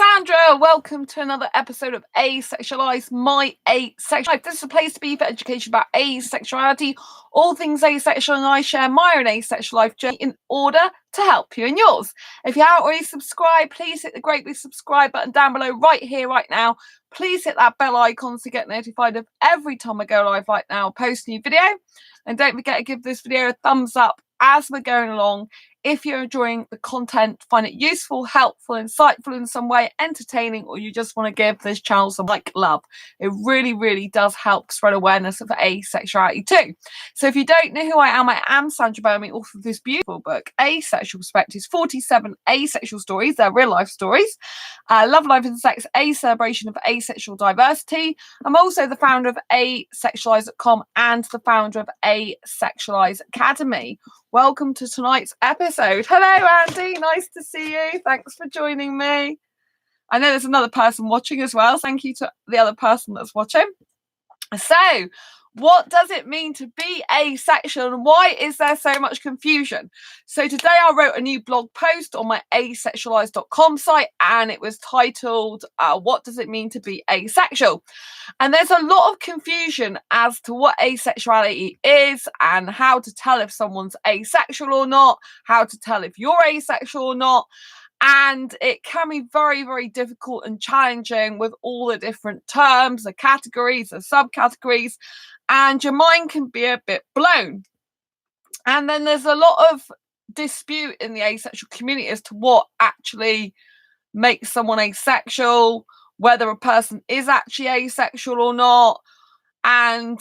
Sandra, welcome to another episode of Asexualized, my asexual life. This is a place to be for education about asexuality, all things asexual, and I share my own asexual life journey in order to help you in yours. If you haven't already subscribed, please hit the great big subscribe button down below right here, right now. Please hit that bell icon to get notified of every time I go live right now, post a new video. And don't forget to give this video a thumbs up as we're going along. If you're enjoying the content, find it useful, helpful, insightful in some way, entertaining, or you just want to give this channel some love, it really, really does help spread awareness of asexuality too. So if you don't know who I am Sandra Bowman, author of this beautiful book, Asexual Perspectives, 47 Asexual Stories, they're real life stories. Love, Life and Sex, a celebration of asexual diversity. I'm also the founder of asexualise.com and the founder of Asexualise Academy. Welcome to tonight's episode. Hello, Andy. Nice to see you. Thanks for joining me. I know there's another person watching as well. Thank you to the other person that's watching. So, what does it mean to be asexual and why is there so much confusion? So today I wrote a new blog post on my asexualise.com site and it was titled, What Does It Mean to Be Asexual? And there's a lot of confusion as to what asexuality is and how to tell if someone's asexual or not, how to tell if you're asexual or not. And it can be very, very difficult and challenging with all the different terms, the categories, the subcategories, and your mind can be a bit blown. And then there's a lot of dispute in the asexual community as to what actually makes someone asexual, whether a person is actually asexual or not. And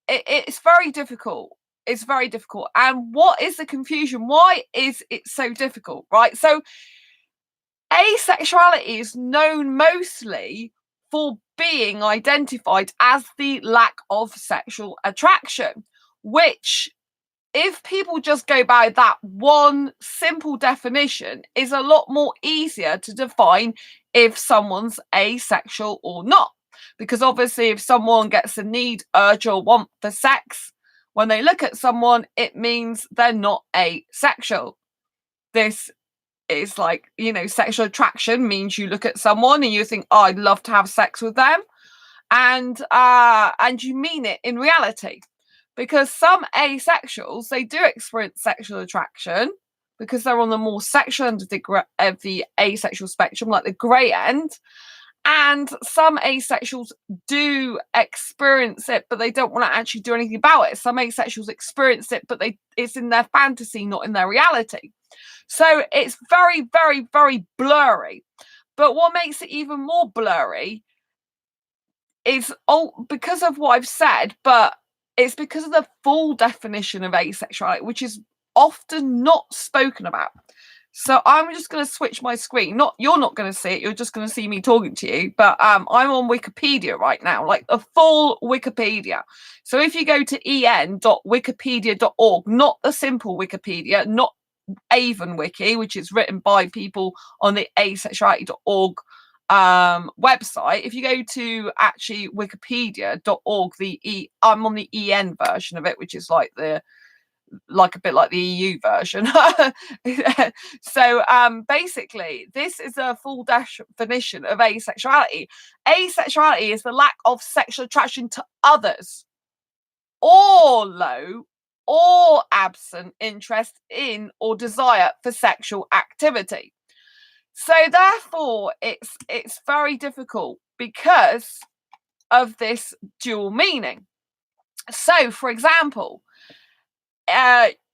it's very difficult. It's very difficult. And what is the confusion? Why is it so difficult, right? So asexuality is known mostly for being identified as the lack of sexual attraction, which, if people just go by that one simple definition, is a lot more easier to define if someone's asexual or not. Because obviously if someone gets a need, urge or want for sex, when they look at someone, it means they're not asexual. This is like, you know, sexual attraction means you look at someone and you think, oh, I'd love to have sex with them. And you mean it in reality. Because some asexuals, they do experience sexual attraction because they're on the more sexual end of the asexual spectrum, like the grey end. And some asexuals do experience it, but they don't want to actually do anything about it. Some asexuals experience it, but it's in their fantasy, not in their reality. So it's very, very, very blurry. But what makes it even more blurry is because of what I've said, but it's because of the full definition of asexuality, which is often not spoken about. So I'm just going to switch my screen. You're not going to see it. You're just going to see me talking to you. But I'm on Wikipedia right now, like the full Wikipedia. So if you go to en.wikipedia.org, not the simple Wikipedia, not Avon Wiki, which is written by people on the asexuality.org website. If you go to actually wikipedia.org, I'm on the en version of it, which is like a bit like the EU version. So basically this is a full definition of asexuality. Asexuality is the lack of sexual attraction to others, or low or absent interest in or desire for sexual activity. So therefore it's very difficult because of this dual meaning. So for example,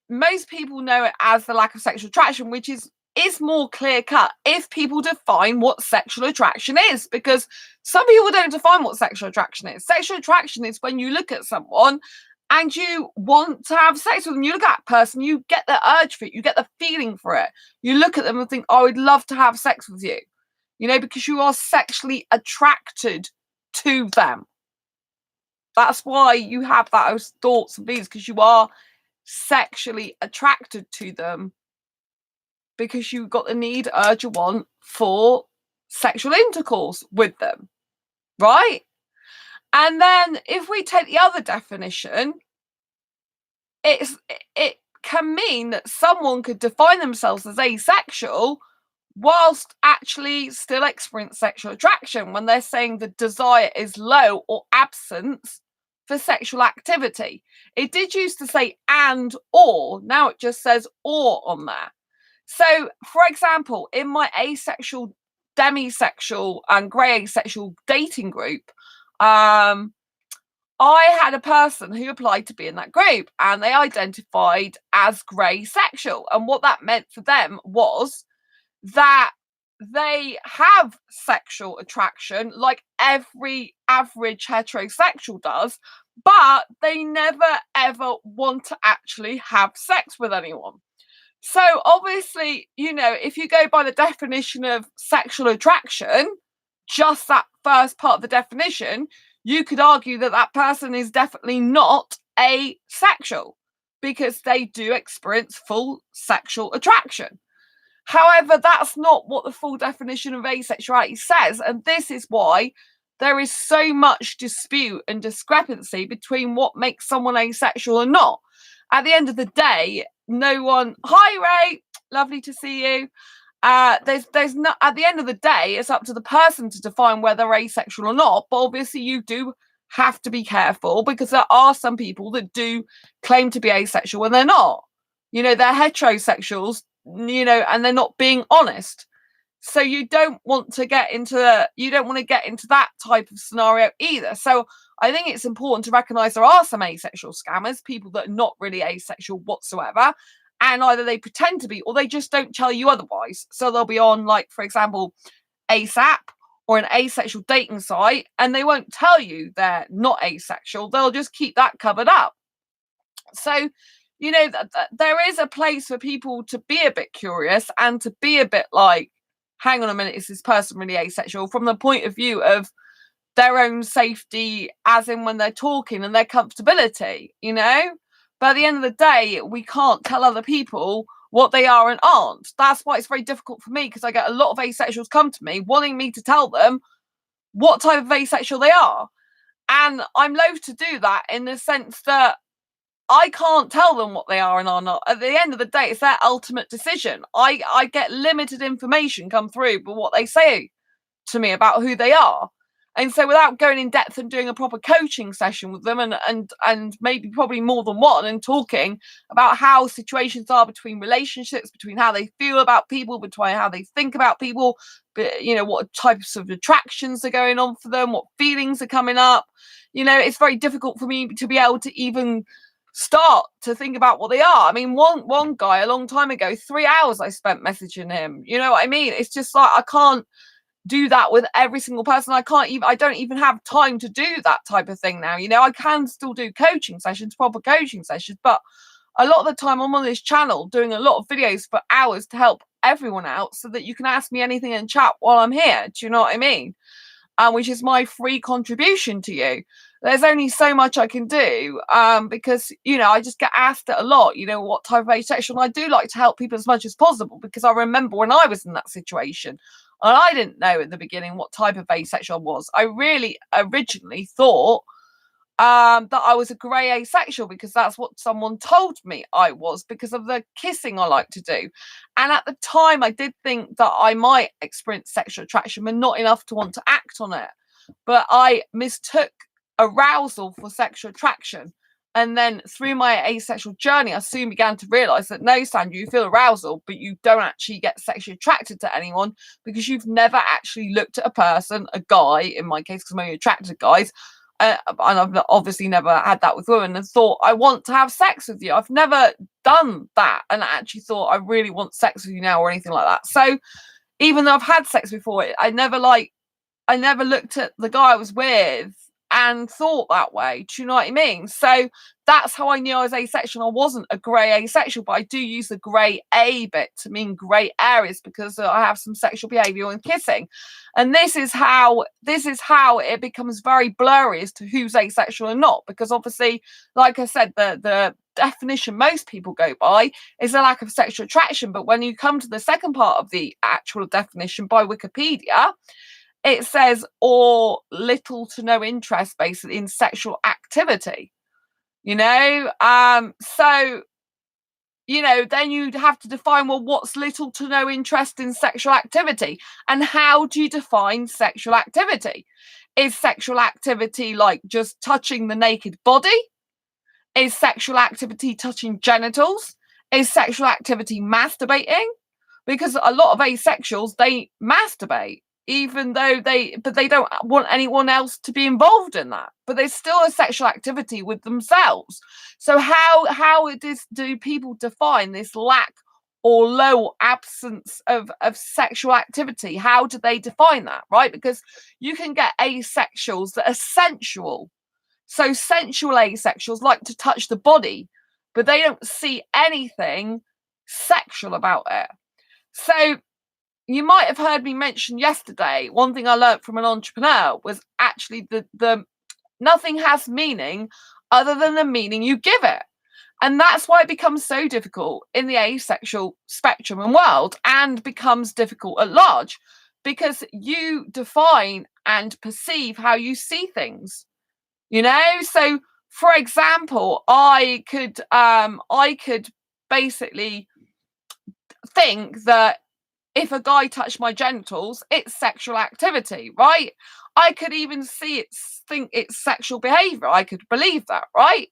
most people know it as the lack of sexual attraction, which is more clear cut if people define what sexual attraction is, because some people don't define what sexual attraction is. Sexual attraction is when you look at someone and you want to have sex with them. You look at that person, you get the urge for it, you get the feeling for it. You look at them and think, oh, I'd love to have sex with you, you know, because you are sexually attracted to them. That's why you have those thoughts and feelings, because you are sexually attracted to them, because you've got the need, urge, or want for sexual intercourse with them, right? And then if we take the other definition, it can mean that someone could define themselves as asexual whilst actually still experience sexual attraction when they're saying the desire is low or absence for sexual activity. It did used to say and or, now it just says or on there. So, for example, in my asexual, demisexual, and grey asexual dating group, I had a person who applied to be in that group and they identified as grey sexual. And what that meant for them was that they have sexual attraction like every average heterosexual does, but they never ever want to actually have sex with anyone. So obviously, if you go by the definition of sexual attraction, just that first part of the definition, you could argue that that person is definitely not asexual because they do experience full sexual attraction. However, that's not what the full definition of asexuality says. And this is why there is so much dispute and discrepancy between what makes someone asexual or not. At the end of the day, no one, hi Ray, lovely to see you. There's not, at the end of the day, it's up to the person to define whether they're asexual or not. But obviously you do have to be careful because there are some people that do claim to be asexual when they're not. They're heterosexuals, and they're not being honest. So you don't want to get into that type of scenario either. So I think it's important to recognize there are some asexual scammers, people that are not really asexual whatsoever, and either they pretend to be or they just don't tell you otherwise. So they'll be on, like, for example, ASAP or an asexual dating site, and they won't tell you they're not asexual. They'll just keep that covered up. So there is a place for people to be a bit curious and to be a bit like, hang on a minute, is this person really asexual, from the point of view of their own safety, as in when they're talking, and their comfortability, But at the end of the day, we can't tell other people what they are and aren't. That's why it's very difficult for me, because I get a lot of asexuals come to me wanting me to tell them what type of asexual they are. And I'm loath to do that in the sense that I can't tell them what they are and are not. At the end of the day, it's their ultimate decision. I get limited information come through, but what they say to me about who they are. And so without going in depth and doing a proper coaching session with them and maybe probably more than one, and talking about how situations are between relationships, between how they feel about people, between how they think about people, but what types of attractions are going on for them, what feelings are coming up, it's very difficult for me to be able to even start to think about what they are. I mean, one guy a long time ago, 3 hours I spent messaging him. You know what I mean? It's just like, I can't do that with every single person. I don't even have time to do that type of thing now. I can still do coaching sessions, proper coaching sessions, but a lot of the time I'm on this channel doing a lot of videos for hours to help everyone out, so that you can ask me anything in chat while I'm here. Do you know what I mean? Which is my free contribution to you. There's only so much I can do, because I just get asked it a lot, what type of asexual, and I do like to help people as much as possible, because I remember when I was in that situation and I didn't know at the beginning what type of asexual I was. I really originally thought that I was a grey asexual, because that's what someone told me I was, because of the kissing I like to do. And at the time I did think that I might experience sexual attraction, but not enough to want to act on it. But I mistook arousal for sexual attraction. And then through my asexual journey, I soon began to realize that no, Sandra, you feel arousal, but you don't actually get sexually attracted to anyone, because you've never actually looked at a person, a guy, in my case, because I'm only attracted to guys, and I've obviously never had that with women, and thought, I want to have sex with you. I've never done that and actually thought, I really want sex with you now, or anything like that. So even though I've had sex before, I never looked at the guy I was with and thought that way. Do you know what I mean? So that's how I knew I was asexual. I wasn't a grey asexual, but I do use the grey A bit to mean grey areas, because I have some sexual behaviour and kissing. And this is how it becomes very blurry as to who's asexual and not, because obviously, like I said, the definition most people go by is a lack of sexual attraction. But when you come to the second part of the actual definition by Wikipedia, it says, or little to no interest basically in sexual activity, so then you'd have to define, well, what's little to no interest in sexual activity? And how do you define sexual activity? Is sexual activity like just touching the naked body? Is sexual activity touching genitals? Is sexual activity masturbating? Because a lot of asexuals, they masturbate, even though they don't want anyone else to be involved in that. But there's still a sexual activity with themselves. So how do people define this lack or low absence of sexual activity? How do they define that, right? Because you can get asexuals that are sensual. So sensual asexuals like to touch the body, but they don't see anything sexual about it. So you might have heard me mention yesterday, one thing I learned from an entrepreneur was actually the nothing has meaning other than the meaning you give it. And that's why it becomes so difficult in the asexual spectrum and world, and becomes difficult at large, because you define and perceive how you see things. So for example, I could basically think that if a guy touched my genitals, it's sexual activity, right? I could even think it's sexual behavior. I could believe that, right?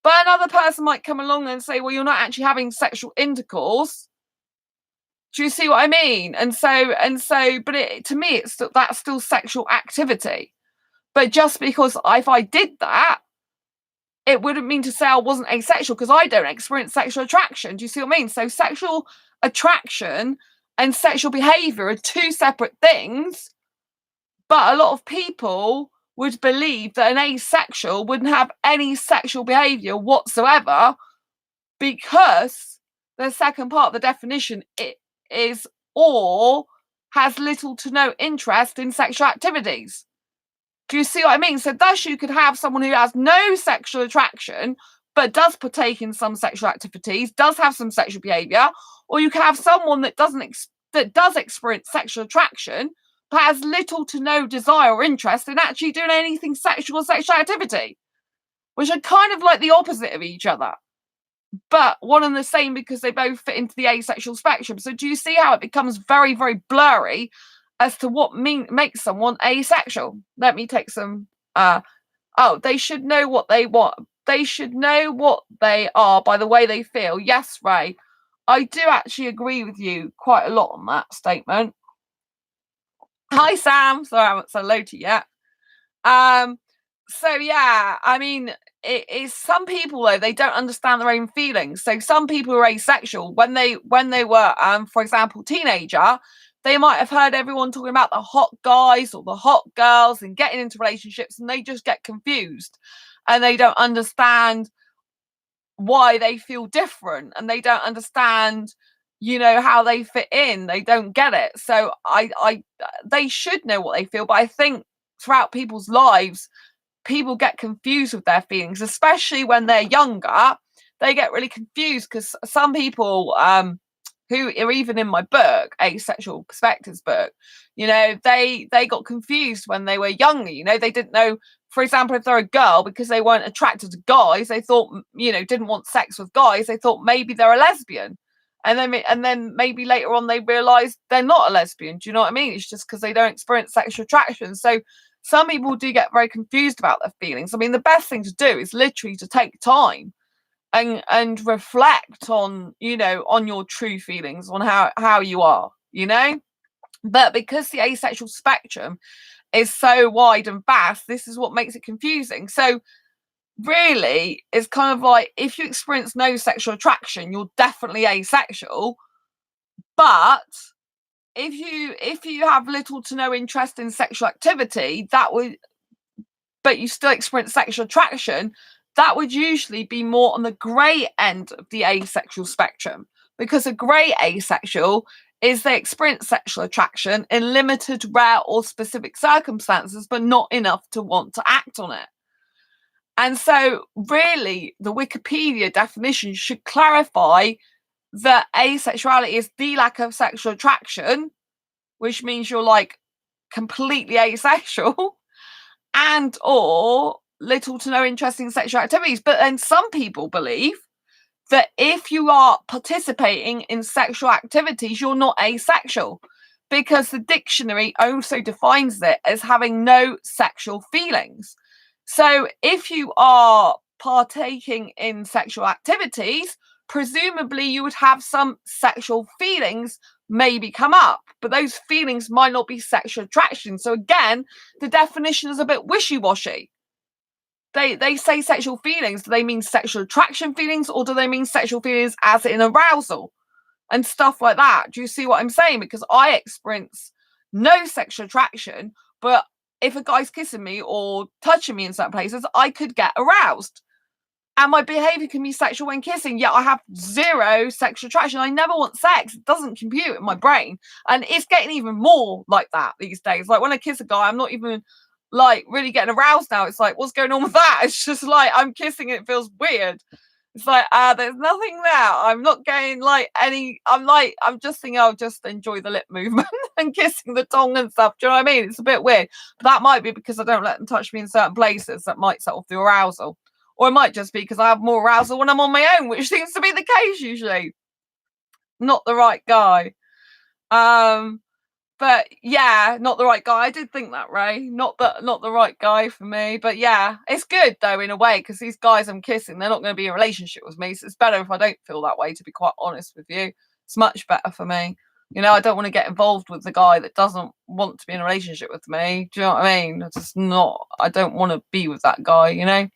But another person might come along and say, well, you're not actually having sexual intercourse. Do you see what I mean? And so, but to me, that's still sexual activity. But just because if I did that, it wouldn't mean to say I wasn't asexual, because I don't experience sexual attraction. Do you see what I mean? So sexual attraction and sexual behavior are two separate things. But a lot of people would believe that an asexual wouldn't have any sexual behavior whatsoever, because the second part of the definition is or has little to no interest in sexual activities. Do you see what I mean? So thus you could have someone who has no sexual attraction but does partake in some sexual activities, does have some sexual behavior, or you can have someone that does experience sexual attraction but has little to no desire or interest in actually doing anything sexual or sexual activity, which are kind of like the opposite of each other, but one and the same, because they both fit into the asexual spectrum. So do you see how it becomes very, very blurry as to what makes someone asexual? Let me take some. They should know what they want. They should know what they are by the way they feel. Yes, Ray, I do actually agree with you quite a lot on that statement. Hi, Sam. Sorry, I haven't said hello to you yet. So yeah, I mean, it is, some people though, they don't understand their own feelings. So some people are asexual when they were, for example, teenager. They might have heard everyone talking about the hot guys or the hot girls and getting into relationships, and they just get confused, and they don't understand why they feel different, and they don't understand, how they fit in. They don't get it. So they should know what they feel, but I think throughout people's lives, people get confused with their feelings, especially when they're younger. They get really confused because some people who are even in my book, Asexual Perspectives book, they got confused when they were younger. They didn't know, for example, if they're a girl, because they weren't attracted to guys, they thought, didn't want sex with guys, they thought maybe they're a lesbian. And then maybe later on they realize they're not a lesbian. Do you know what I mean? It's just because they don't experience sexual attraction. So some people do get very confused about their feelings. I mean, the best thing to do is literally to take time and reflect on, on your true feelings, on how you are, But because the asexual spectrum is so wide and vast, this is what makes it confusing. So really, it's kind of like, if you experience no sexual attraction, you're definitely asexual. But if you have little to no interest in sexual activity, but you still experience sexual attraction, that would usually be more on the grey end of the asexual spectrum, because a grey asexual is they experience sexual attraction in limited, rare, or specific circumstances, but not enough to want to act on it. And so really, the Wikipedia definition should clarify that asexuality is the lack of sexual attraction, which means you're like completely asexual, and or little to no interest in sexual activities. But then some people believe that if you are participating in sexual activities, you're not asexual, because the dictionary also defines it as having no sexual feelings. So if you are partaking in sexual activities, presumably you would have some sexual feelings maybe come up, but those feelings might not be sexual attraction. So again, the definition is a bit wishy-washy. They say sexual feelings. Do they mean sexual attraction feelings, or do they mean sexual feelings as in arousal and stuff like that? Do you see what I'm saying? Because I experience no sexual attraction, but if a guy's kissing me or touching me in certain places, I could get aroused. And my behavior can be sexual when kissing, yet I have zero sexual attraction. I never want sex. It doesn't compute in my brain. And it's getting even more like that these days. Like when I kiss a guy, I'm not even like really getting aroused now. It's like, what's going on with that? It's just like I'm kissing and it feels weird. It's like, there's nothing there. I'm not getting like any, I'm just thinking I'll just enjoy the lip movement and kissing the tongue and stuff. Do you know what I mean? It's a bit weird. But that might be because I don't let them touch me in certain places. That might set off the arousal. Or it might just be because I have more arousal when I'm on my own, which seems to be the case usually. Not the right guy. But yeah, not the right guy. I did think that, Ray. Not the right guy for me. But yeah, it's good though in a way, because these guys I'm kissing, they're not going to be in a relationship with me. So it's better if I don't feel that way, to be quite honest with you. It's much better for me. You know, I don't want to get involved with the guy that doesn't want to be in a relationship with me. Do you know what I mean? It's just not, I don't want to be with that guy, you know?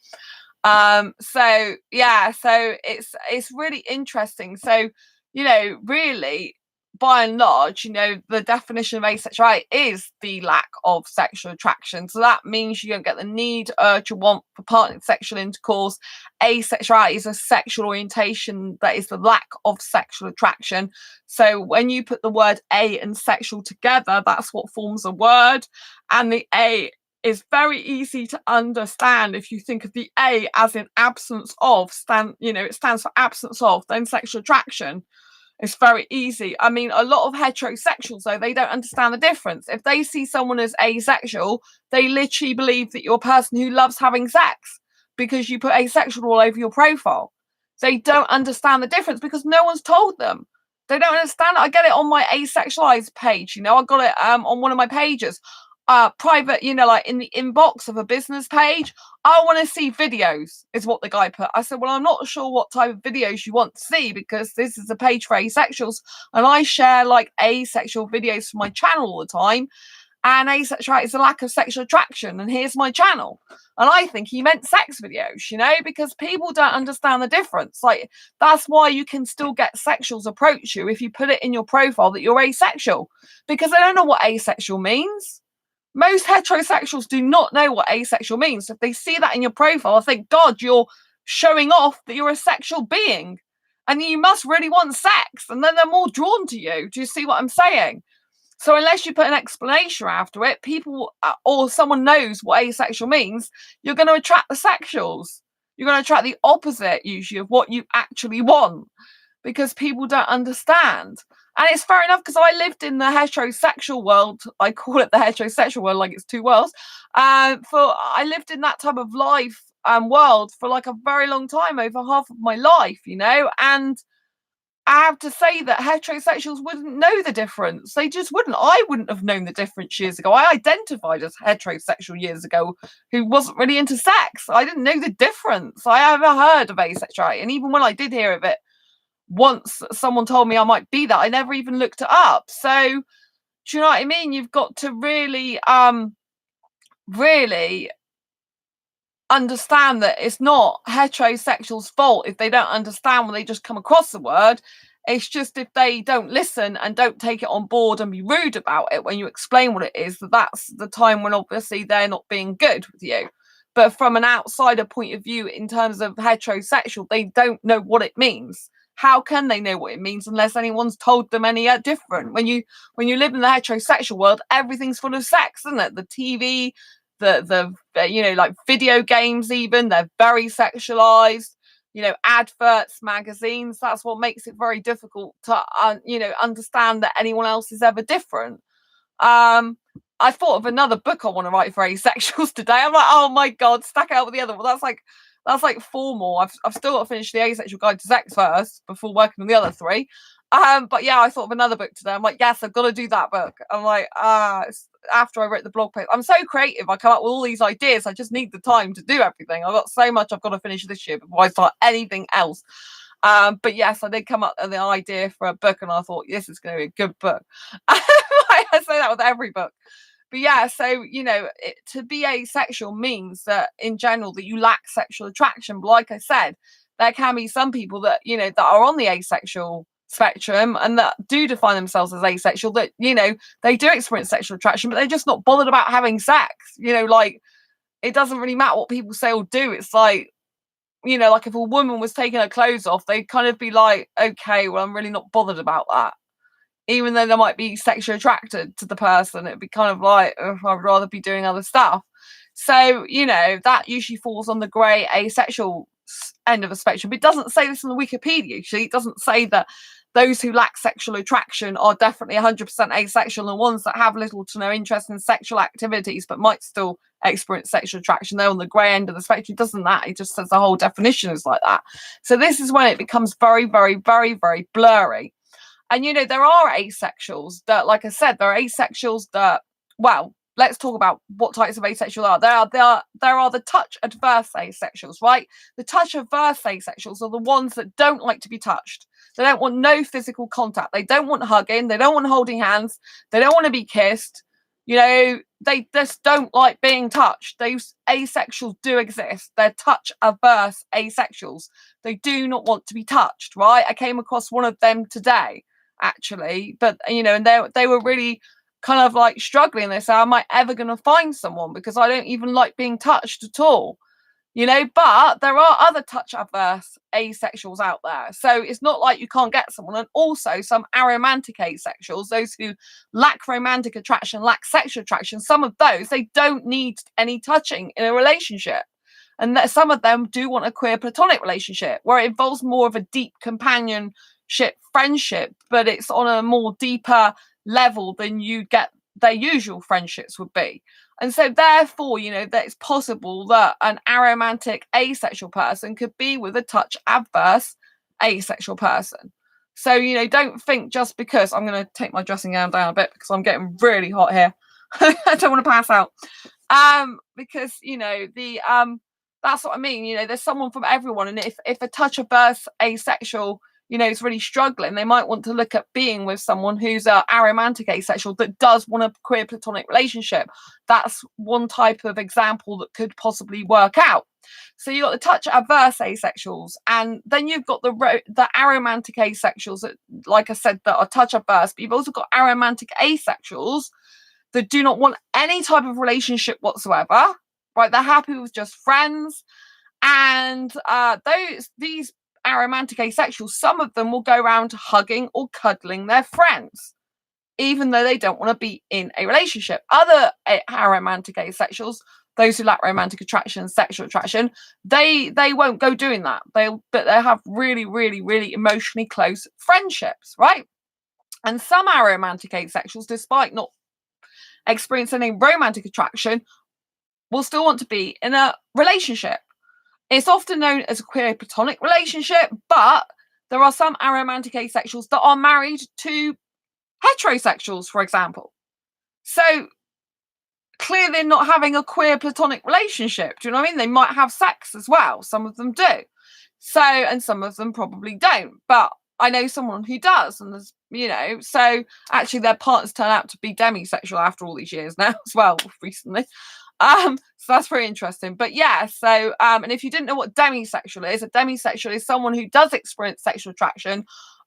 So yeah, so it's really interesting. So, you know, really, by and large, you know, the definition of asexuality is the lack of sexual attraction. So that means you don't get the need, urge, or want for partnered sexual intercourse. Asexuality is a sexual orientation that is the lack of sexual attraction. So when you put the word a and sexual together, that's what forms a word. And the a is very easy to understand if you think of the A as in absence of, it stands for absence of, then sexual attraction. It's very easy. I mean, a lot of heterosexuals, though, they don't understand the difference. If they see someone as asexual, they literally believe that you're a person who loves having sex because you put asexual all over your profile. They don't understand the difference because no one's told them. They don't understand it. I get it on my asexualized page. You know, I got it on one of my pages. Private, you know, like in the inbox of a business page. I want to see videos, is what the guy put. I said, well, I'm not sure what type of videos you want to see, because this is a page for asexuals and I share like asexual videos for my channel all the time. And asexuality is a lack of sexual attraction, and here's my channel. And I think he meant sex videos, you know, because people don't understand the difference. Like, that's why you can still get sexuals approach you if you put it in your profile that you're asexual, because they don't know what asexual means. Most heterosexuals do not know what asexual means. So if they see that in your profile, I think, God, you're showing off that you're a sexual being and you must really want sex. And then they're more drawn to you. Do you see what I'm saying? So unless you put an explanation after it, people or someone knows what asexual means, you're going to attract the sexuals. You're going to attract the opposite, usually, of what you actually want, because people don't understand. And it's fair enough, because I lived in the heterosexual world. I call it the heterosexual world, like it's two worlds. I lived in that type of life world for like a very long time, over half of my life, you know. And I have to say that heterosexuals wouldn't know the difference. They just wouldn't. I wouldn't have known the difference years ago. I identified as heterosexual years ago, who wasn't really into sex. I didn't know the difference. I never heard of asexuality, and even when I did hear of it, once someone told me I might be that, I never even looked it up. So do you know what I mean? You've got to really really understand that it's not heterosexuals' fault if they don't understand when they just come across the word. It's just if they don't listen and don't take it on board and be rude about it when you explain what it is, that's the time when obviously they're not being good with you. But from an outsider point of view, in terms of heterosexual, they don't know what it means. How can they know what it means unless anyone's told them any different? When you live in the heterosexual world, everything's full of sex, isn't it? The TV, the you know, like video games, even, they're very sexualized. You know, adverts, magazines. That's what makes it very difficult to you know, understand that anyone else is ever different. I thought of another book I want to write for asexuals today. I'm like, oh my God, stack it out with the other one. That's like That's like 4 more. I've still got to finish the Asexual Guide to Sex first before working on the other 3. But yeah, I thought of another book today. I'm like, yes, I've got to do that book. I'm like, after I wrote the blog post, I'm so creative. I come up with all these ideas. I just need the time to do everything. I've got so much I've got to finish this year before I start anything else. But yes, I did come up with the idea for a book, and I thought this is going to be a good book. I say that with every book. But yeah, so, you know, to be asexual means that in general that you lack sexual attraction. But like I said, there can be some people that, you know, that are on the asexual spectrum and that do define themselves as asexual, that, you know, they do experience sexual attraction, but they're just not bothered about having sex. You know, like, it doesn't really matter what people say or do. It's like, you know, like if a woman was taking her clothes off, they'd kind of be like, okay, well, I'm really not bothered about that. Even though they might be sexually attracted to the person, it'd be kind of like, I'd rather be doing other stuff. So, you know, that usually falls on the grey asexual end of the spectrum. But it doesn't say this in the Wikipedia, usually. It doesn't say that those who lack sexual attraction are definitely 100% asexual, and ones that have little to no interest in sexual activities but might still experience sexual attraction, they're on the grey end of the spectrum. It doesn't that. It just says the whole definition is like that. So this is when it becomes very, very, very, very blurry. And, you know, there are asexuals that, like I said, there are asexuals that, well, let's talk about what types of asexual are. There are the touch adverse asexuals, right? The touch adverse asexuals are the ones that don't like to be touched. They don't want no physical contact. They don't want hugging. They don't want holding hands. They don't want to be kissed. You know, they just don't like being touched. Those asexuals do exist. They're touch averse asexuals. They do not want to be touched, right? I came across one of them today, actually, but, you know, and they were really kind of like struggling. They say, am I ever going to find someone, because I don't even like being touched at all, you know? But there are other touch adverse asexuals out there, so it's not like you can't get someone. And also some aromantic asexuals, those who lack romantic attraction, lack sexual attraction, some of those, they don't need any touching in a relationship. And that some of them do want a queer platonic relationship where it involves more of a deep companionship, friendship, but it's on a more deeper level than you get their usual friendships would be. And so therefore, you know, that it's possible that an aromantic asexual person could be with a touch adverse asexual person. So, you know, don't think just because, I'm going to take my dressing gown down a bit because I'm getting really hot here. I don't want to pass out. Because, you know, that's what I mean. You know, there's someone from everyone. And if a touch adverse asexual, you know, is really struggling, they might want to look at being with someone who's a aromantic asexual that does want a queer platonic relationship. That's one type of example that could possibly work out. So you've got the touch adverse asexuals, and then you've got the aromantic asexuals that, like I said, that are touch adverse, but you've also got aromantic asexuals that do not want any type of relationship whatsoever, right? They're happy with just friends. And these aromantic asexuals, some of them will go around hugging or cuddling their friends, even though they don't want to be in a relationship. Other aromantic asexuals, those who lack romantic attraction, sexual attraction, they won't go doing that. But they have really, really, really emotionally close friendships, right? And some aromantic asexuals, despite not experiencing any romantic attraction, will still want to be in a relationship. It's often known as a queer platonic relationship, but there are some aromantic asexuals that are married to heterosexuals, for example. So clearly they're not having a queer platonic relationship. Do you know what I mean? They might have sex as well. Some of them do. So, and some of them probably don't. But I know someone who does, and there's, you know, so actually their partners turn out to be demisexual after all these years now as well, recently. So that's very interesting. But yeah, so and if you didn't know what demisexual is, a demisexual is someone who does experience sexual attraction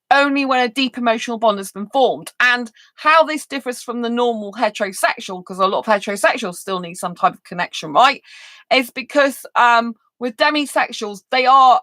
only when a deep emotional bond has been formed. And how this differs from the normal heterosexual, because a lot of heterosexuals still need some type of connection, right, is because with demisexuals, they are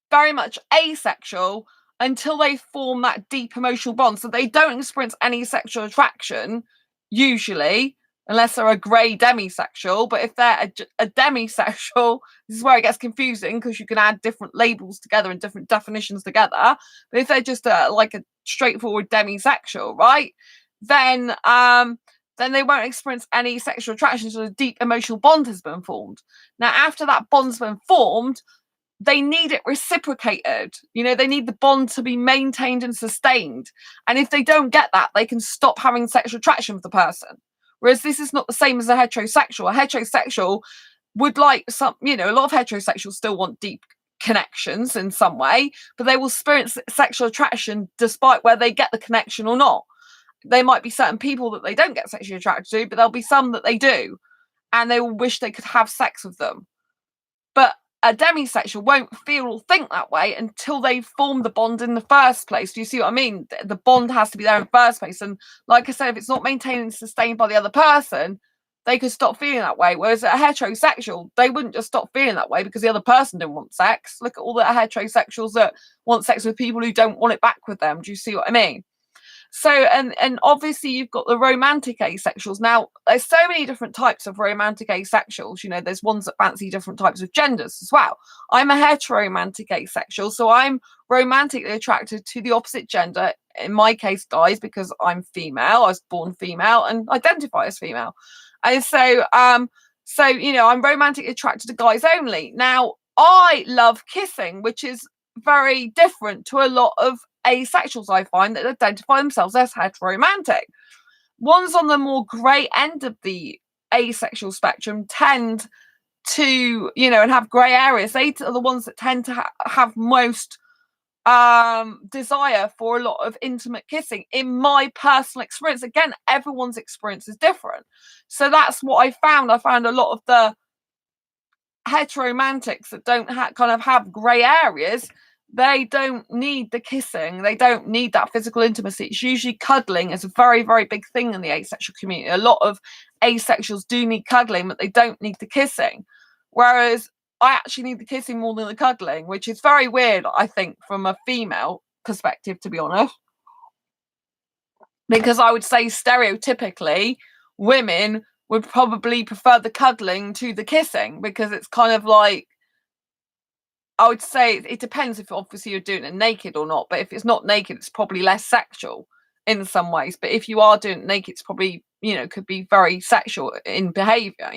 very much asexual until they form that deep emotional bond. So they don't experience any sexual attraction, usually, unless they're a grey demisexual. But if they're a demisexual, this is where it gets confusing, because you can add different labels together and different definitions together. But if they're just like a straightforward demisexual, right, then then they won't experience any sexual attraction until a deep emotional bond has been formed. Now, after that bond's been formed, they need it reciprocated. They need the bond to be maintained and sustained. And if they don't get that, they can stop having sexual attraction with the person. Whereas this is not the same as a heterosexual. A heterosexual would like a lot of heterosexuals still want deep connections in some way, but they will experience sexual attraction despite whether they get the connection or not. There might be certain people that they don't get sexually attracted to, but there'll be some that they do, and they will wish they could have sex with them. But a demisexual won't feel or think that way until they've formed the bond in the first place. Do you see what I mean? The bond has to be there in the first place. And like I said, if it's not maintained and sustained by the other person, they could stop feeling that way. Whereas a heterosexual, they wouldn't just stop feeling that way because the other person didn't want sex. Look at all the heterosexuals that want sex with people who don't want it back with them. Do you see what I mean? So, and obviously you've got the romantic asexuals. Now, there's so many different types of romantic asexuals. There's ones that fancy different types of genders as well. I'm a heteroromantic asexual, so I'm romantically attracted to the opposite gender. In my case, guys, because I'm female. I was born female and identify as female. And so, I'm romantically attracted to guys only. Now, I love kissing, which is very different to a lot of asexuals I find that identify themselves as heteroromantic. Ones on the more grey end of the asexual spectrum tend to, and have grey areas. They are the ones that tend to have most desire for a lot of intimate kissing. In my personal experience, again, everyone's experience is different. So that's what I found. I found a lot of the heteroromantics that don't have grey areas. They don't need the kissing. They don't need that physical intimacy. It's usually cuddling is a very, very big thing in the asexual community. A lot of asexuals do need cuddling, but they don't need the kissing. Whereas I actually need the kissing more than the cuddling, which is very weird, I think, from a female perspective, to be honest. Because I would say stereotypically, women would probably prefer the cuddling to the kissing, because it's kind of like, I would say it depends if obviously you're doing it naked or not. But if it's not naked, it's probably less sexual in some ways. But if you are doing it naked, it's probably, could be very sexual in behavior,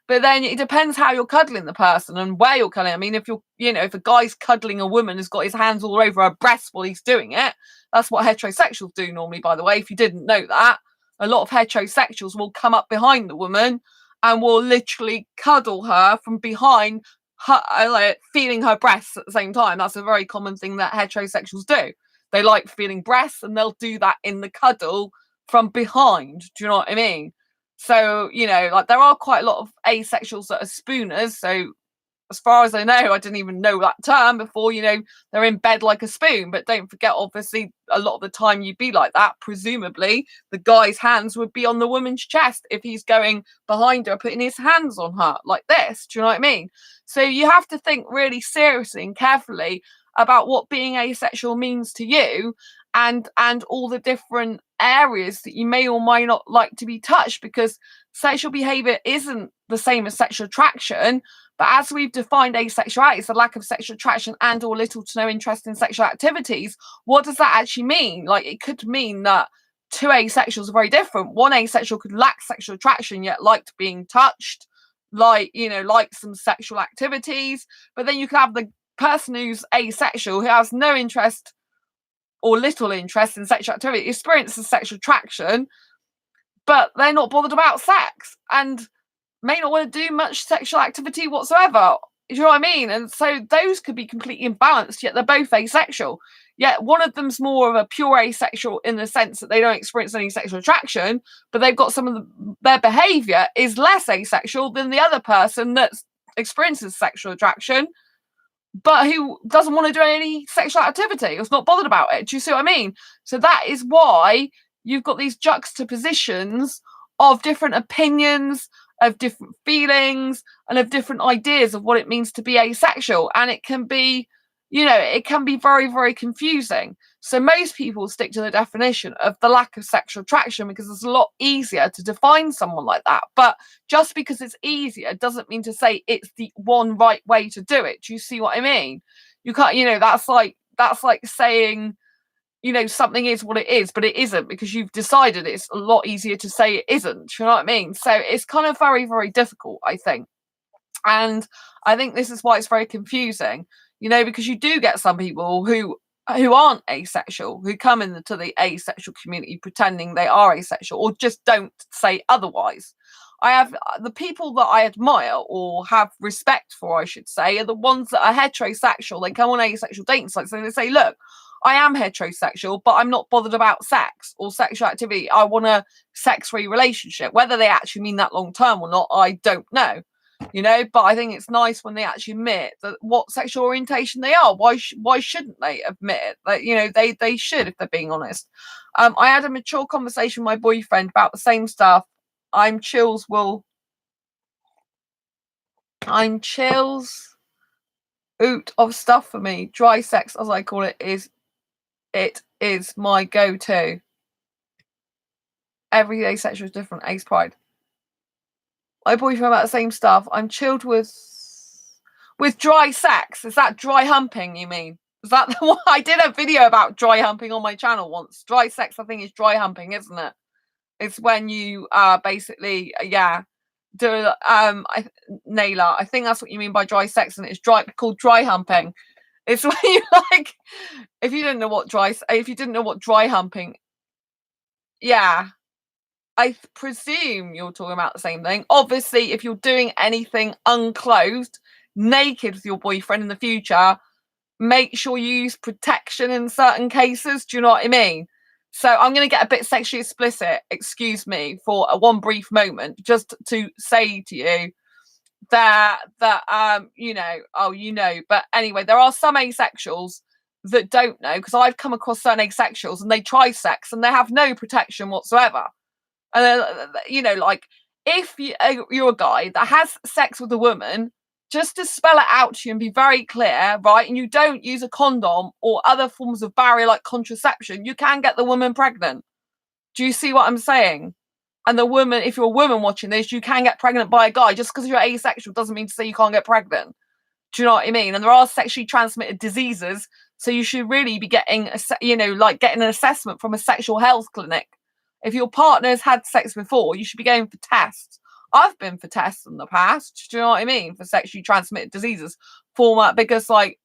But then it depends how you're cuddling the person and where you're cuddling. I mean, if you're, if a guy's cuddling a woman who's got his hands all over her breasts while he's doing it, that's what heterosexuals do normally, by the way. If you didn't know that, a lot of heterosexuals will come up behind the woman and will literally cuddle her from behind her, like feeling her breasts at the same time. That's a very common thing that heterosexuals do. They like feeling breasts, and they'll do that in the cuddle from behind. Do you know what I mean? So, there are quite a lot of asexuals that are spooners. So as far as I know, I didn't even know that term before, they're in bed like a spoon. But don't forget, obviously, a lot of the time you'd be like that. Presumably, the guy's hands would be on the woman's chest if he's going behind her, putting his hands on her like this. Do you know what I mean? So you have to think really seriously and carefully about what being asexual means to you, and all the different areas that you may or may not like to be touched, because sexual behavior isn't the same as sexual attraction. But as we've defined asexuality as the lack of sexual attraction and or little to no interest in sexual activities, what does that actually mean? Like, it could mean that two asexuals are very different. One asexual could lack sexual attraction yet liked being touched, like some sexual activities. But then you could have the person who's asexual, who has no interest or little interest in sexual activity, experiences sexual attraction, but they're not bothered about sex and may not want to do much sexual activity whatsoever. Do you know what I mean? And so those could be completely imbalanced, yet they're both asexual. Yet one of them's more of a pure asexual in the sense that they don't experience any sexual attraction, but they've got some of their behavior is less asexual than the other person that experiences sexual attraction, but who doesn't want to do any sexual activity, who's not bothered about it. Do you see what I mean? So that is why you've got these juxtapositions of different opinions, of different feelings, and of different ideas of what it means to be asexual. And it can be, it can be very, very confusing. So most people stick to the definition of the lack of sexual attraction because it's a lot easier to define someone like that. But just because it's easier doesn't mean to say it's the one right way to do it. Do you see what I mean? You can't, that's like saying, you know, something is what it is, but it isn't, because you've decided it's a lot easier to say it isn't. You know what I mean? So it's kind of very, very difficult, I think. And I think this is why it's very confusing, you know, because you do get some people who aren't asexual, who come into the asexual community pretending they are asexual, or just don't say otherwise. I have the people that I admire or have respect for, I should say, are the ones that are heterosexual. They come on asexual dating sites and they say, look, I am heterosexual, but I'm not bothered about sex or sexual activity. I want a sex-free relationship. Whether they actually mean that long term or not, I don't know. You know, but I think it's nice when they actually admit that what sexual orientation they are. Why shouldn't they admit it? Like, you know, they should, if they're being honest. I had a mature conversation with my boyfriend about the same stuff. I'm chills oot of stuff for me. Dry sex, as I call it, is my go-to. Every asexual is different. Ace pride. My boyfriend about the same stuff. I'm chilled with dry sex. Is that dry humping, you mean? Is that the one? I did a video about dry humping on my channel once. Dry sex, I think, is dry humping, isn't it? It's when you basically, do Naylor, I think that's what you mean by dry sex, and it's called dry humping. It's when you, like, if you didn't know what dry humping, yeah. I presume you're talking about the same thing. Obviously, if you're doing anything unclothed, naked with your boyfriend in the future, make sure you use protection in certain cases. Do you know what I mean? So I'm going to get a bit sexually explicit, excuse me, for one brief moment, just to say to you that you know, but anyway, there are some asexuals that don't know, because I've come across certain asexuals and they try sex and they have no protection whatsoever. And you know, like, if you're a guy that has sex with a woman, just to spell it out to you and be very clear, right? And you don't use a condom or other forms of barrier like contraception, you can get the woman pregnant. Do you see what I'm saying? And the woman, if you're a woman watching this, you can get pregnant by a guy. Just because you're asexual doesn't mean to say you can't get pregnant. Do you know what I mean? And there are sexually transmitted diseases, so you should really be getting, getting an assessment from a sexual health clinic. If your partner's had sex before, you should be going for tests. I've been for tests in the past. Do you know what I mean? For sexually transmitted diseases, because, like,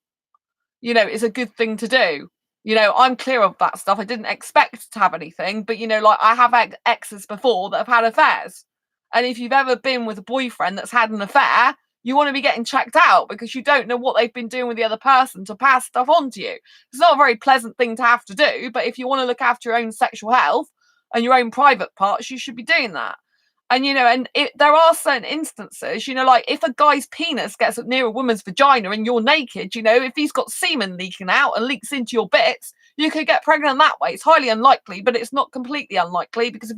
you know, it's a good thing to do. You know, I'm clear of that stuff. I didn't expect to have anything, but, you know, like, I have exes before that have had affairs. And if you've ever been with a boyfriend that's had an affair, you want to be getting checked out, because you don't know what they've been doing with the other person to pass stuff on to you. It's not a very pleasant thing to have to do, but if you want to look after your own sexual health and your own private parts, you should be doing that. And, you know, there are certain instances, you know, like, if a guy's penis gets near a woman's vagina and you're naked, you know, if he's got semen leaking out and leaks into your bits, you could get pregnant that way. It's highly unlikely, but it's not completely unlikely, because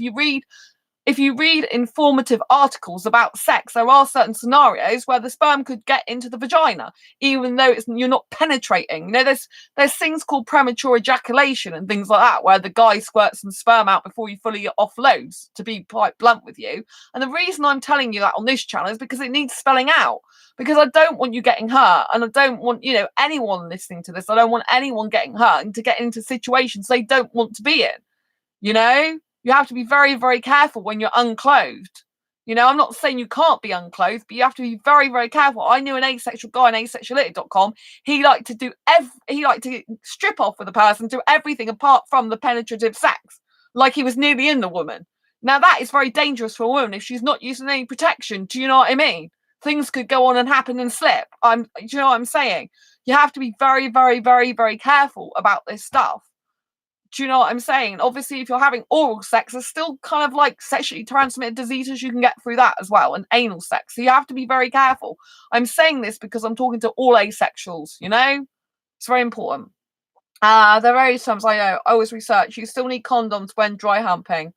if you read informative articles about sex, there are certain scenarios where the sperm could get into the vagina, even though you're not penetrating. You know, there's things called premature ejaculation and things like that, where the guy squirts some sperm out before he fully offloads, to be quite blunt with you. And the reason I'm telling you that on this channel is because it needs spelling out, because I don't want you getting hurt, and I don't want, you know, anyone listening to this, I don't want anyone getting hurt and to get into situations they don't want to be in. You know, you have to be very, very careful when you're unclothed. You know, I'm not saying you can't be unclothed, but you have to be very, very careful. I knew an asexual guy on asexuality.com. He liked to strip off with a person, do everything apart from the penetrative sex, like he was nearly in the woman. Now, that is very dangerous for a woman if she's not using any protection. Do you know what I mean? Things could go on and happen and slip. Do you know what I'm saying? You have to be very, very, very, very careful about this stuff. Do you know what I'm saying? Obviously, if you're having oral sex, there's still kind of like sexually transmitted diseases you can get through that as well, and anal sex. So you have to be very careful. I'm saying this because I'm talking to all asexuals, you know? It's very important. There are various times I know. I always research. You still need condoms when dry humping.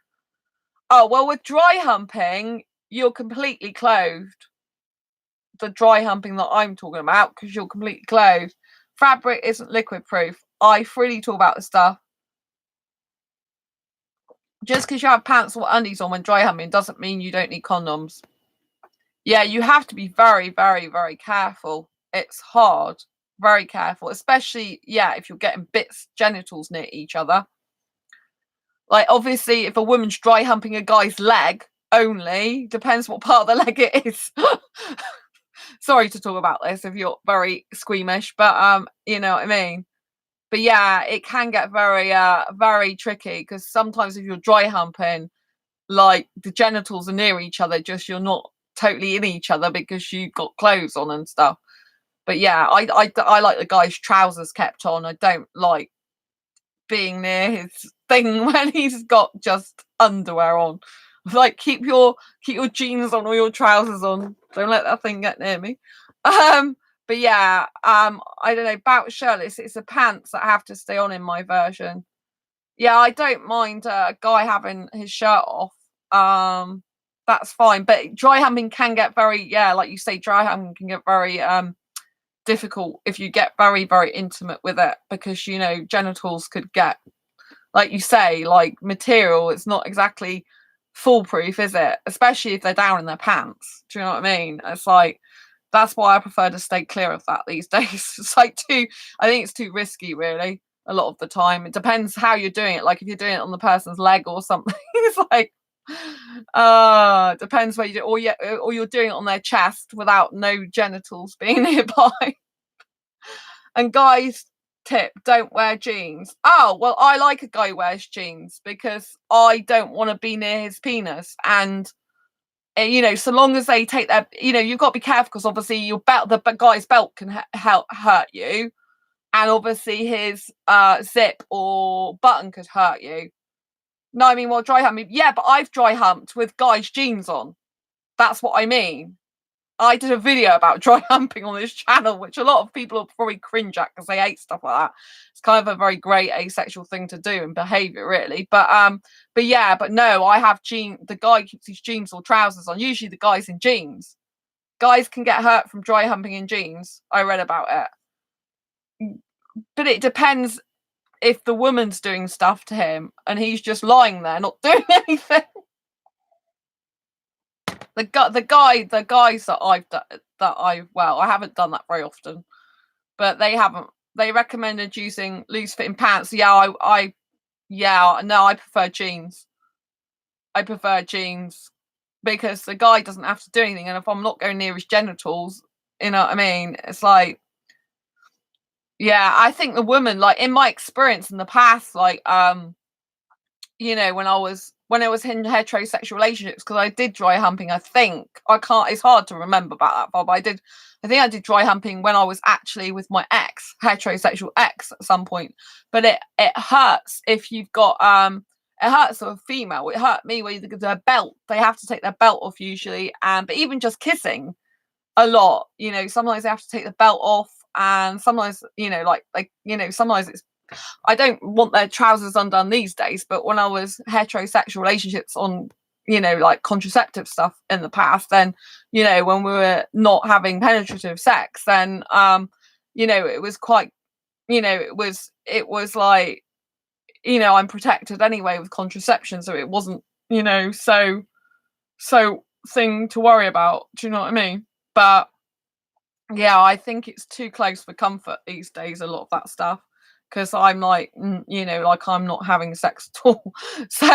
Oh, well, with dry humping, you're completely clothed. The dry humping that I'm talking about, because you're completely clothed. Fabric isn't liquid proof. I freely talk about this stuff. Just because you have pants or undies on when dry humping doesn't mean you don't need condoms. Yeah, you have to be very, very, very careful. It's hard. Very careful, especially, yeah, if you're getting genitals near each other. Like, obviously, if a woman's dry humping a guy's leg only, depends what part of the leg it is. Sorry to talk about this if you're very squeamish, but you know what I mean. But yeah, it can get very tricky, because sometimes if you're dry humping, like, the genitals are near each other, just you're not totally in each other because you've got clothes on and stuff. But yeah, I like the guy's trousers kept on. I don't like being near his thing when he's got just underwear on. Like, keep your jeans on or your trousers on. Don't let that thing get near me. But yeah, I don't know about shirtless. It's the pants that have to stay on in my version. Yeah, I don't mind a guy having his shirt off. That's fine. But dry humping can get very, yeah, like you say, dry humping can get very difficult if you get very intimate with it, because, you know, genitals could get, like you say, like, material. It's not exactly foolproof, is it? Especially if they're down in their pants. Do you know what I mean? It's like, that's why I prefer to stay clear of that these days. It's like I think it's too risky, really, a lot of the time. It depends how you're doing it. Like, if you're doing it on the person's leg or something, it's like, depends where you do, or you're doing it on their chest without no genitals being nearby. And guys, tip, don't wear jeans. Oh, well, I like a guy who wears jeans because I don't want to be near his penis. And you know, so long as they take their, you know, you've got to be careful, because obviously your belt, the guy's belt can hurt you, and obviously his zip or button could hurt you. No, I mean, well, dry humping, yeah, but I've dry humped with guys' jeans on. That's what I mean. I did a video about dry humping on this channel, which a lot of people will probably cringe at because they hate stuff like that. It's kind of a very great asexual thing to do and behaviour, really. But yeah, but no, I have the guy keeps his jeans or trousers on. Usually the guy's in jeans. Guys can get hurt from dry humping in jeans. I read about it. But it depends if the woman's doing stuff to him and he's just lying there not doing anything. The guys that I haven't done that very often, but they recommended using loose fitting pants. Yeah, I prefer jeans. I prefer jeans because the guy doesn't have to do anything, and if I'm not going near his genitals, you know what I mean? It's like, yeah, I think the woman, like, in my experience in the past, like, you know, when I was in heterosexual relationships, because I did dry humping, it's hard to remember about that far, but I think I did dry humping when I was actually with my heterosexual ex at some point. But it hurts if you've got it hurts a female. It hurt me where their belt, they have to take their belt off usually, but even just kissing a lot, you know, sometimes they have to take the belt off, and sometimes, you know, like you know, sometimes it's, I don't want their trousers undone these days, but when I was heterosexual relationships on, you know, like contraceptive stuff in the past, then, you know, when we were not having penetrative sex, then you know, it was quite, you know, it was like, you know, I'm protected anyway with contraception, so it wasn't, you know, so thing to worry about. Do you know what I mean? But yeah, I think it's too close for comfort these days, a lot of that stuff, because I'm like, you know, like, I'm not having sex at all. So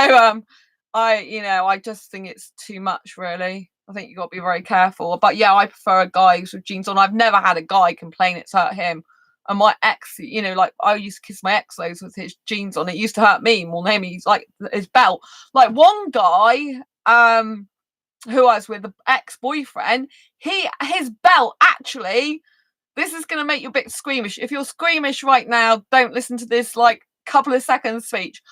I just think it's too much, really. I think you got to be very careful. But yeah, I prefer a guy with jeans on. I've never had a guy complain it's hurt him. And my ex, you know, like, I used to kiss my ex loads with his jeans on. It used to hurt me more than him. He's like, his belt. Like, one guy, who I was with, the ex-boyfriend, his belt, actually, this is going to make you a bit squeamish. If you're squeamish right now, don't listen to this like couple of seconds speech.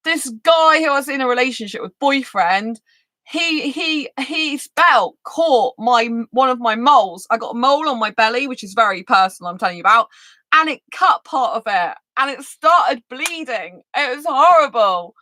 This guy who I was in a relationship with, boyfriend, his belt caught one of my moles. I got a mole on my belly, which is very personal, I'm telling you about, and it cut part of it, and it started bleeding. It was horrible.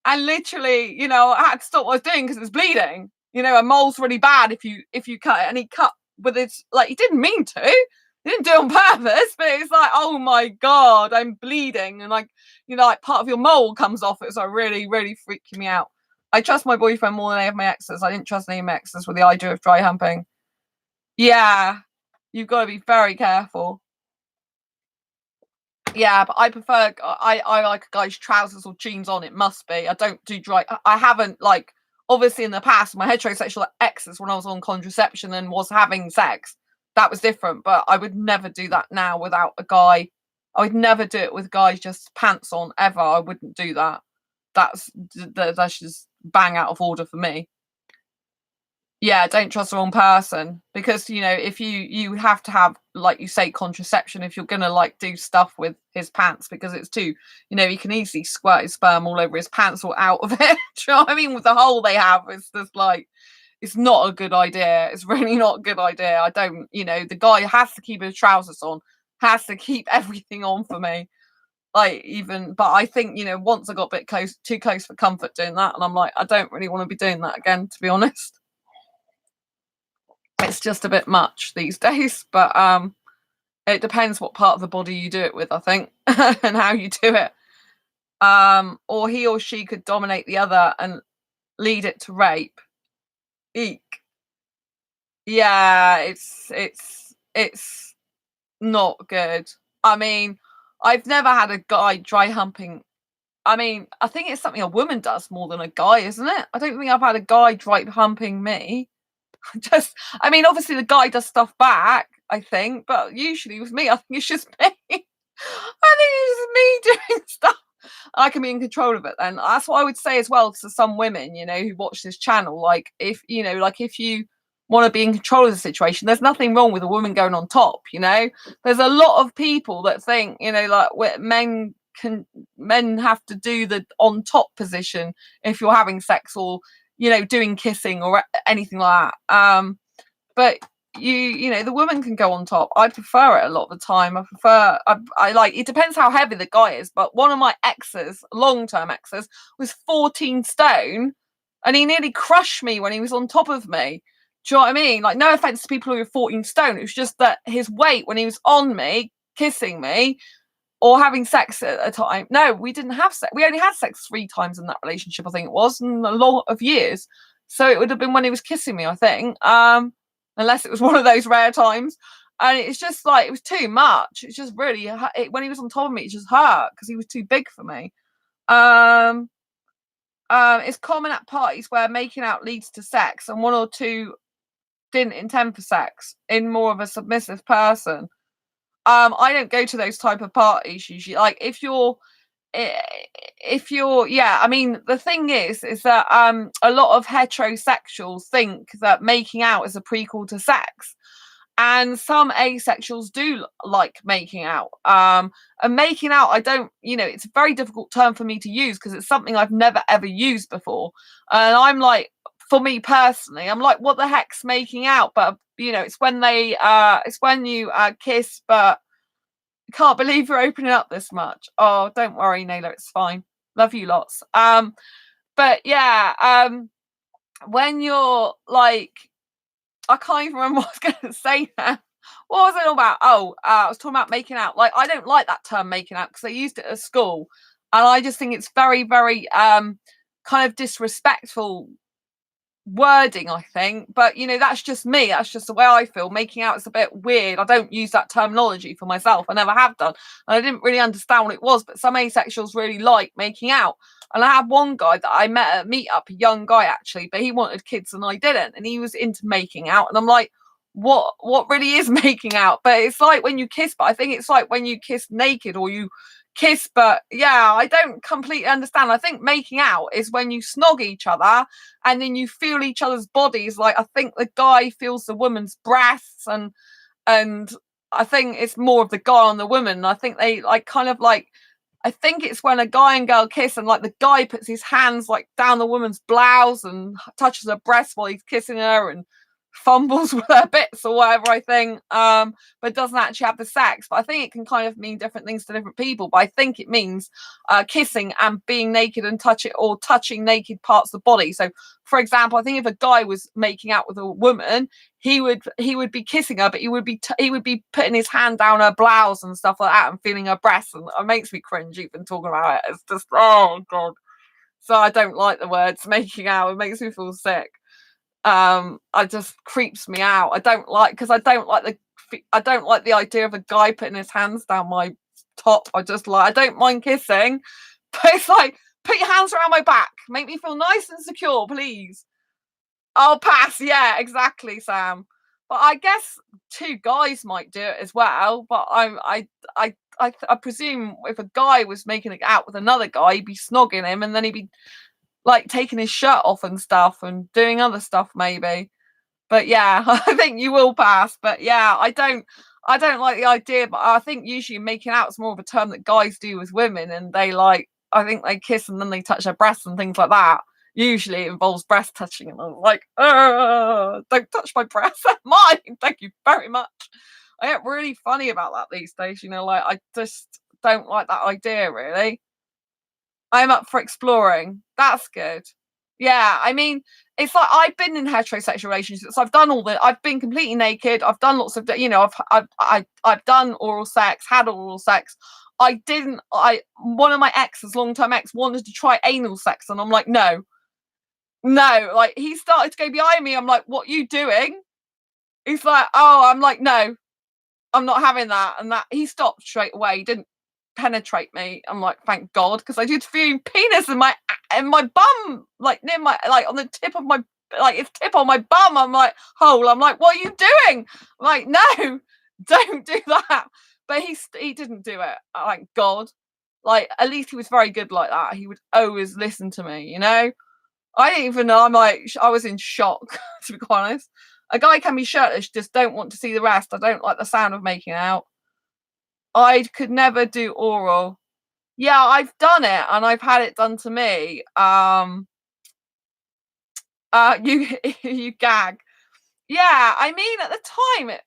And literally, you know, I had to stop what I was doing because it was bleeding. You know, a mole's really bad if you cut it, and he cut with his, like, he didn't mean to. He didn't do it on purpose, but it's like, oh my God, I'm bleeding. And, like, you know, like, part of your mole comes off. It's like really freaking me out. I trust my boyfriend more than any of my exes. I didn't trust any of my exes with the idea of dry humping. Yeah, you've got to be very careful. Yeah, but I prefer, I like a guy's trousers or jeans on, it must be. I don't do dry, I haven't, like, obviously in the past, my heterosexual exes, when I was on contraception and was having sex, that was different, but I would never do that now without a guy. I would never do it with guys just pants on, ever. I wouldn't do that. That's just bang out of order for me. Yeah, don't trust the wrong person, because if you have to have, like you say, contraception if you're gonna like do stuff with his pants, because it's too, he can easily squirt his sperm all over his pants or out of it. Do you know what I mean? With the hole they have, it's just like, it's not a good idea. It's really not a good idea. I don't, the guy has to keep his trousers on, has to keep everything on for me. Like, even, but I think, once I got a bit too close for comfort doing that, and I'm like, I don't really want to be doing that again, to be honest. It's just a bit much these days, but it depends what part of the body you do it with, I think, and how you do it. Or he or she could dominate the other and lead it to rape. Eek. Yeah, it's not good. I mean, I've never had a guy dry humping. I mean, I think it's something a woman does more than a guy, isn't it? I don't think I've had a guy dry humping me. Just, I mean, obviously the guy does stuff back, I think, but usually with me, I think it's just me. I think it's just me doing stuff. I can be in control of it then. That's what I would say as well to some women, who watch this channel. Like, if you want to be in control of the situation, there's nothing wrong with a woman going on top. There's a lot of people that think, like, men have to do the on top position if you're having sex, or doing kissing or anything like that. But the woman can go on top. I prefer it a lot of the time. I like, it depends how heavy the guy is, but one of my exes, long-term exes, was 14 stone, and he nearly crushed me when he was on top of me. Do you know what I mean? Like, no offense to people who are 14 stone, it was just that his weight when he was on me, kissing me, or having sex at a time. No, we didn't have sex. We only had sex 3 times in that relationship, I think it was, in a lot of years. So it would have been when he was kissing me, I think. Unless it was one of those rare times. And it's just like, it was too much. It's just really, when he was on top of me, it just hurt because he was too big for me. It's common at parties where making out leads to sex and one or two didn't intend for sex in more of a submissive person. I don't go to those type of parties usually. Like, if you're yeah, I mean, the thing is that a lot of heterosexuals think that making out is a prequel to sex, and some asexuals do like making out. And making out, I don't, it's a very difficult term for me to use because it's something I've never ever used before, and I'm like, for me personally, I'm like, what the heck's making out? But it's when you kiss, but can't believe you're opening up this much. Oh, don't worry, Naylor, it's fine. Love you lots. But yeah, when you're like, I can't even remember what I was going to say now. What was it all about? Oh, I was talking about making out. Like, I don't like that term, making out, because they used it at school, and I just think it's very, very kind of disrespectful wording, I think. But that's just me, that's just the way I feel. Making out is a bit weird. I don't use that terminology for myself, I never have done, and I didn't really understand what it was. But some asexuals really like making out, and I had one guy that I met at a meetup, a young guy actually, but he wanted kids and I didn't, and he was into making out, and I'm like, what really is making out? But it's like when you kiss, but I think it's like when you kiss naked, or you kiss, but yeah, I don't completely understand. I think making out is when you snog each other and then you feel each other's bodies. Like, I think the guy feels the woman's breasts, and I think it's more of the guy on the woman. I think they like kind of like, I think it's when a guy and girl kiss and like the guy puts his hands like down the woman's blouse and touches her breast while he's kissing her and fumbles with her bits or whatever, I think, but doesn't actually have the sex. But I think it can kind of mean different things to different people. But I think it means kissing and being naked and touching naked parts of the body. So, for example, I think if a guy was making out with a woman, he would be kissing her, but he would be putting his hand down her blouse and stuff like that and feeling her breasts, and it makes me cringe even talking about it. It's just, oh god. So I don't like the words making out. It makes me feel sick. I just creeps me out. I don't like the idea of a guy putting his hands down my top. I don't mind kissing, but it's like, put your hands around my back, make me feel nice and secure, please. I'll pass. Yeah, exactly, Sam. But I guess two guys might do it as well. But I presume if a guy was making it out with another guy, he'd be snogging him, and then he'd be like taking his shirt off and stuff, and doing other stuff maybe. But yeah, I think you will pass. But yeah, I don't like the idea. But I think usually making out is more of a term that guys do with women, and they like, I think they kiss and then they touch their breasts and things like that. Usually it involves breast touching, and I'm like, don't touch my breasts. Mine, thank you very much. I get really funny about that these days, like I just don't like that idea really. I'm up for exploring. That's good. Yeah, I mean, it's like I've been in heterosexual relationships. I've done I've been completely naked. I've done lots of, I've done oral sex, had oral sex. One of my exes, long-term ex, wanted to try anal sex, and I'm like, no, like he started to go behind me. I'm like, what are you doing? He's like, oh, I'm like, no, I'm not having that. And that he stopped straight away. He didn't penetrate me. I'm like, thank God, because I did feel penis in my bum, like near my, like on the tip of my, like it's tip on my bum. I'm like, hole. I'm like, what are you doing? I'm like, no, don't do that. But he didn't do it. Thank God. Like at least he was very good like that. He would always listen to me. I didn't even know. I'm like, I was in shock to be quite honest. A guy can be shirtless, just don't want to see the rest. I don't like the sound of making out. I could never do oral. Yeah, I've done it and I've had it done to me. You you gag. Yeah, I mean at the time,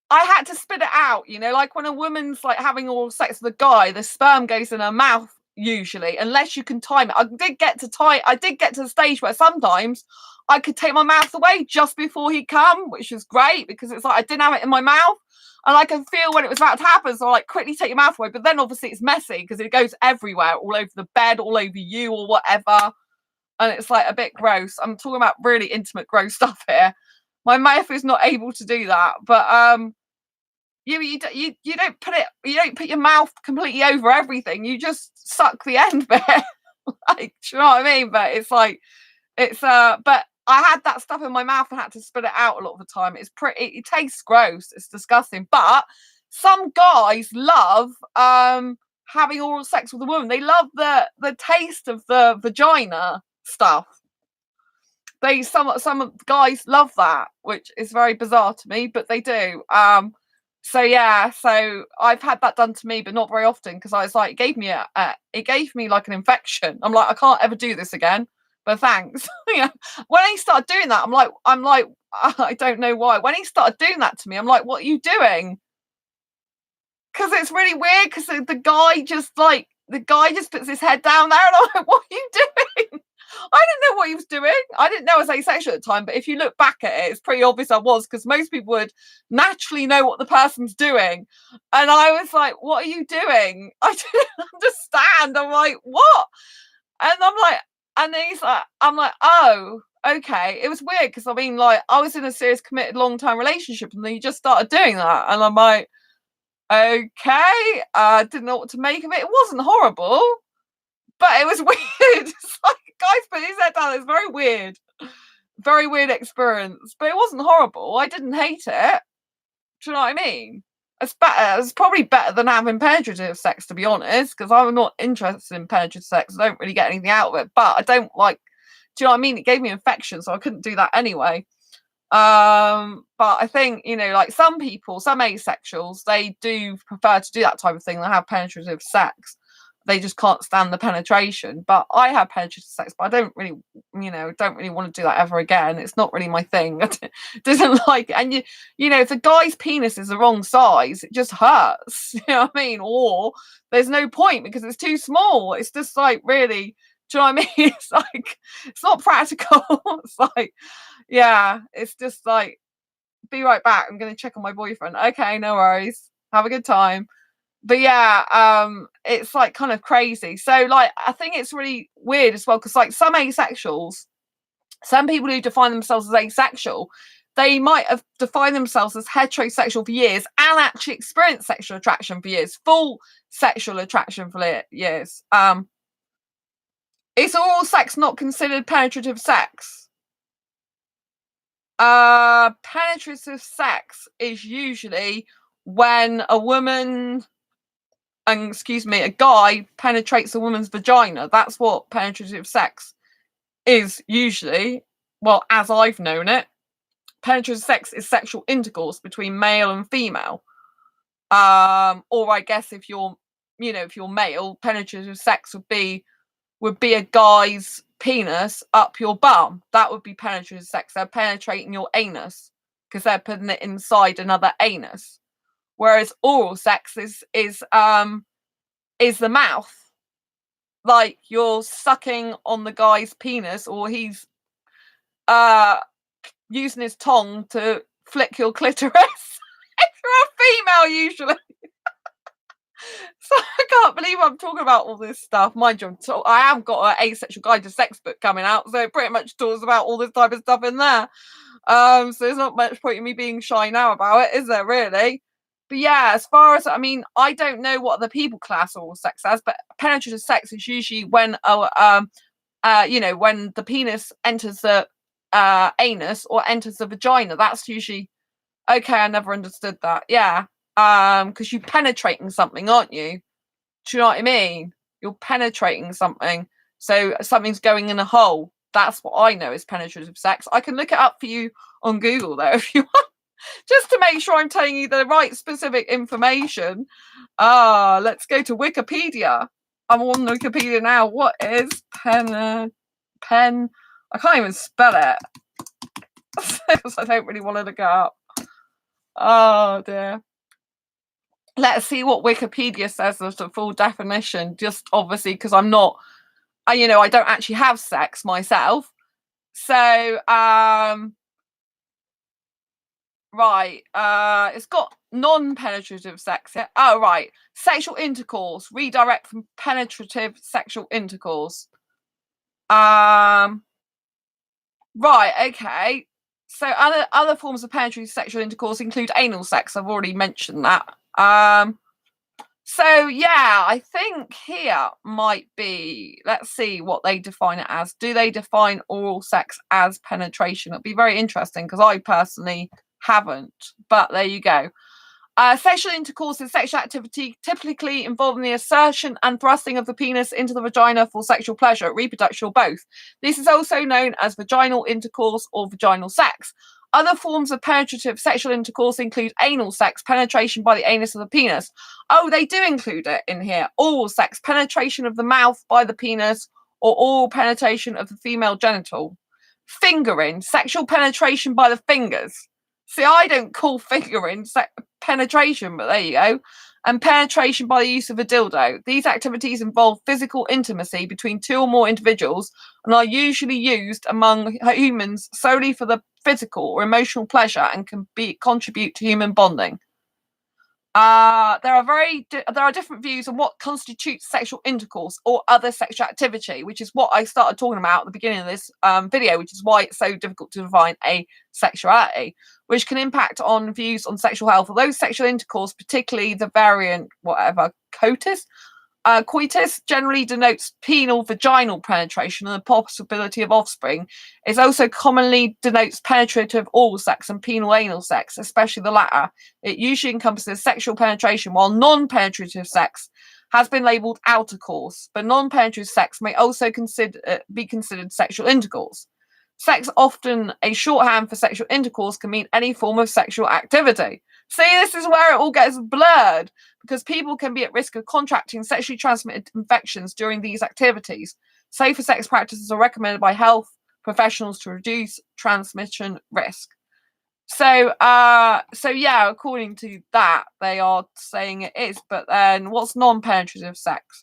I had to spit it out, like when a woman's like having oral sex with a guy, the sperm goes in her mouth usually, unless you can time it. I did get to the stage where sometimes I could take my mouth away just before he come, which was great because it's like I didn't have it in my mouth. And I can feel when it was about to happen, so I like quickly take your mouth away. But then obviously it's messy because it goes everywhere, all over the bed, all over you, or whatever. And it's like a bit gross. I'm talking about really intimate, gross stuff here. My mouth is not able to do that, but you don't put your mouth completely over everything. You just suck the end bit. Like, do you know what I mean? But it's like but I had that stuff in my mouth and had to spit it out a lot of the time. It tastes gross. It's disgusting. But some guys love having oral sex with a woman. They love the taste of the vagina stuff. Some guys love that, which is very bizarre to me, but they do. So yeah, so I've had that done to me, but not very often because I was like, it gave me like an infection. I'm like, I can't ever do this again. But thanks. When he started doing that, I'm like, I don't know why. When he started doing that to me, I'm like, what are you doing? Because it's really weird. Because the guy just puts his head down there, and I'm like, what are you doing? I didn't know what he was doing. I didn't know I was asexual at the time, but if you look back at it, it's pretty obvious I was, because most people would naturally know what the person's doing. And I was like, what are you doing? I didn't understand. I'm like, what? And and then I'm like, oh, okay. It was weird because I mean, like, I was in a serious, committed, long-term relationship, and then you just started doing that, and I'm like, okay, I didn't know what to make of it. It wasn't horrible, but it was weird. It's like, guys, put his head down. It's very weird experience, but it wasn't horrible. I didn't hate it. Do you know what I mean? It's better. It's probably better than having penetrative sex, to be honest, because I'm not interested in penetrative sex. I don't really get anything out of it, but I don't like. Do you know what I mean? It gave me infection, so I couldn't do that anyway. But I think, like some people, some asexuals, they do prefer to do that type of thing. They have penetrative sex. They just can't stand the penetration. But I have penetrative sex, but I don't really want to do that ever again. It's not really my thing. It doesn't like, and if the guy's penis is the wrong size, it just hurts. You know what I mean? Or there's no point because it's too small. It's just like, really, do you know what I mean? It's like, it's not practical. It's like, yeah, it's just like, be right back. I'm going to check on my boyfriend. Okay, no worries. Have a good time. But yeah, it's like kind of crazy. So like, I think it's really weird as well, because like some asexuals, some people who define themselves as asexual, they might have defined themselves as heterosexual for years and actually experienced sexual attraction for years, full sexual attraction for years. Is oral sex not considered penetrative sex? Penetrative sex is usually when a woman, a guy penetrates a woman's vagina. That's what penetrative sex is usually. Well, as I've known it, penetrative sex is sexual intercourse between male and female. Or I guess if you're male, penetrative sex would be a guy's penis up your bum. That would be penetrative sex. They're penetrating your anus because they're putting it inside another anus. Whereas oral sex is the mouth. Like you're sucking on the guy's penis, or he's using his tongue to flick your clitoris. If you're a female, usually. So I can't believe I'm talking about all this stuff. Mind you, I have got an Asexual Guide to Sex book coming out, so it pretty much talks about all this type of stuff in there. So there's not much point in me being shy now about it, is there really? But yeah, as far as, I mean, I don't know what other people class oral sex as, but penetrative sex is usually when when the penis enters the anus or enters the vagina. That's usually okay. I never understood that. Yeah. Because you're penetrating something, aren't you? Do you know what I mean? You're penetrating something. So something's going in a hole. That's what I know is penetrative sex. I can look it up for you on Google, though, if you want, just to make sure I'm telling you the right specific information. Let's go to Wikipedia. I'm on Wikipedia now. What is pen? I can't even spell it because I don't really want to look it up. Oh, dear. Let's see what Wikipedia says as the full definition, just obviously because I'm not, I don't actually have sex myself. So, right, it's got non-penetrative sex here. Oh, right. Sexual intercourse, redirect from penetrative sexual intercourse. Right, okay. So other forms of penetrative sexual intercourse include anal sex. I've already mentioned that. So yeah, I think here might be, let's see what they define it as. Do they define oral sex as penetration? It'd be very interesting because I personally haven't, but there you go. Sexual intercourse is sexual activity typically involving the insertion and thrusting of the penis into the vagina for sexual pleasure, reproduction, or both. This is also known as vaginal intercourse or vaginal sex. Other forms of penetrative sexual intercourse include anal sex, penetration by the anus of the penis. Oh, they do include it in here. Oral sex, penetration of the mouth by the penis, or oral penetration of the female genital. Fingering, sexual penetration by the fingers. See, I don't call fingering penetration, but there you go. And penetration by the use of a dildo. These activities involve physical intimacy between two or more individuals and are usually used among humans solely for the physical or emotional pleasure and can contribute to human bonding. There are different views on what constitutes sexual intercourse or other sexual activity, which is what I started talking about at the beginning of this video, which is why it's so difficult to define asexuality, which can impact on views on sexual health. Although sexual intercourse, particularly the variant coitus generally denotes penile vaginal penetration and the possibility of offspring. It also commonly denotes penetrative oral sex and penile anal sex, especially the latter. It usually encompasses sexual penetration, while non-penetrative sex has been labelled outer course, but non-penetrative sex may also be considered sexual intercourse. Sex, often a shorthand for sexual intercourse, can mean any form of sexual activity. See, this is where it all gets blurred, because people can be at risk of contracting sexually transmitted infections during these activities. Safer sex practices are recommended by health professionals to reduce transmission risk. So yeah, according to that, they are saying it is. But then what's non-penetrative sex?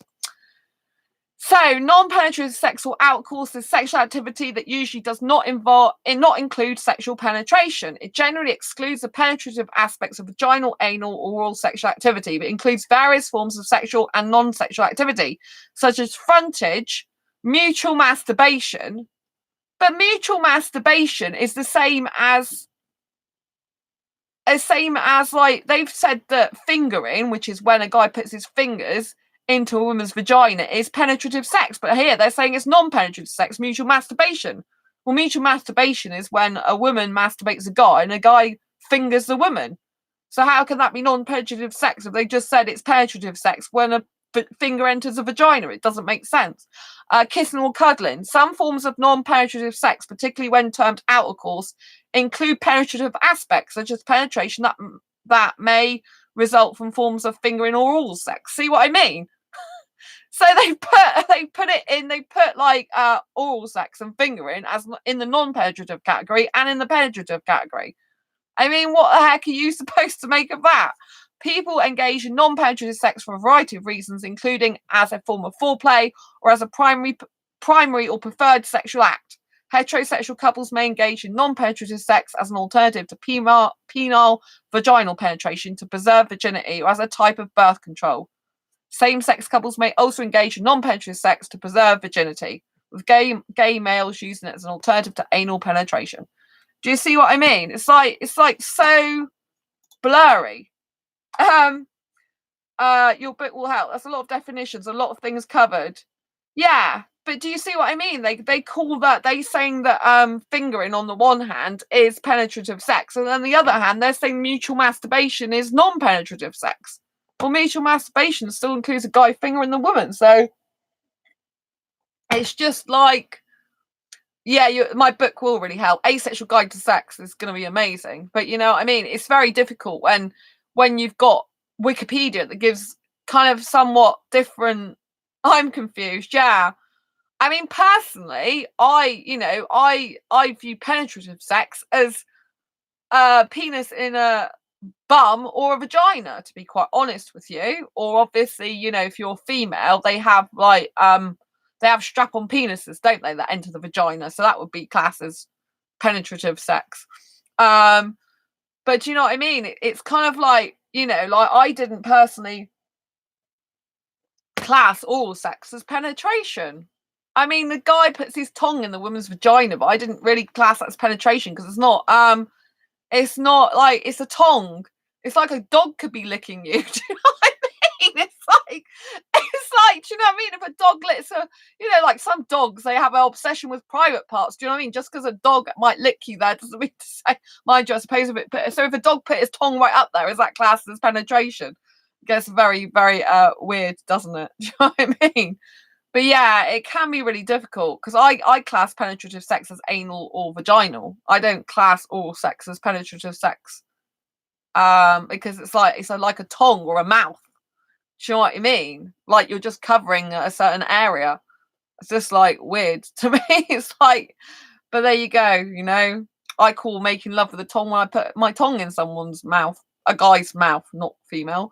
So, non-penetrative sex or outcourse is sexual activity that usually does not include sexual penetration. It generally excludes the penetrative aspects of vaginal, anal, or oral sexual activity, but includes various forms of sexual and non-sexual activity, such as frontage, mutual masturbation. But mutual masturbation is the same as same as, like, they've said that fingering, which is when a guy puts his fingers into a woman's vagina, is penetrative sex, but here they're saying it's non-penetrative sex, mutual masturbation. Well, mutual masturbation is when a woman masturbates a guy and a guy fingers the woman. So how can that be non-penetrative sex if they just said it's penetrative sex when a finger enters a vagina? It doesn't make sense. Kissing or cuddling. Some forms of non-penetrative sex, particularly when termed intercourse, include penetrative aspects such as penetration that may result from forms of fingering or oral sex. See what I mean? So they put it in. They put like oral sex and fingering as in the non-penetrative category and in the penetrative category. I mean, what the heck are you supposed to make of that? People engage in non-penetrative sex for a variety of reasons, including as a form of foreplay or as a primary or preferred sexual act. Heterosexual couples may engage in non-penetrative sex as an alternative to penile vaginal penetration to preserve virginity or as a type of birth control. Same-sex couples may also engage in non-penetrative sex to preserve virginity, with gay males using it as an alternative to anal penetration. Do you see what I mean? It's like so blurry. Your book will help. That's a lot of definitions, a lot of things covered. Yeah, but do you see what I mean? They call that, they saying that fingering on the one hand is penetrative sex, and on the other hand, they're saying mutual masturbation is non-penetrative sex. Well, mutual masturbation still includes a guy fingering the woman, so it's just like, yeah, my book will really help. Asexual Guide to Sex is going to be amazing, but you know what I mean? It's very difficult when you've got Wikipedia that gives kind of somewhat different. I'm confused. Yeah, I mean, personally, I view penetrative sex as a penis in a bum or a vagina, to be quite honest with you. Or obviously, you know, if you're female, they have like they have strap-on penises, don't they, that enter the vagina, so that would be classed as penetrative sex. But do you know what I mean? It's kind of like, you know, like I didn't personally class oral sex as penetration. I mean, the guy puts his tongue in the woman's vagina, but I didn't really class that as penetration because it's not like, it's a tongue. It's like a dog could be licking you. Do you know what I mean? It's like, do you know what I mean? If a dog licks you know, like some dogs, they have an obsession with private parts. Do you know what I mean? Just because a dog might lick you there doesn't mean to say, mind you, I suppose so if a dog put his tongue right up there, is that classed as penetration? It gets very, very weird, doesn't it? Do you know what I mean? But yeah, it can be really difficult because I class penetrative sex as anal or vaginal. I don't class oral sex as penetrative sex. Because it's like a tongue or a mouth. Do you know what I mean? Like you're just covering a certain area. It's just like weird to me. It's like, but there you go, you know. I call making love with a tongue when I put my tongue in someone's mouth, a guy's mouth, not female.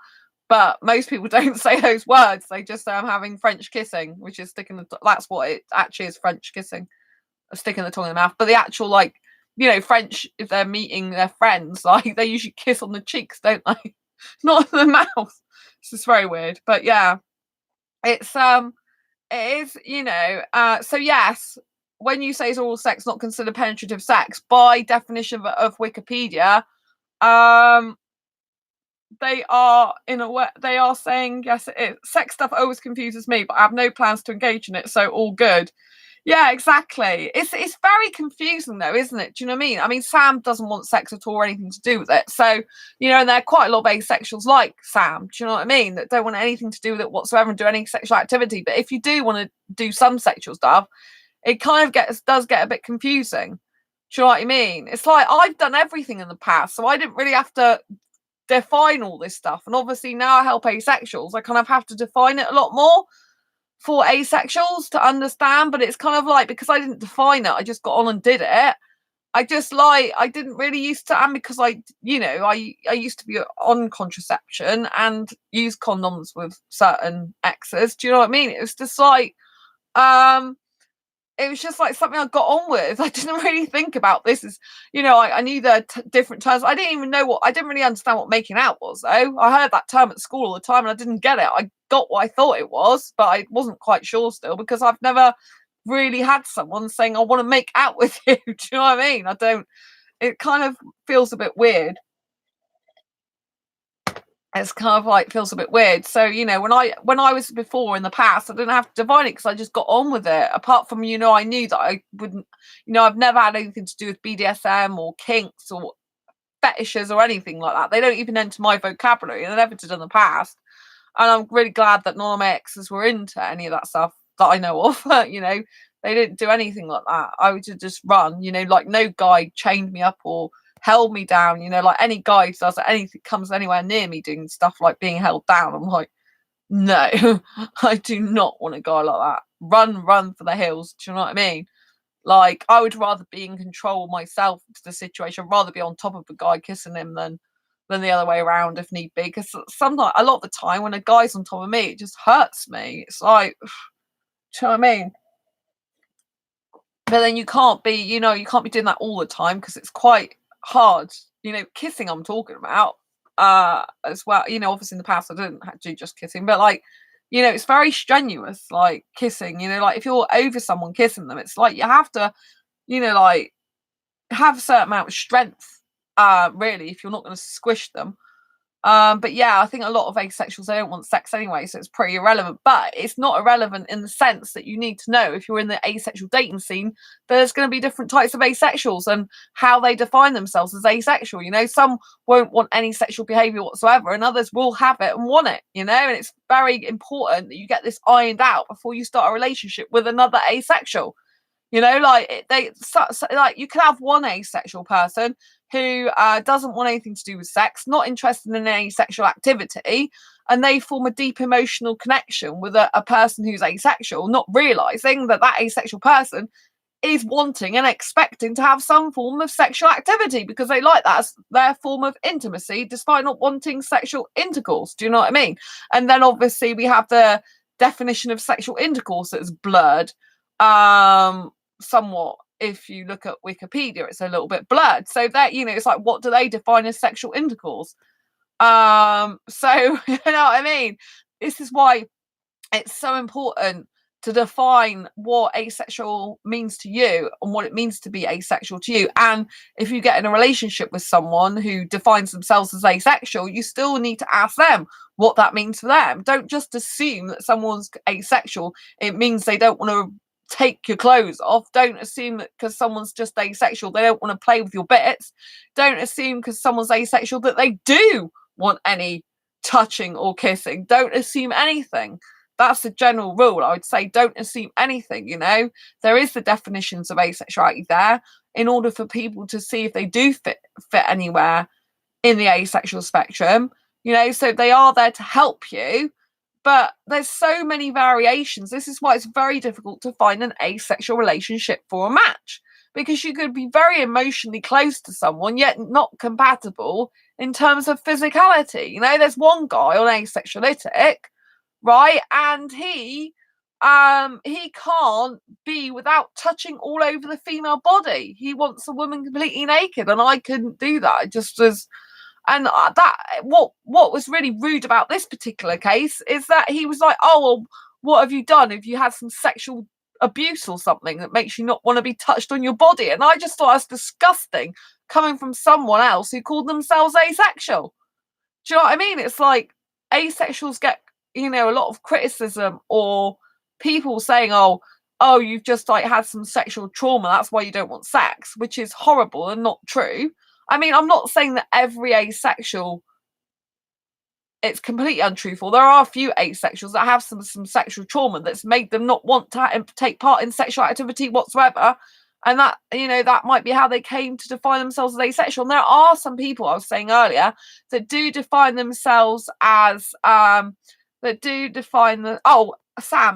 But most people don't say those words. They just say I'm having French kissing, which is sticking that's what it actually is, French kissing, sticking the tongue in the mouth. But the actual, like, you know, French, if they're meeting their friends, like they usually kiss on the cheeks, don't they? Not in the mouth. It's just very weird. But yeah, it's it is, you know, so yes, when you say is oral sex not considered penetrative sex, by definition of Wikipedia, they are in a way, they are saying yes, sex stuff always confuses me, but I have no plans to engage in it, so all good. Yeah, exactly. It's very confusing though, isn't it? Do you know what I mean? I mean, Sam doesn't want sex at all or anything to do with it. So, you know, and there are quite a lot of asexuals like Sam, do you know what I mean? That don't want anything to do with it whatsoever and do any sexual activity. But if you do want to do some sexual stuff, it kind of does get a bit confusing. Do you know what I mean? It's like I've done everything in the past, so I didn't really have to define all this stuff. And obviously now I help asexuals, I kind of have to define it a lot more for asexuals to understand. But it's kind of like, because I didn't define it, I just got on and did it. I just like, I didn't really used to, and because I used to be on contraception and use condoms with certain exes. Do you know what I mean? It was just like, it was just like something I got on with. I didn't really think about this as, you know, I knew the different terms. I didn't really understand what making out was, though. I heard that term at school all the time and I didn't get it. I got what I thought it was, but I wasn't quite sure still, because I've never really had someone saying, I want to make out with you. Do you know what I mean? It kind of feels a bit weird. it's kind of like feels a bit weird. So, you know, when I was before in the past, I didn't have to define it because I just got on with it. Apart from, you know, I knew that I wouldn't, you know, I've never had anything to do with BDSM or kinks or fetishes or anything like that. They don't even enter my vocabulary, and they never did in the past. And I'm really glad that none of my exes were into any of that stuff that I know of. You know, they didn't do anything like that. I would just run, you know, like no guy chained me up or held me down, you know, like any guy who does anything comes anywhere near me doing stuff like being held down. I'm like, no, I do not want a guy like that. Run for the hills. Do you know what I mean? Like, I would rather be in control myself of the situation. I'd rather be on top of a guy kissing him than the other way around if need be. Because sometimes, a lot of the time, when a guy's on top of me, it just hurts me. It's like, do you know what I mean? But then you can't be, you know, you can't be doing that all the time because it's quite hard. You know, kissing I'm talking about as well. You know, obviously in the past I didn't do just kissing, but like, you know, it's very strenuous, like kissing, you know, like if you're over someone kissing them, it's like you have to, you know, like have a certain amount of strength, really, if you're not going to squish them. But yeah, I think a lot of asexuals, they don't want sex anyway, so it's pretty irrelevant. But it's not irrelevant in the sense that you need to know if you're in the asexual dating scene, there's going to be different types of asexuals and how they define themselves as asexual. You know, some won't want any sexual behavior whatsoever, and others will have it and want it, you know, and it's very important that you get this ironed out before you start a relationship with another asexual. You know, like like you can have one asexual person who doesn't want anything to do with sex, not interested in any sexual activity, and they form a deep emotional connection with a person who's asexual, not realizing that that asexual person is wanting and expecting to have some form of sexual activity because they like that as their form of intimacy, despite not wanting sexual intercourse. Do you know what I mean? And then obviously we have the definition of sexual intercourse that is blurred. Somewhat, if you look at Wikipedia, it's a little bit blurred. So that, you know, it's like, what do they define as sexual intercourse? So you know what I mean? This is why it's so important to define what asexual means to you and what it means to be asexual to you. And if you get in a relationship with someone who defines themselves as asexual, you still need to ask them what that means for them. Don't just assume that someone's asexual, it means they don't want to take your clothes off. Don't assume that because someone's just asexual, they don't want to play with your bits. Don't assume because someone's asexual that they do want any touching or kissing. Don't assume anything. That's the general rule. I would say don't assume anything, you know. There is the definitions of asexuality there in order for people to see if they do fit anywhere in the asexual spectrum, you know, so they are there to help you. But there's so many variations. This is why it's very difficult to find an asexual relationship for a match, because you could be very emotionally close to someone yet not compatible in terms of physicality. You know, there's one guy on Asexualitic, right? And he can't be without touching all over the female body. He wants a woman completely naked, and I couldn't do that. It just was. And that what was really rude about this particular case is that he was like, oh, well, what have you done? Have you had some sexual abuse or something that makes you not want to be touched on your body? And I just thought that's disgusting coming from someone else who called themselves asexual. Do you know what I mean? It's like asexuals get, you know, a lot of criticism, or people saying, oh, you've just like had some sexual trauma, that's why you don't want sex, which is horrible and not true. I mean, I'm not saying that every asexual, it's completely untruthful. There are a few asexuals that have some sexual trauma that's made them not want to take part in sexual activity whatsoever. And that, you know, that might be how they came to define themselves as asexual. And there are some people, I was saying earlier, that do define themselves as, Sam,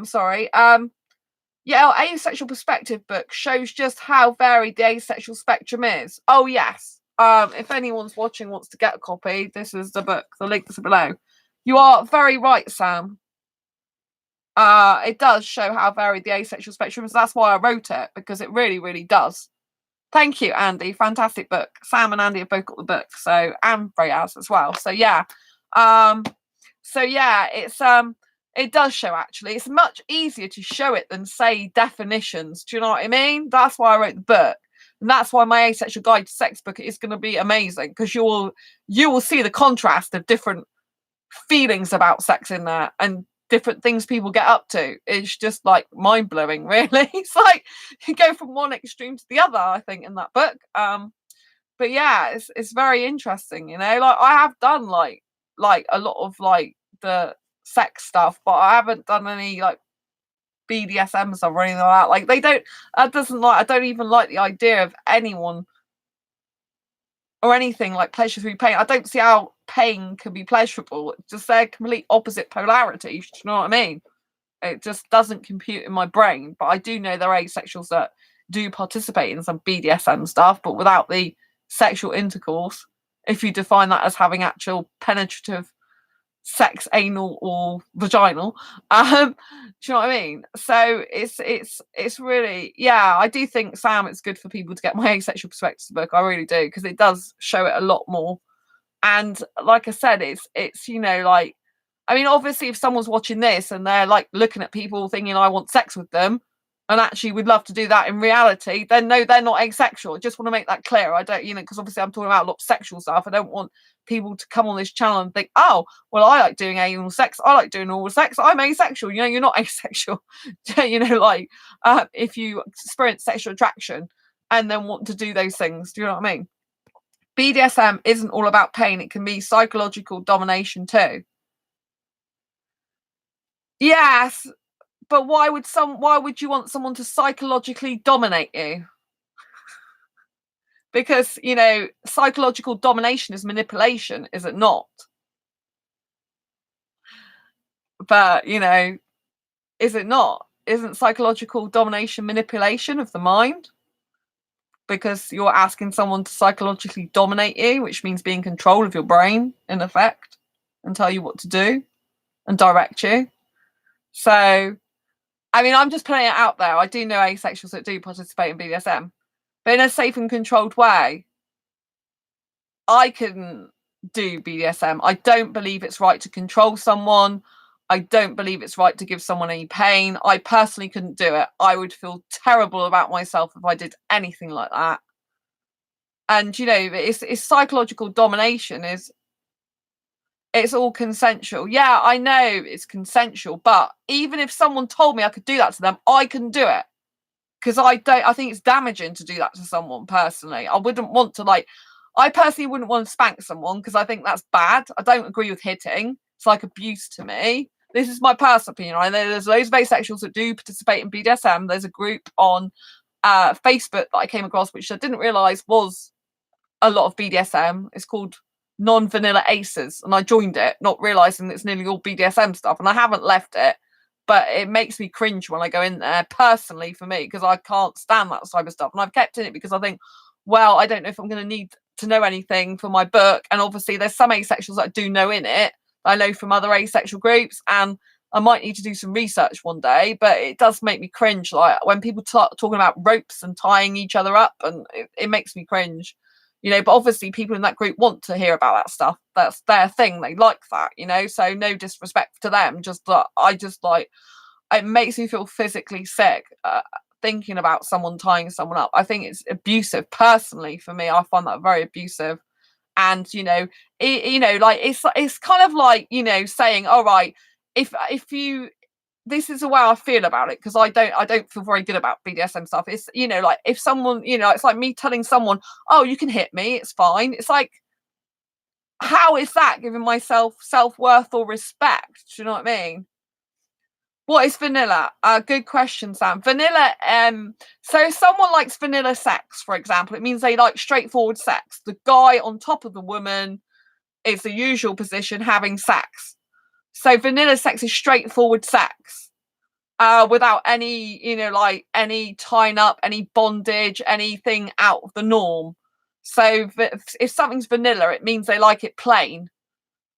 sorry. Yeah, our Asexual Perspective book shows just how varied the asexual spectrum is. Oh, yes. If anyone's watching wants to get a copy, this is the book. The link is below. You are very right, Sam. It does show how varied the asexual spectrum is. That's why I wrote it, because it really, really does. Thank you, Andy. Fantastic book. Sam and Andy have both got the book, so, and Reyes as well. So yeah. It's it does show, actually. It's much easier to show it than say definitions. Do you know what I mean? That's why I wrote the book. And that's why my Asexual Guide to Sex book is going to be amazing, because you will see the contrast of different feelings about sex in there and different things people get up to. It's just like mind blowing, really. It's like you go from one extreme to the other, I think, in that book. But yeah, it's very interesting, you know. Like I have done like a lot of like the sex stuff, but I haven't done any like BDSM stuff or anything like that. Like they don't that doesn't like I don't even like the idea of anyone or anything like pleasure through pain. I don't see how pain can be pleasurable. It's just they're complete opposite polarities. Do you know what I mean? It just doesn't compute in my brain. But I do know there are asexuals that do participate in some BDSM stuff, but without the sexual intercourse, if you define that as having actual penetrative sex, anal or vaginal. Do you know what I mean? So it's really, yeah, I do think, Sam, it's good for people to get my asexual perspectives book. I really do, because it does show it a lot more. And like I said, it's you know, like, I mean, obviously if someone's watching this and they're like looking at people thinking I want sex with them and actually would love to do that in reality, then no, they're not asexual. I just want to make that clear. I don't, you know, because obviously I'm talking about a lot of sexual stuff. I don't want people to come on this channel and think, oh, well, I like doing anal sex. I like doing oral sex. I'm asexual. You know, you're not asexual. You know, like if you experience sexual attraction and then want to do those things, do you know what I mean? BDSM isn't all about pain. It can be psychological domination too. Yes, but why would you want someone to psychologically dominate you? Because, you know, psychological domination is manipulation, is it not? But, you know, is it not? Isn't psychological domination manipulation of the mind? Because you're asking someone to psychologically dominate you, which means be in control of your brain, in effect, and tell you what to do and direct you. So, I mean, I'm just putting it out there. I do know asexuals that do participate in BDSM, but in a safe and controlled way. I can do BDSM. I don't believe it's right to control someone. I don't believe it's right to give someone any pain. I personally couldn't do it. I would feel terrible about myself if I did anything like that. And, you know, it's psychological domination. It's all consensual. Yeah, I know it's consensual, but even if someone told me I could do that to them, I couldn't do it. Because I think it's damaging to do that to someone personally. I wouldn't want to, like, I personally wouldn't want to spank someone because I think that's bad. I don't agree with hitting. It's like abuse to me. This is my personal opinion. I know there's loads of asexuals that do participate in BDSM. There's a group on Facebook that I came across, which I didn't realise was a lot of BDSM. It's called Non-Vanilla Aces. And I joined it, not realising it's nearly all BDSM stuff. And I haven't left it. But it makes me cringe when I go in there, personally, for me, because I can't stand that type of stuff. And I've kept in it because I think, well, I don't know if I'm going to need to know anything for my book. And obviously there's some asexuals that I do know in it, I know from other asexual groups, and I might need to do some research one day. But it does make me cringe, like when people talking about ropes and tying each other up, and it makes me cringe. You know, but obviously people in that group want to hear about that stuff. That's their thing. They like that, you know, so no disrespect to them. Just that I just like, it makes me feel physically sick thinking about someone tying someone up. I think it's abusive. Personally, for me, I find that very abusive. And, you know, you know, like it's kind of like, you know, saying, all right, if you, this is the way I feel about it, because I don't feel very good about BDSM stuff. It's, you know, like if someone, you know, it's like me telling someone, oh, you can hit me, it's fine. It's like, how is that giving myself self-worth or respect? Do you know what I mean? What is vanilla? Good question, Sam. Vanilla, so if someone likes vanilla sex, for example, it means they like straightforward sex. The guy on top of the woman is the usual position, having sex. So vanilla sex is straightforward sex, without any, you know, like any tying up, any bondage, anything out of the norm. So if something's vanilla, it means they like it plain,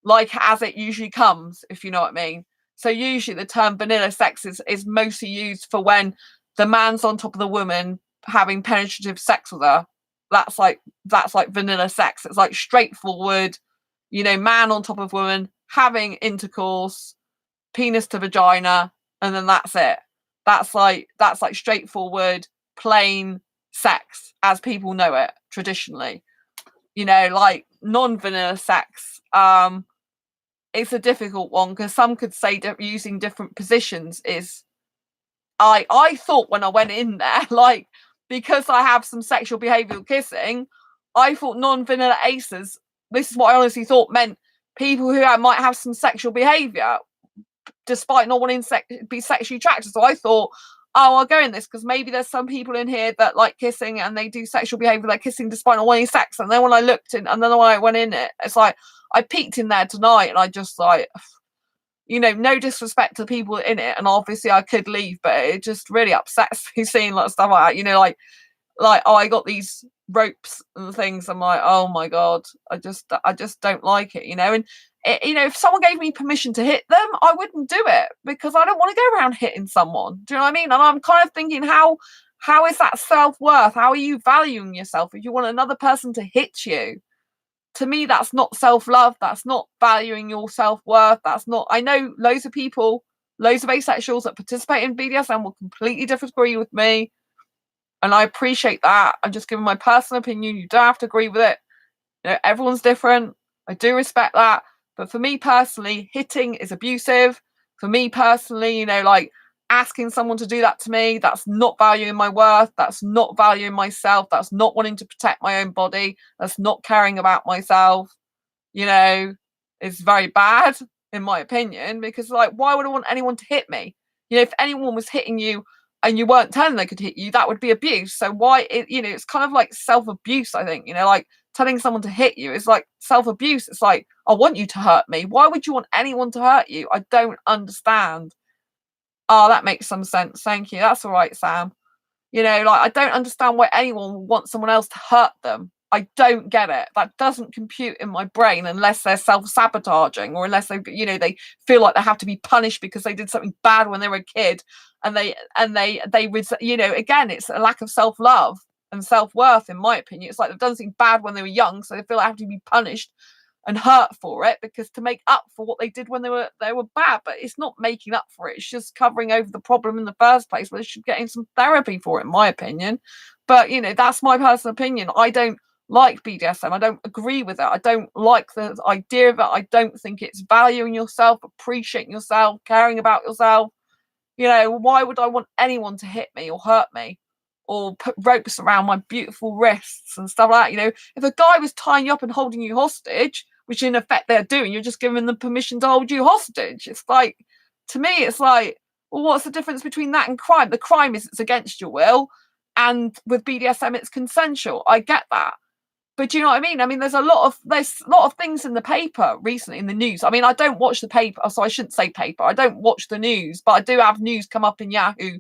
like as it usually comes, if you know what I mean. So usually the term vanilla sex is mostly used for when the man's on top of the woman having penetrative sex with her. That's like vanilla sex. It's like straightforward, you know, man on top of woman having intercourse, penis to vagina, and then that's it. That's like straightforward, plain sex as people know it traditionally. You know, like non-vanilla sex. it's a difficult one, because some could say using different positions is, I thought when I went in there, like, because I have some sexual behavioural kissing, I thought non-vanilla aces, this is what I honestly thought meant people who might have some sexual behaviour despite not wanting to be sexually attracted. So I thought, oh, I'll go in this because maybe there's some people in here that like kissing and they do sexual behaviour like kissing despite not wanting sex. And then when I looked in, and then when I went in it, it's like I peeked in there tonight and I just like, you know, no disrespect to people in it, and obviously I could leave, but it just really upsets me seeing like stuff like that, you know, like oh, I got these ropes and things. I'm like, oh my god, I just don't like it, you know. And it, you know, if someone gave me permission to hit them, I wouldn't do it because I don't want to go around hitting someone. Do you know what I mean? And I'm kind of thinking, how is that self-worth? How are you valuing yourself if you want another person to hit you? To me, that's not self-love. That's not valuing your self-worth. That's not, I know loads of people, loads of asexuals that participate in BDSM will completely disagree with me, and I appreciate that. I'm just giving my personal opinion. You don't have to agree with it. You know, everyone's different. I do respect that. But for me personally, hitting is abusive. For me personally, you know, like asking someone to do that to me, that's not valuing my worth. That's not valuing myself. That's not wanting to protect my own body. That's not caring about myself. You know, it's very bad in my opinion, because like, why would I want anyone to hit me? You know, if anyone was hitting you and you weren't telling they could hit you, that would be abuse. So why, you know, it's kind of like self-abuse, I think, you know, like telling someone to hit you is like self-abuse. It's like, I want you to hurt me. Why would you want anyone to hurt you? I don't understand. Oh, that makes some sense. Thank you. That's all right, Sam. You know, like, I don't understand why anyone would want someone else to hurt them. I don't get it. That doesn't compute in my brain unless they're self-sabotaging, or unless they, you know, they feel like they have to be punished because they did something bad when they were a kid, and you know, again, it's a lack of self-love and self-worth, in my opinion. It's like they've done something bad when they were young, so they feel they have to be punished and hurt for it, because to make up for what they did when they were bad. But it's not making up for it, it's just covering over the problem in the first place, where they should get in some therapy for it, in my opinion. But you know, that's my personal opinion. I don't like BDSM. I don't agree with it. I don't like the idea of it. I don't think it's valuing yourself, appreciating yourself, caring about yourself. You know, why would I want anyone to hit me or hurt me or put ropes around my beautiful wrists and stuff like that? You know, if a guy was tying you up and holding you hostage, which in effect they're doing, you're just giving them permission to hold you hostage. It's like, to me, it's like, well, what's the difference between that and crime? The crime is it's against your will, and with BDSM, it's consensual. I get that. But do you know what I mean? I mean, there's a lot of things in the paper recently, in the news. I mean, I don't watch the paper, so I shouldn't say paper. I don't watch the news, but I do have news come up in Yahoo,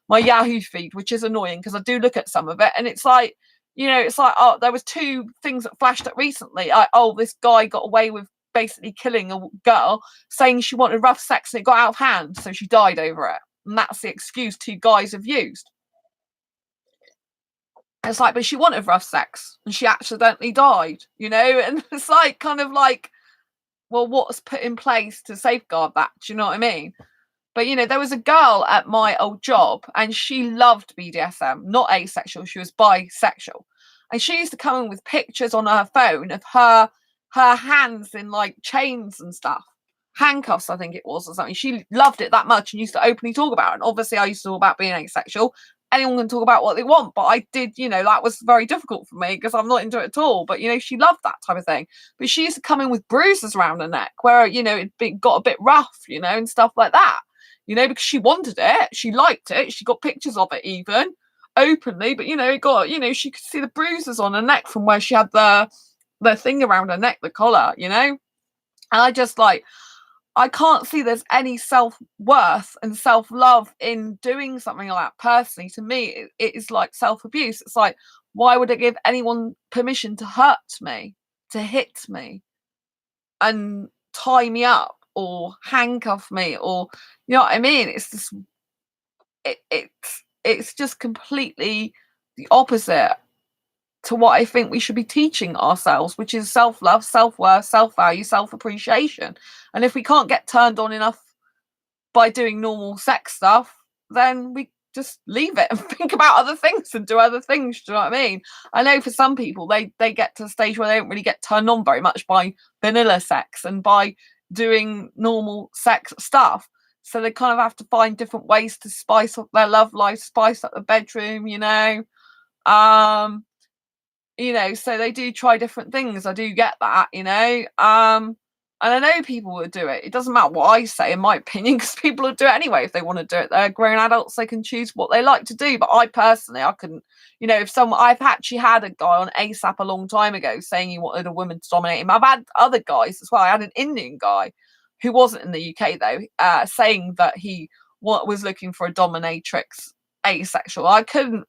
my Yahoo feed, which is annoying because I do look at some of it, and it's like, you know, it's like, oh, there was two things that flashed up recently. Oh, this guy got away with basically killing a girl, saying she wanted rough sex and it got out of hand, so she died over it. And that's the excuse two guys have used. It's like, but she wanted rough sex and she accidentally died, you know? And it's like, kind of like, well, what's put in place to safeguard that? Do you know what I mean? But, you know, there was a girl at my old job and she loved BDSM, not asexual, she was bisexual. And she used to come in with pictures on her phone of her hands in like chains and stuff. Handcuffs, I think it was, or something. She loved it that much and used to openly talk about it. And obviously I used to talk about being asexual. Anyone can talk about what they want, but I did, you know, that was very difficult for me because I'm not into it at all. But, you know, she loved that type of thing. But she used to come in with bruises around her neck where, you know, it got a bit rough, you know, and stuff like that, you know, because she wanted it. She liked it. She got pictures of it even openly, but, you know, it got, you know, she could see the bruises on her neck from where she had the thing around her neck, the collar, you know. And I just like, I can't see there's any self-worth and self-love in doing something like that. Personally, to me, it is like self-abuse. It's like, why would I give anyone permission to hurt me, to hit me, and tie me up or handcuff me, or, you know what I mean? It's just, it's just completely the opposite to what I think we should be teaching ourselves, which is self-love, self-worth, self-value, self-appreciation. And if we can't get turned on enough by doing normal sex stuff, then we just leave it and think about other things and do other things. Do you know what I mean? I know for some people, they get to the stage where they don't really get turned on very much by vanilla sex and by doing normal sex stuff. So they kind of have to find different ways to spice up their love life, spice up the bedroom, so they do try different things. I do get that, and I know people would do it. It doesn't matter what I say, in my opinion, because people will do it anyway if they want to do it. They're grown adults; they can choose what they like to do. But I personally, I couldn't. I've actually had a guy on ASAP a long time ago saying he wanted a woman to dominate him. I've had other guys as well. I had an Indian guy who wasn't in the UK though, saying that he was looking for a dominatrix asexual. I couldn't.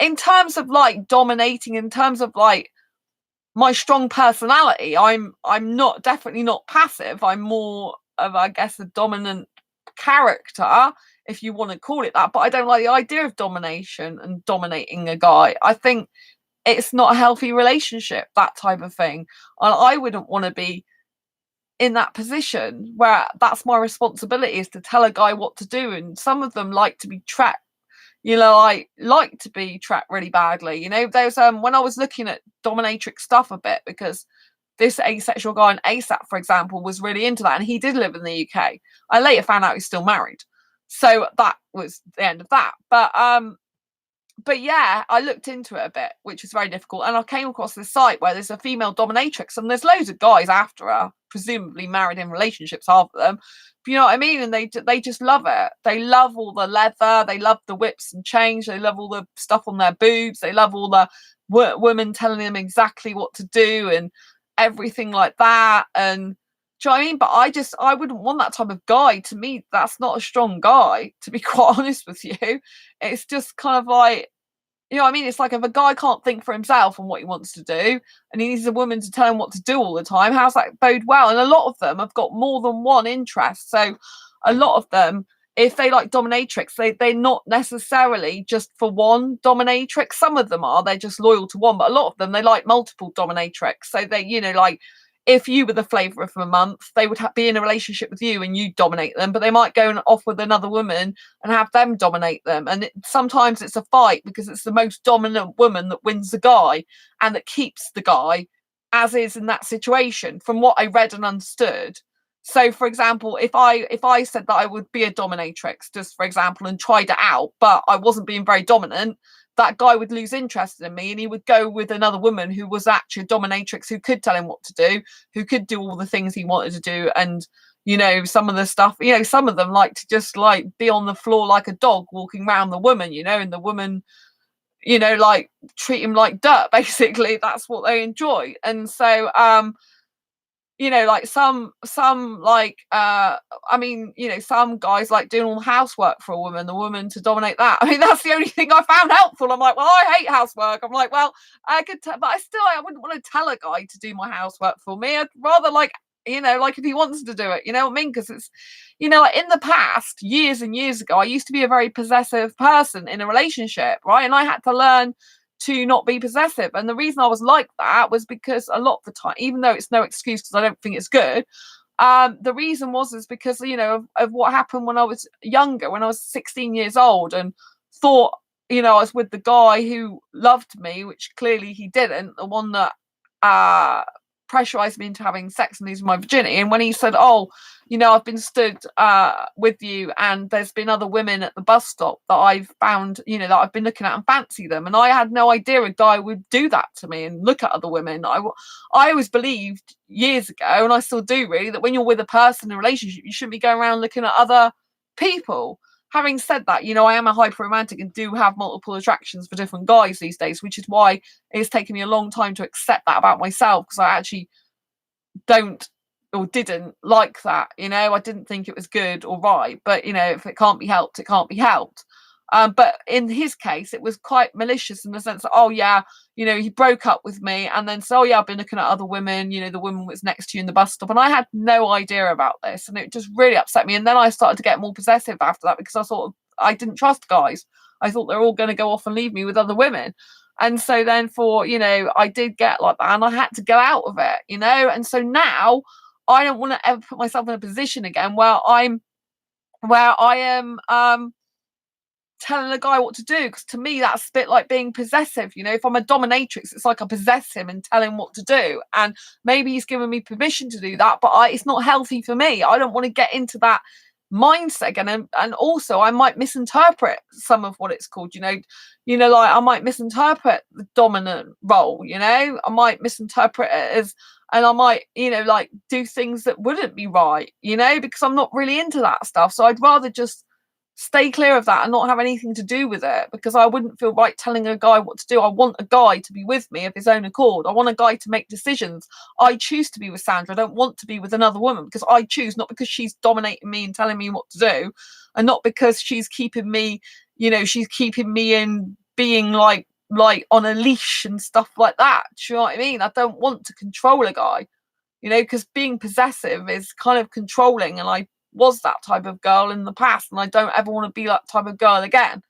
In terms of like dominating, in terms of like my strong personality, I'm definitely not passive. I'm more of, I guess, a dominant character, if you want to call it that. But I don't like the idea of domination and dominating a guy. I think it's not a healthy relationship, that type of thing. And I wouldn't want to be in that position where that's my responsibility, is to tell a guy what to do. And some of them like to be tracked. I like to be tracked really badly. There's when I was looking at dominatrix stuff a bit, because this asexual guy in ASAP, for example, was really into that, and he did live in the UK. I later found out he's still married, so that was the end of that. But yeah, I looked into it a bit, which was very difficult, and I came across this site where there's a female dominatrix, and there's loads of guys after her, presumably married in relationships, half of them. But you know what I mean? And they just love it. They love all the leather. They love the whips and chains. They love all the stuff on their boobs. They love all the women telling them exactly what to do and everything like that. And do you know what I mean? But I wouldn't want that type of guy. To me, that's not a strong guy, to be quite honest with you. It's just kind of like, you know what I mean? It's like, if a guy can't think for himself and what he wants to do, and he needs a woman to tell him what to do all the time, how's that bode well? And a lot of them have got more than one interest. So a lot of them, if they like dominatrix, they're not necessarily just for one dominatrix. Some of them are, they're just loyal to one, but a lot of them, they like multiple dominatrix. So they, like, if you were the flavour of the month, they would be in a relationship with you and you dominate them, but they might go and off with another woman and have them dominate them. And sometimes it's a fight because it's the most dominant woman that wins the guy and that keeps the guy as is in that situation, from what I read and understood. So, for example, if I said that I would be a dominatrix, just for example, and tried it out, but I wasn't being very dominant, that guy would lose interest in me and he would go with another woman who was actually a dominatrix, who could tell him what to do, who could do all the things he wanted to do. And, some of the stuff, some of them like to just like be on the floor like a dog walking around the woman, and the woman, like treat him like dirt, basically. That's what they enjoy. And so, like some like some guys like doing all the housework for a woman, the woman to dominate that. I mean, that's the only thing I found helpful. I'm like, well, I hate housework. I'm like, well, I could but I wouldn't want to tell a guy to do my housework for me. I'd rather like if he wants to do it, you know what I mean? Because it's like in the past, years and years ago, I used to be a very possessive person in a relationship, right? And I had to learn to not be possessive. And the reason I was like that was because a lot of the time, even though it's no excuse because I don't think it's good, the reason is because of what happened when I was younger, when I was 16 years old, and thought I was with the guy who loved me, which clearly he didn't, the one that pressurized me into having sex and losing my virginity. And when he said, oh, I've been stood with you and there's been other women at the bus stop that I've found, that I've been looking at and fancy them. And I had no idea a guy would do that to me and look at other women. I always believed years ago, and I still do really, that when you're with a person in a relationship, you shouldn't be going around looking at other people. Having said that, I am a hyper romantic and do have multiple attractions for different guys these days, which is why it's taken me a long time to accept that about myself, because I actually don't or didn't like that. I didn't think it was good or right, but if it can't be helped, it can't be helped. But in his case, it was quite malicious in the sense that, oh yeah, he broke up with me and then so, oh yeah, I've been looking at other women, the woman was next to you in the bus stop, and I had no idea about this, and it just really upset me. And then I started to get more possessive after that, because I didn't trust guys. I thought they're all going to go off and leave me with other women. And so then I did get like that, and I had to go out of it, and so now I don't want to ever put myself in a position again where I am telling a guy what to do, because to me that's a bit like being possessive. You know, if I'm a dominatrix, it's like I possess him and tell him what to do, and maybe he's given me permission to do that, but it's not healthy for me. I don't want to get into that mindset again, and also I might misinterpret some of what it's called. Like I might misinterpret the dominant role. I might misinterpret it as, and I might like do things that wouldn't be right, because I'm not really into that stuff. So I'd rather just stay clear of that and not have anything to do with it, because I wouldn't feel right telling a guy what to do. I want a guy to be with me of his own accord. I want a guy to make decisions. I choose to be with Sandra. I don't want to be with another woman, because I choose, not because she's dominating me and telling me what to do, and not because she's keeping me, in being like on a leash and stuff like that. Do you know what I mean? I don't want to control a guy, because being possessive is kind of controlling, and I was that type of girl in the past, and I don't ever want to be that type of girl again,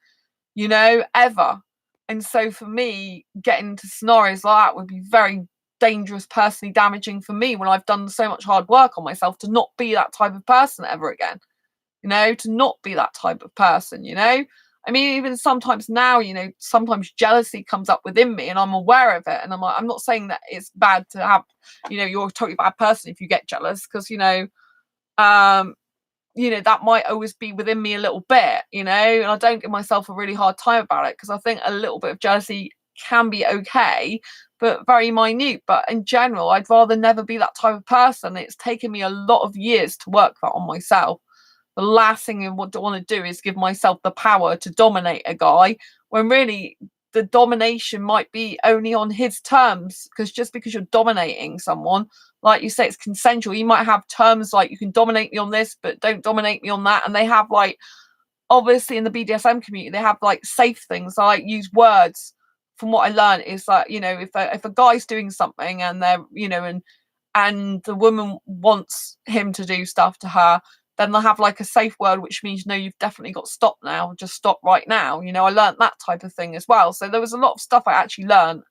ever. And so for me, getting into scenarios like that would be very dangerous, personally damaging for me, when I've done so much hard work on myself to not be that type of person ever again, to not be that type of person. I mean, even sometimes now, sometimes jealousy comes up within me and I'm aware of it, and I'm not saying that it's bad to have, you're a totally bad person if you get jealous, because that might always be within me a little bit, and I don't give myself a really hard time about it, because I think a little bit of jealousy can be okay, but very minute. But in general, I'd rather never be that type of person. It's taken me a lot of years to work that on myself. The last thing I want to do is give myself the power to dominate a guy, when really the domination might be only on his terms, because just because you're dominating someone, like you say, it's consensual. You might have terms like, you can dominate me on this, but don't dominate me on that. And they have, like, obviously in the BDSM community, they have like safe things. I like use words. From what I learned is that, if a guy's doing something and they're, and the woman wants him to do stuff to her, then they'll have like a safe word, which means, no, you've definitely got to stop now. Just stop right now. I learned that type of thing as well. So there was a lot of stuff I actually learned.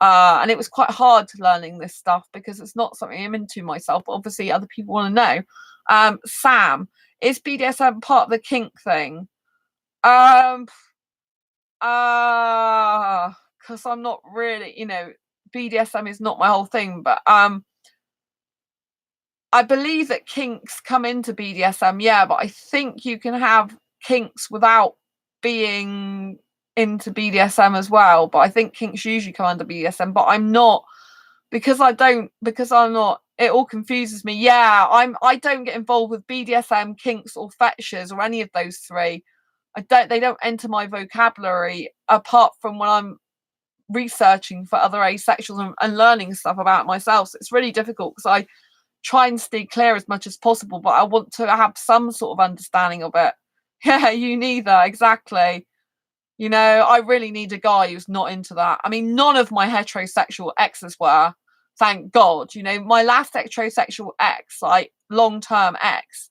And it was quite hard learning this stuff, because it's not something I'm into myself, but obviously other people want to know. Sam, is BDSM part of the kink thing? Because I'm not really, BDSM is not my whole thing, but I believe that kinks come into BDSM, yeah, but I think you can have kinks without being into BDSM as well. But I think kinks usually come under BDSM, but I'm not, because I'm not, it all confuses me. Yeah, I don't get involved with BDSM, kinks, or fetishes, or any of those three. They don't enter my vocabulary, apart from when I'm researching for other asexuals and learning stuff about myself. So it's really difficult, because I try and stay clear as much as possible, but I want to have some sort of understanding of it. Yeah, you neither, exactly. I really need a guy who's not into that. I mean, none of my heterosexual exes were, thank God. My last heterosexual ex, like long-term ex,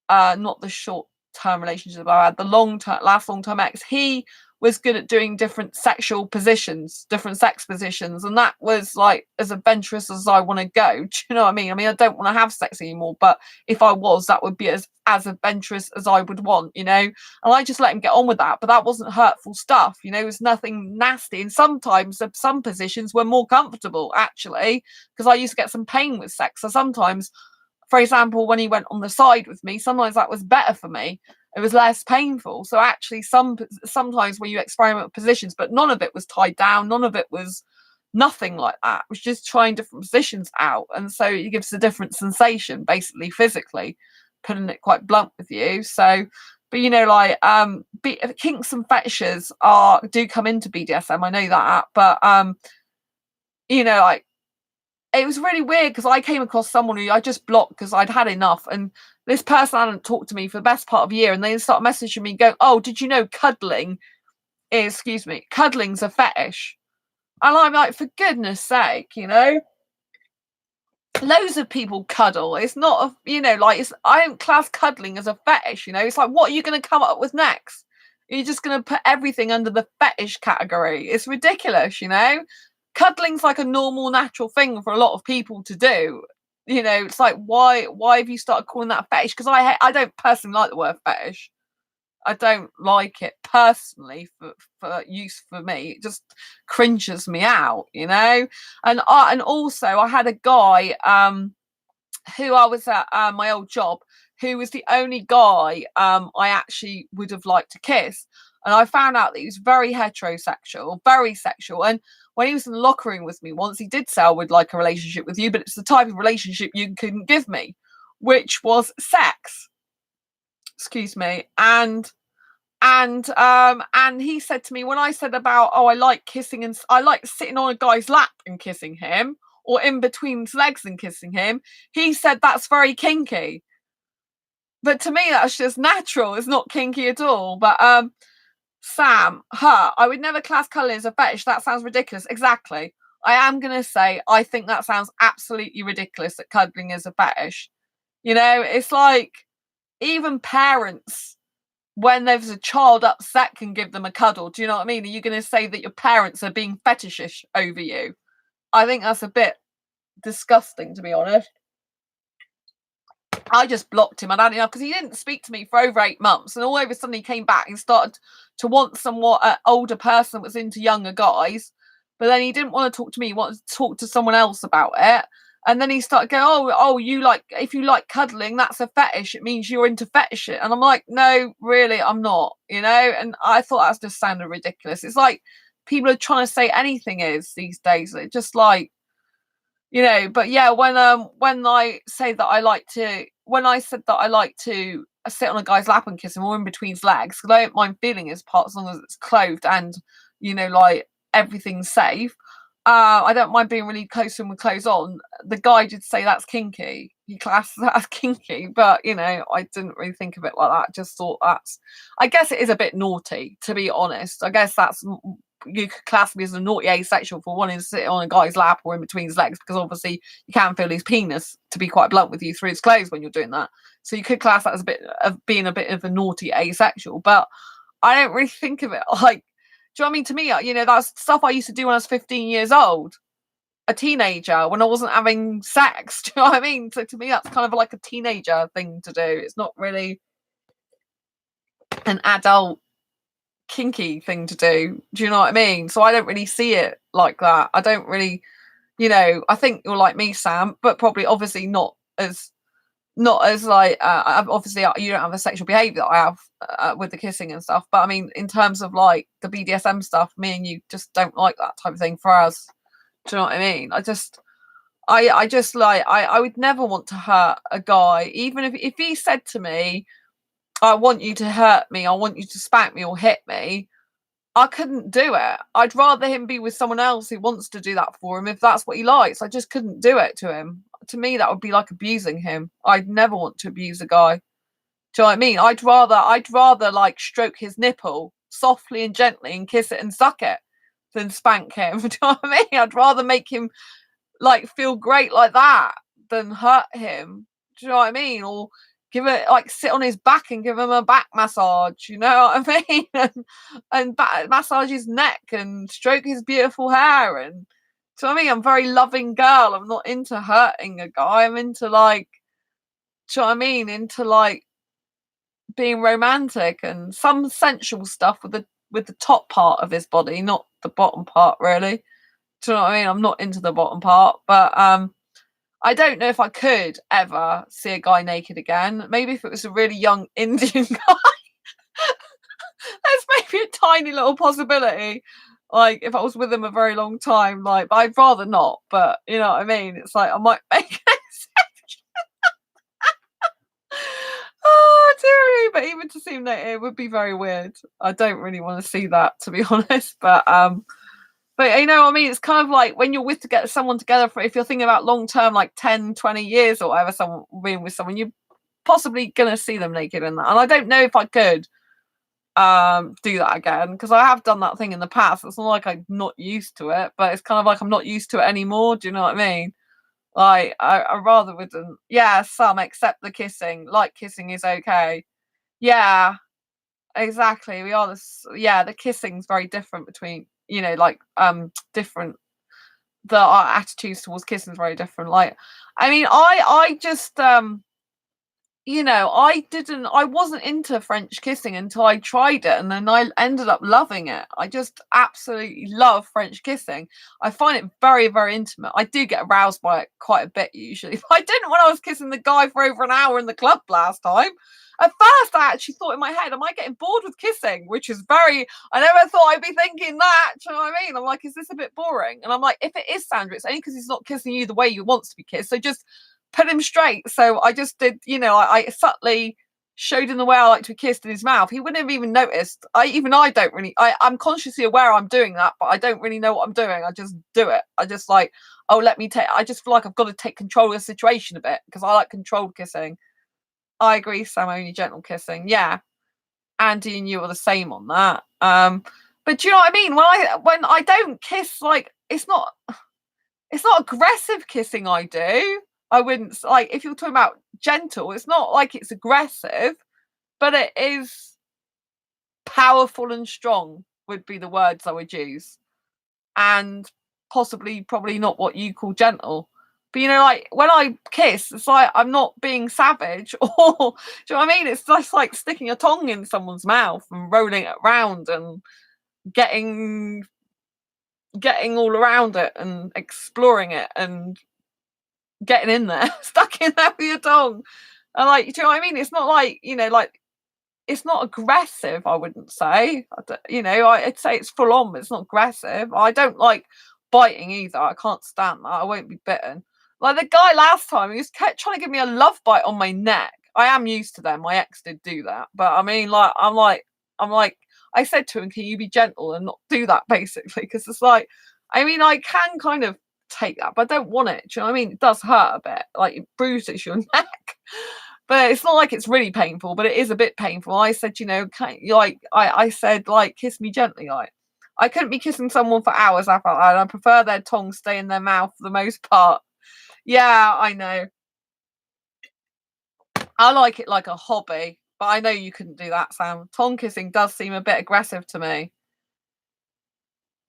not the short-term relationship I had, the last long-term ex, he was good at doing different sexual positions, different sex positions, and that was like as adventurous as I want to go. Do you know what I mean? I don't want to have sex anymore, but if I was, that would be as adventurous as I would want, and I just let him get on with that. But that wasn't hurtful stuff, it was nothing nasty. And sometimes some positions were more comfortable, actually, because I used to get some pain with sex. So sometimes, for example, when he went on the side with me, sometimes that was better for me. It was less painful. So actually, sometimes when you experiment with positions, but none of it was tied down, none of it was nothing like that. It was just trying different positions out, and so it gives a different sensation, basically physically, putting it quite blunt with you. So, but kinks and fetishes do come into BDSM. I know that, but it was really weird, because I came across someone who I just blocked because I'd had enough, and this person hadn't talked to me for the best part of a year, and they started messaging me going, "Oh, did you know cuddling's a fetish?" And I'm like, for goodness sake, loads of people cuddle. It's not I don't class cuddling as a fetish. It's like, what are you going to come up with next? You're just going to put everything under the fetish category. It's ridiculous. Cuddling's like a normal, natural thing for a lot of people to do. It's like, why have you started calling that fetish? Because I don't personally like the word fetish. I don't like it personally for use for me. It just cringes me out, you know. And also I had a guy who I was at my old job, who was the only guy I actually would have liked to kiss. And I found out that he was very heterosexual, very sexual. And when he was in the locker room with me once, he did say I would like a relationship with you, but it's the type of relationship you couldn't give me, which was sex. Excuse me. And he said to me, when I said about, oh, I like kissing and I like sitting on a guy's lap and kissing him, or in between his legs and kissing him, he said that's very kinky. But to me, that's just natural. It's not kinky at all. But Sam, I would never class cuddling as a fetish. That sounds ridiculous. Exactly. I am going to say, I think that sounds absolutely ridiculous that cuddling is a fetish. You know, it's like even parents, when there's a child upset, can give them a cuddle. Do you know what I mean? Are you going to say that your parents are being fetishish over you? I think that's a bit disgusting, to be honest. I just blocked him. I had enough because he didn't speak to me for over 8 months, and all of a sudden he came back and started to want somewhat older person that was into younger guys. But then he didn't want to talk to me. He wanted to talk to someone else about it. And then he started going, oh, you like, if you like cuddling, that's a fetish. It means you're into fetish. And I'm like, no, really, I'm not, you know? And I thought that just sounded ridiculous. It's like people are trying to say anything is these days. It's just like, you know, but yeah, when I say that I like to, when I said that I like to sit on a guy's lap and kiss him or in between his legs, because I don't mind feeling his part as long as it's clothed and, you know, like everything's safe. I don't mind being really close to him with clothes on. The guy did say that's kinky. He classed that as kinky, but you know, I didn't really think of it like that. Just thought I guess it is a bit naughty, to be honest. I guess that's, you could class me as a naughty asexual for wanting to sit on a guy's lap or in between his legs, because obviously you can feel his penis, to be quite blunt with you, through his clothes when you're doing that. So you could class that as a bit of being a bit of a naughty asexual, but I don't really think of it like, do you know what I mean? To me, you know, that's stuff I used to do when I was 15 years old, a teenager, when I wasn't having sex. Do you know what I mean? So to me, that's kind of like a teenager thing to do. It's not really an adult kinky thing to do. Do you know what I mean? So I don't really see it like that. I don't really, you know, I think you're like me, Sam, but probably obviously not as like obviously you don't have the sexual behavior that I have with the kissing and stuff, but I mean in terms of like the BDSM stuff, me and you just don't like that type of thing for us. Do you know what I mean? I just like I would never want to hurt a guy, even if he said to me, I want you to hurt me, I want you to spank me or hit me, I couldn't do it. I'd rather him be with someone else who wants to do that for him if that's what he likes. I just couldn't do it to him. To me, that would be like abusing him. I'd never want to abuse a guy. Do you know what I mean? I'd rather like stroke his nipple softly and gently and kiss it and suck it than spank him. Do you know what I mean? I'd rather make him like feel great like that than hurt him. Do you know what I mean? Or give it like sit on his back and give him a back massage. You know what I mean? And massage his neck and stroke his beautiful hair. And so I mean, I'm a very loving girl. I'm not into hurting a guy. I'm into like, do you know what I mean? Into like being romantic and some sensual stuff with the top part of his body, not the bottom part, really. Do you know what I mean? I'm not into the bottom part, but I don't know if I could ever see a guy naked again. Maybe if it was a really young Indian guy, there's maybe a tiny little possibility. Like if I was with him a very long time, like, but I'd rather not. But you know what I mean? It's like I might make an exception. Oh dearie, but even to see him naked, it would be very weird. I don't really want to see that, to be honest. But you know what I mean? It's kind of like when you're with someone together for, if you're thinking about long term, like 10, 20 years or whatever, someone being with someone, you're possibly gonna see them naked in that. And I don't know if I could do that again, because I have done that thing in the past. It's not like I'm not used to it, but it's kind of like I'm not used to it anymore. Do you know what I mean? Like I rather wouldn't. Yeah, some, except the kissing. Like kissing is okay. Yeah, exactly. We are this. Yeah, the kissing's very different between, you know, like different, our attitudes towards kissing is very different. Like, I mean, I just I wasn't into French kissing until I tried it, and then I ended up loving it. I just absolutely love French kissing. I find it very, very intimate. I do get aroused by it quite a bit usually. But I didn't when I was kissing the guy for over an hour in the club last time. At first, I actually thought in my head, am I getting bored with kissing? Which is I never thought I'd be thinking that. Do you know what I mean? I'm like, is this a bit boring? And I'm like, if it is, Sandra, it's only because he's not kissing you the way you want to be kissed. So just put him straight. So I just did, I subtly showed him the way I like to be kissed in his mouth. He wouldn't have even noticed. I don't really, I'm consciously aware I'm doing that, but I don't really know what I'm doing. I just do it. I just like, oh, I just feel like I've got to take control of the situation a bit because I like controlled kissing. I agree, Sam, only gentle kissing. Yeah. Andy and you are the same on that. But do you know what I mean? When I don't kiss, like it's not aggressive kissing I do. I wouldn't like if you're talking about gentle, it's not like it's aggressive, but it is powerful and strong would be the words I would use. And probably not what you call gentle. But like when I kiss, it's like I'm not being savage or do you know what I mean? It's just like sticking a tongue in someone's mouth and rolling it around and getting all around it and exploring it and getting in there, stuck in there with your tongue. And like, do you know what I mean? It's not like, like it's not aggressive, I wouldn't say. I'd say it's full on, but it's not aggressive. I don't like biting either. I can't stand that. I won't be bitten. Like the guy last time, he was kept trying to give me a love bite on my neck. I am used to them. My ex did do that. But I mean, like, I said to him, can you be gentle and not do that, basically? Because it's like, I mean, I can kind of take that, but I don't want it. Do you know what I mean? It does hurt a bit. Like it bruises your neck. But it's not like it's really painful, but it is a bit painful. I said, I said, like, kiss me gently. Like, I couldn't be kissing someone for hours after that. I prefer their tongue stay in their mouth for the most part. Yeah, I know. I like it like a hobby, but I know you couldn't do that, Sam. Tongue kissing does seem a bit aggressive to me.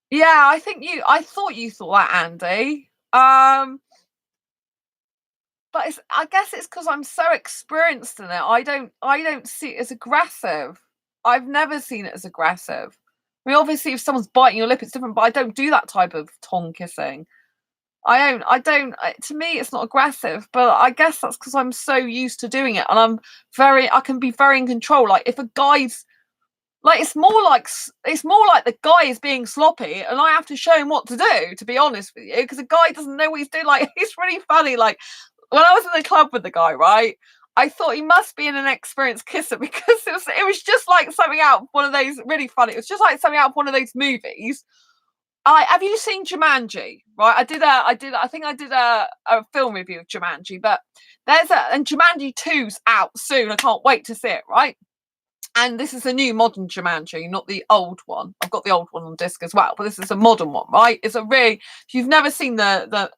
Yeah, I thought you thought that, Andy. But I guess it's because I'm so experienced in it. I don't see it as aggressive. I've never seen it as aggressive. I mean, obviously, if someone's biting your lip, it's different. But I don't do that type of tongue kissing. I don't. I don't. To me, it's not aggressive. But I guess that's because I'm so used to doing it, and I can be very in control. Like if a guy's like, it's more like the guy is being sloppy, and I have to show him what to do. To be honest with you, because the guy doesn't know what he's doing. Like it's really funny. Like when I was in the club with the guy, right? I thought he must be an inexperienced kisser because it was just like something out of one of those really funny. It was just like something out of one of those movies. I have you seen Jumanji? Right, I think I did a film review of Jumanji, but and Jumanji 2's out soon. I can't wait to see it. Right, and this is a new modern Jumanji, not the old one. I've got the old one on disc as well, but this is a modern one, right? It's a really if you've never seen the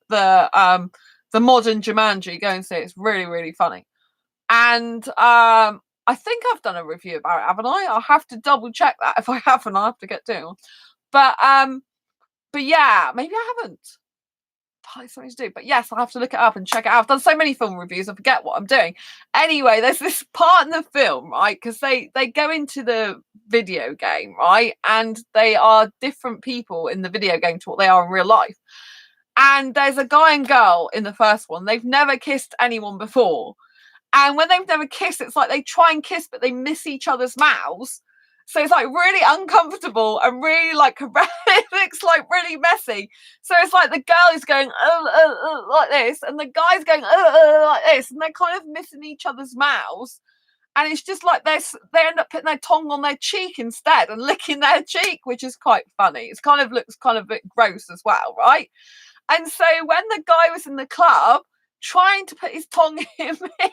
modern Jumanji, go and see it. It's really, really funny. And I think I've done a review about it, haven't I? I'll have to double check that. If I haven't, I'll have to get to it. But yeah, maybe I haven't. Probably something to do. But yes, I'll have to look it up and check it out. I've done so many film reviews, I forget what I'm doing. Anyway, there's this part in the film, right? Because they go into the video game, right? And they are different people in the video game to what they are in real life. And there's a guy and girl in the first one. They've never kissed anyone before. And when they've never kissed, it's like they try and kiss, but they miss each other's mouths. So it's like really uncomfortable and really like it looks like really messy. So it's like the girl is going like this, and the guy's going like this, and they're kind of missing each other's mouths. And it's just like they end up putting their tongue on their cheek instead and licking their cheek, which is quite funny. It's kind of looks kind of a bit gross as well, right? And so when the guy was in the club trying to put his tongue in me,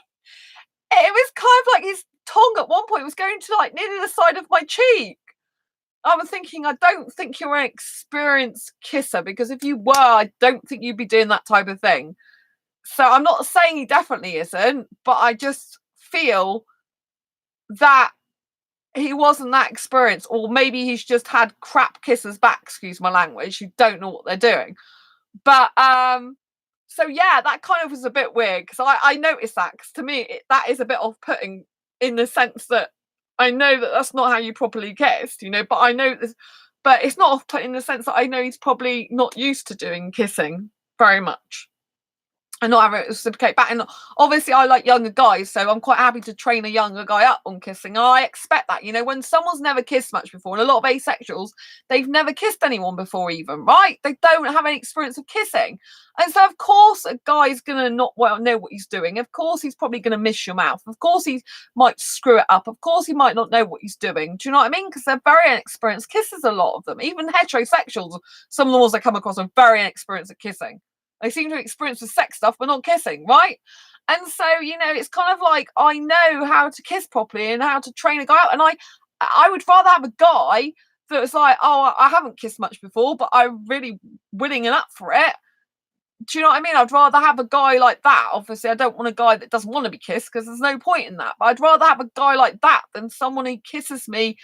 it was kind of like his tongue at one point was going to like nearly the side of my cheek. I was thinking, I don't think you're an experienced kisser, because if you were, I don't think you'd be doing that type of thing. So I'm not saying he definitely isn't, but I just feel that he wasn't that experienced, or maybe he's just had crap kissers back, excuse my language, who don't know what they're doing. But So yeah, that kind of was a bit weird because I noticed that because to me that is a bit off-putting in the sense that I know that that's not how you properly kissed, but I know this, but it's not off-putting in the sense that I know he's probably not used to doing kissing very much and not having it reciprocate back. And obviously, I like younger guys, so I'm quite happy to train a younger guy up on kissing. And I expect that, when someone's never kissed much before, and a lot of asexuals, they've never kissed anyone before, even, right? They don't have any experience of kissing. And so, of course, a guy's going to not know what he's doing. Of course, he's probably going to miss your mouth. Of course, he might screw it up. Of course, he might not know what he's doing. Do you know what I mean? Because they're very inexperienced kissers, a lot of them. Even heterosexuals, some of the ones I come across are very inexperienced at kissing. They seem to experience the sex stuff, but not kissing, right? And so, it's kind of like I know how to kiss properly and how to train a guy out. And I would rather have a guy that was like, oh, I haven't kissed much before, but I'm really willing and up for it. Do you know what I mean? I'd rather have a guy like that. Obviously, I don't want a guy that doesn't want to be kissed because there's no point in that. But I'd rather have a guy like that than someone who kisses me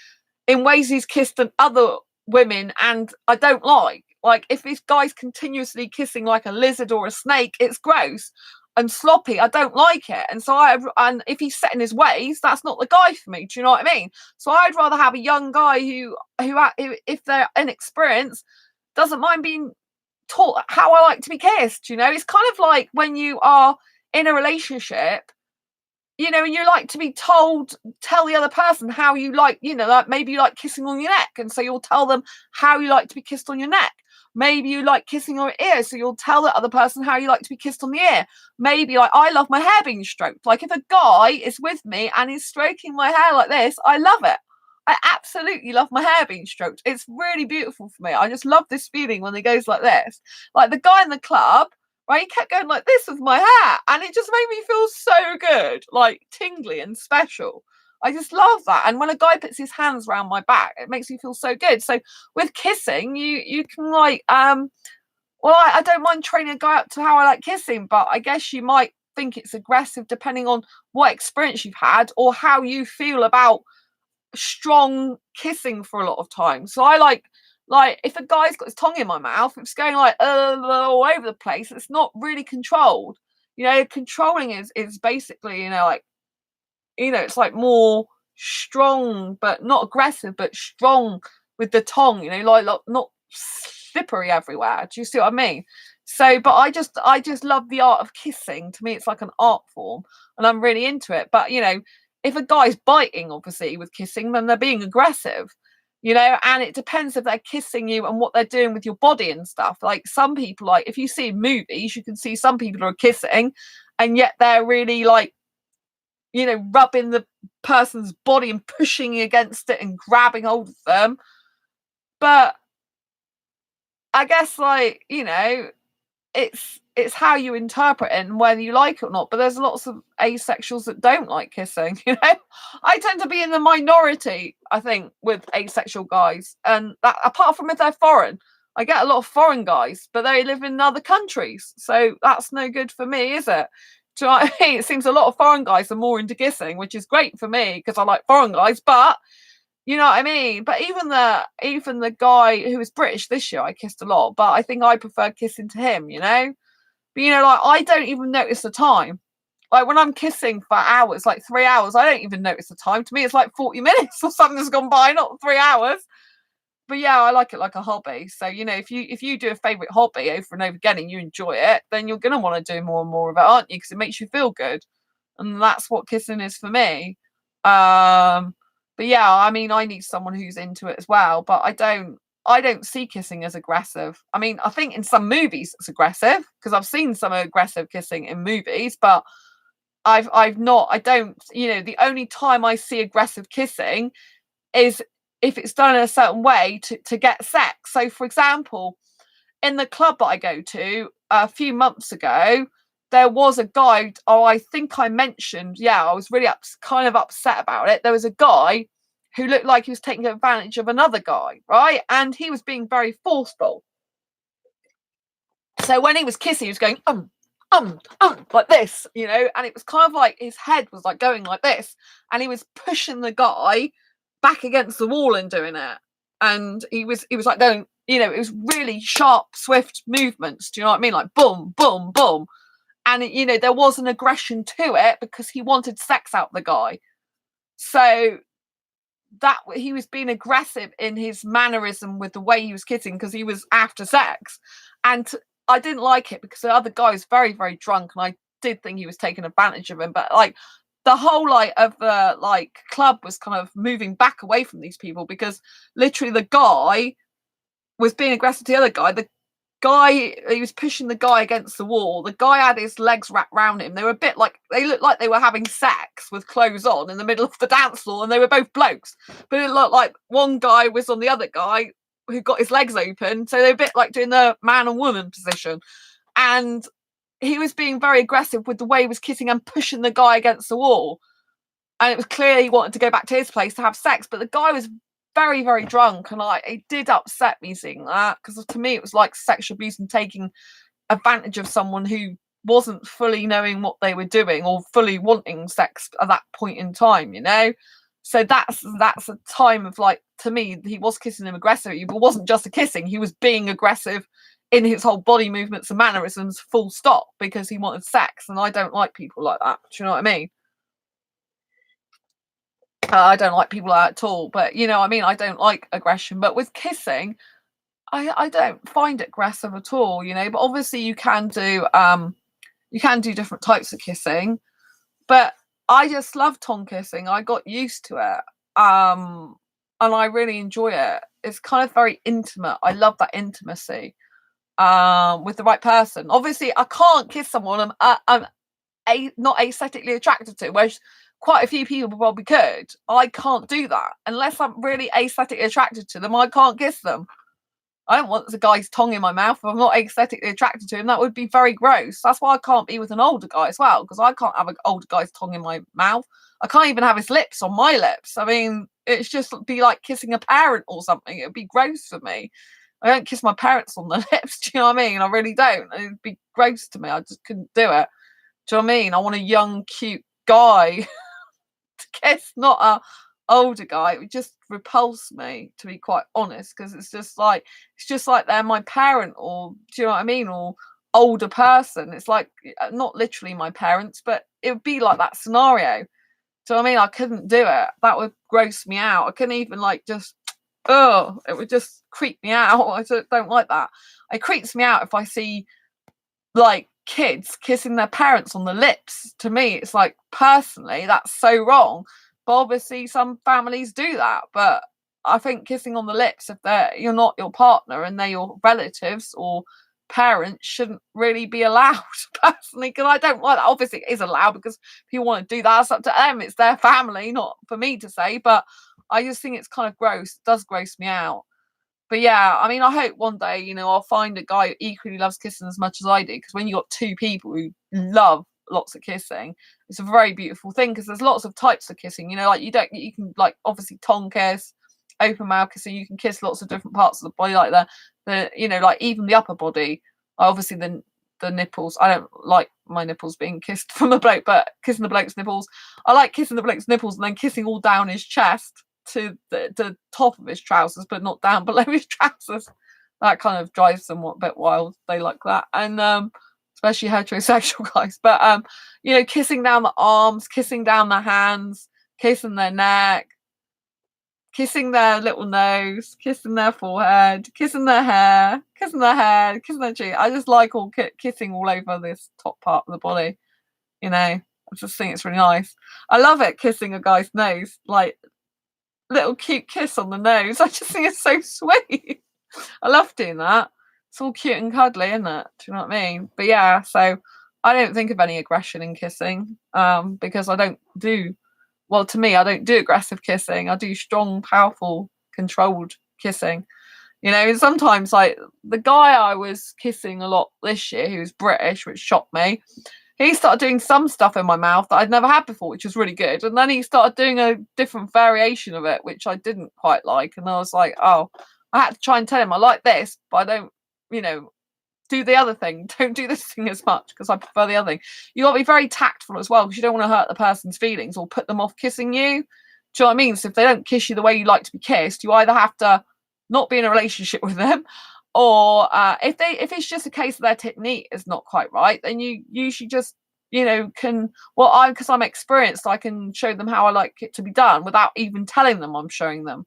in ways he's kissed other women and I don't like. Like, if this guy's continuously kissing like a lizard or a snake, it's gross and sloppy. I don't like it. And so and if he's set in his ways, that's not the guy for me. Do you know what I mean? So I'd rather have a young guy who if they're inexperienced, doesn't mind being taught how I like to be kissed. It's kind of like when you are in a relationship, and you like to be tell the other person how you like, like maybe you like kissing on your neck, and so you'll tell them how you like to be kissed on your neck. Maybe you like kissing on your ear, so you'll tell the other person how you like to be kissed on the ear. Maybe like I love my hair being stroked. Like if a guy is with me and he's stroking my hair like this, I love it. I absolutely love my hair being stroked. It's really beautiful for me. I just love this feeling when it goes like this. Like the guy in the club, right? He kept going like this with my hair, and it just made me feel so good, like tingly and special. I just love that. And when a guy puts his hands around my back, it makes me feel so good. So with kissing, you can like I don't mind training a guy up to how I like kissing, but I guess you might think it's aggressive depending on what experience you've had or how you feel about strong kissing for a lot of time. So I like if a guy's got his tongue in my mouth, it's going like all over the place. It's not really controlled. Controlling is basically, like, it's like more strong, but not aggressive, but strong with the tongue, like not slippery everywhere. Do you see what I mean? So, but I just love the art of kissing. To me, it's like an art form, and I'm really into it. But if a guy's biting, obviously with kissing, then they're being aggressive. And it depends if they're kissing you and what they're doing with your body and stuff. Like some people, like if you see movies, you can see some people are kissing, and yet they're really like, rubbing the person's body and pushing against it and grabbing hold of them. But I guess, like, it's how you interpret it and whether you like it or not. But there's lots of asexuals that don't like kissing. I tend to be in the minority, I think, with asexual guys, and that, apart from if they're foreign, I get a lot of foreign guys, but they live in other countries, so that's no good for me, is it? Do you know what I mean? It seems a lot of foreign guys are more into kissing, which is great for me because I like foreign guys, but you know what I mean? But even the guy who was British this year, I kissed a lot, but I think I prefer kissing to him, But like I don't even notice the time. Like when I'm kissing for hours, like 3 hours, I don't even notice the time. To me, it's like 40 minutes or something that's gone by, not 3 hours. But yeah, I like it like a hobby. So, if you do a favorite hobby over and over again and you enjoy it, then you're going to want to do more and more of it, aren't you? Because it makes you feel good. And that's what kissing is for me. But yeah, I mean, I need someone who's into it as well. But I don't see kissing as aggressive. I mean, I think in some movies it's aggressive because I've seen some aggressive kissing in movies, but I've not, I don't, the only time I see aggressive kissing is if it's done in a certain way to get sex. So, for example, in the club that I go to a few months ago, there was a guy, I think I mentioned, I was really kind of upset about it. There was a guy who looked like he was taking advantage of another guy, right? And he was being very forceful. So when he was kissing, he was going, like this, and it was kind of like his head was like going like this, and he was pushing the guy back against the wall and doing it, and he was like going you know, it was really sharp, swift movements. Do you know what I mean? Like boom, boom, boom. And, you know, there was an aggression to it because he wanted sex out of the guy. So that he was being aggressive in his mannerism with the way he was kissing because he was after sex. And I didn't like it because the other guy was very, very drunk. And I did think he was taking advantage of him. But like the whole like of the like club was kind of moving back away from these people because literally the guy was being aggressive to the other guy. The guy, he was pushing the guy against the wall. The guy had his legs wrapped around him. They were a bit like, they looked like they were having sex with clothes on in the middle of the dance floor, and they were both blokes. But it looked like one guy was on the other guy who got his legs open. So they were a bit like doing the man and woman position. And he was being very aggressive with the way he was kissing and pushing the guy against the wall. And it was clear he wanted to go back to his place to have sex. But the guy was very, very drunk, and like it did upset me seeing that because to me it was like sexual abuse and taking advantage of someone who wasn't fully knowing what they were doing or fully wanting sex at that point in time, you know. So that's a time of like, to me, he was kissing him aggressively, but it wasn't just a kissing. He was being aggressive in his whole body movements and mannerisms, full stop, because he wanted sex, and I don't like people like that. Do you know what I mean? I don't like people at all, but you know, I mean, I don't like aggression. But with kissing, I don't find it aggressive at all, you know. But obviously, you can do different types of kissing. But I just love tongue kissing. I got used to it, and I really enjoy it. It's kind of very intimate. I love that intimacy with the right person. Obviously, I can't kiss someone I'm not aesthetically attracted to, whereas quite a few people probably could. I can't do that unless I'm really aesthetically attracted to them. I can't kiss them. I don't want the guy's tongue in my mouth if I'm not aesthetically attracted to him. That would be very gross. That's why I can't be with an older guy as well, because I can't have an older guy's tongue in my mouth. I can't even have his lips on my lips. I mean, it's just be like kissing a parent or something. It would be gross for me. I don't kiss my parents on the lips. Do you know what I mean? I really don't. It'd be gross to me. I just couldn't do it. Do you know what I mean? I want a young, cute guy to kiss, not a older guy. It would just repulse me, to be quite honest, because it's just like they're my parent, or do you know what I mean, or older person. It's like not literally my parents, but it would be like that scenario. Do you know what I mean? I couldn't do it. That would gross me out. I couldn't even like just it would just creep me out. I don't like that. It creeps me out if I see like kids kissing their parents on the lips. To me, it's like, personally, that's so wrong. But obviously some families do that. But I think kissing on the lips, if you're not your partner and they're your relatives or parents, shouldn't really be allowed, personally, because I don't like that. Obviously it is allowed because people want to do that. It's up to them. It's their family, not for me to say. But I just think it's kind of gross. It does gross me out. But yeah, I mean, I hope one day, you know, I'll find a guy who equally loves kissing as much as I do. Because when you got two people who love lots of kissing, it's a very beautiful thing. Because there's lots of types of kissing. You know, like you can like obviously tongue kiss, open mouth kissing. You can kiss lots of different parts of the body, like the you know, like even the upper body. Obviously the nipples. I don't like my nipples being kissed from a bloke, but kissing the bloke's nipples, I like kissing the bloke's nipples and then kissing all down his chest to the top of his trousers, but not down below his trousers. That kind of drives them a bit wild. They like that, and especially heterosexual guys. But you know, kissing down the arms, kissing down the hands, kissing their neck, kissing their little nose, kissing their forehead, kissing their hair, kissing their head, kissing their cheek. I just like all kissing all over this top part of the body. You know, I just think it's really nice. I love it, kissing a guy's nose, like little cute kiss on the nose. I just think it's so sweet. I love doing that. It's all cute and cuddly, isn't it? Do you know what I mean? But yeah, so I don't think of any aggression in kissing, because I don't do, well, to me, I don't do aggressive kissing. I do strong, powerful, controlled kissing. You know, and sometimes like the guy I was kissing a lot this year, who was British, which shocked me, he started doing some stuff in my mouth that I'd never had before, which was really good. And then he started doing a different variation of it, which I didn't quite like. And I was like, oh, I had to try and tell him I like this, but I don't, you know, do the other thing. Don't do this thing as much because I prefer the other thing. You got to be very tactful as well, because you don't want to hurt the person's feelings or put them off kissing you. Do you know what I mean? So if they don't kiss you the way you like to be kissed, you either have to not be in a relationship with them. Or if it's just a case of their technique is not quite right, then you usually just, can, well, because I'm experienced, I can show them how I like it to be done without even telling them I'm showing them.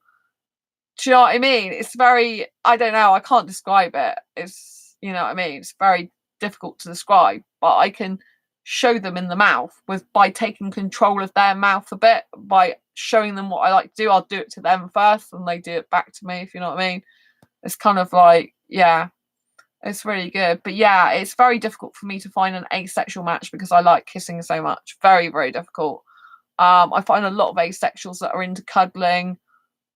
Do you know what I mean? It's very, I don't know, I can't describe it. It's, you know what I mean? It's very difficult to describe, but I can show them in the mouth by taking control of their mouth a bit, by showing them what I like to do. I'll do it to them first and they do it back to me, if you know what I mean. It's kind of like, yeah, it's really good. But yeah, it's very difficult for me to find an asexual match because I like kissing so much. Very, very difficult. I find a lot of asexuals that are into cuddling.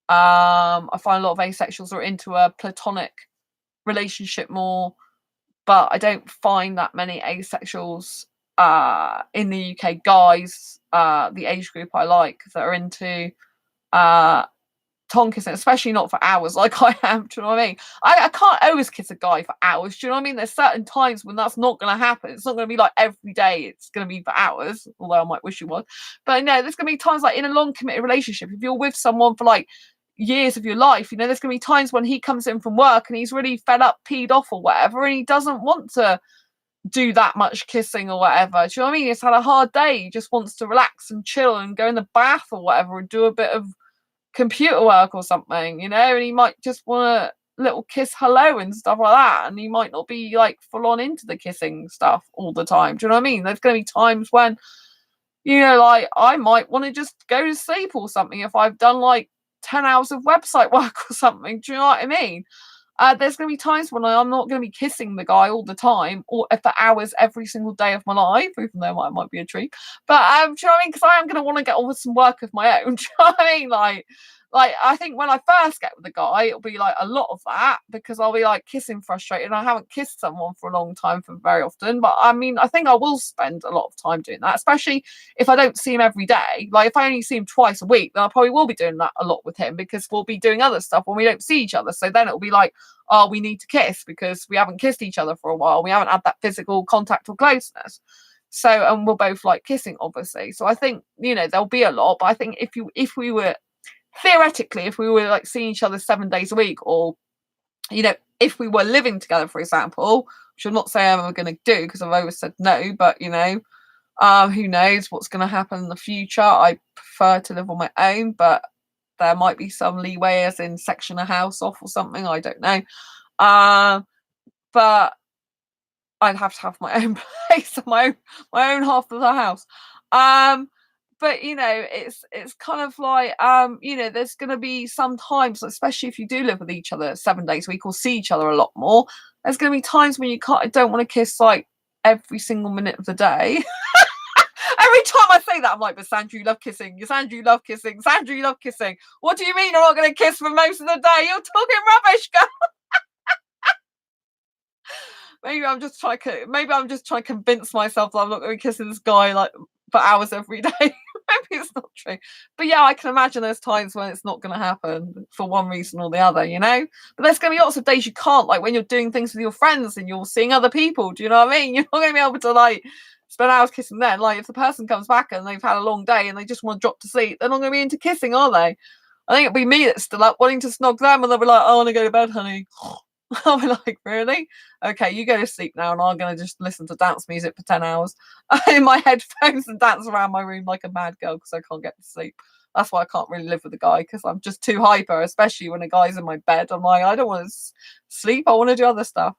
I find a lot of asexuals are into a platonic relationship more, but I don't find that many asexuals in the UK guys, the age group I like, that are into tongue kissing, especially not for hours like I am. Do you know what I mean? I can't always kiss a guy for hours. Do you know what I mean? There's certain times when that's not going to happen. It's not going to be like every day. It's going to be for hours, although I might wish it was. But no, there's going to be times like in a long committed relationship, if you're with someone for like years of your life, there's going to be times when he comes in from work and he's really fed up, peed off or whatever, and he doesn't want to do that much kissing or whatever. Do you know what I mean? He's had a hard day. He just wants to relax and chill and go in the bath or whatever and do a bit of computer work or something, and he might just want a little kiss hello and stuff like that, and he might not be like full on into the kissing stuff all the time. Do you know what I mean? There's going to be times when, like I might want to just go to sleep or something if I've done like 10 hours of website work or something. Do you know what I mean? There's going to be times when I'm not going to be kissing the guy all the time or for hours every single day of my life, even though it might be a treat. But do you know what I mean? Because I am going to want to get on with some work of my own. Do you know what I mean? Like I think when I first get with a guy, it'll be like a lot of that because I'll be like kissing frustrated. And I haven't kissed someone for a long time for very often. But I mean, I think I will spend a lot of time doing that, especially if I don't see him every day. Like if I only see him twice a week, then I probably will be doing that a lot with him because we'll be doing other stuff when we don't see each other. So then it'll be like, oh, we need to kiss because we haven't kissed each other for a while. We haven't had that physical contact or closeness. So, and we're both like kissing, obviously. So I think, there'll be a lot. But I think if we were theoretically, if we were like seeing each other 7 days a week, or if we were living together, for example, which I'm not saying I'm going to do because I've always said no, but who knows what's going to happen in the future. I prefer to live on my own, but there might be some leeway, as in section a house off or something. I don't know, but I'd have to have my own place, my own half of the house. But it's kind of like there's going to be some times, especially if you do live with each other 7 days a week or see each other a lot more. There's going to be times when you don't want to kiss like every single minute of the day. Every time I say that, I'm like, but Sandra, you love kissing. Sandra, you love kissing. Sandra, you love kissing. What do you mean I'm not going to kiss for most of the day? You're talking rubbish, girl. Maybe I'm just trying to convince myself that I'm not going to be kissing this guy like for hours every day. Maybe it's not true. But yeah, I can imagine there's times when it's not going to happen for one reason or the other, But there's going to be lots of days you can't, like when you're doing things with your friends and you're seeing other people. Do you know what I mean? You're not going to be able to like spend hours kissing them. Like if the person comes back and they've had a long day and they just want to drop to sleep, they're not going to be into kissing, are they? I think it'll be me that's still up wanting to snog them, and they'll be like, "I want to go to bed, honey." I'll be like, really? Okay, you go to sleep now, and I'm going to just listen to dance music for 10 hours in my headphones and dance around my room like a mad girl because I can't get to sleep. That's why I can't really live with a guy, because I'm just too hyper, especially when a guy's in my bed. I'm like, I don't want to sleep. I want to do other stuff.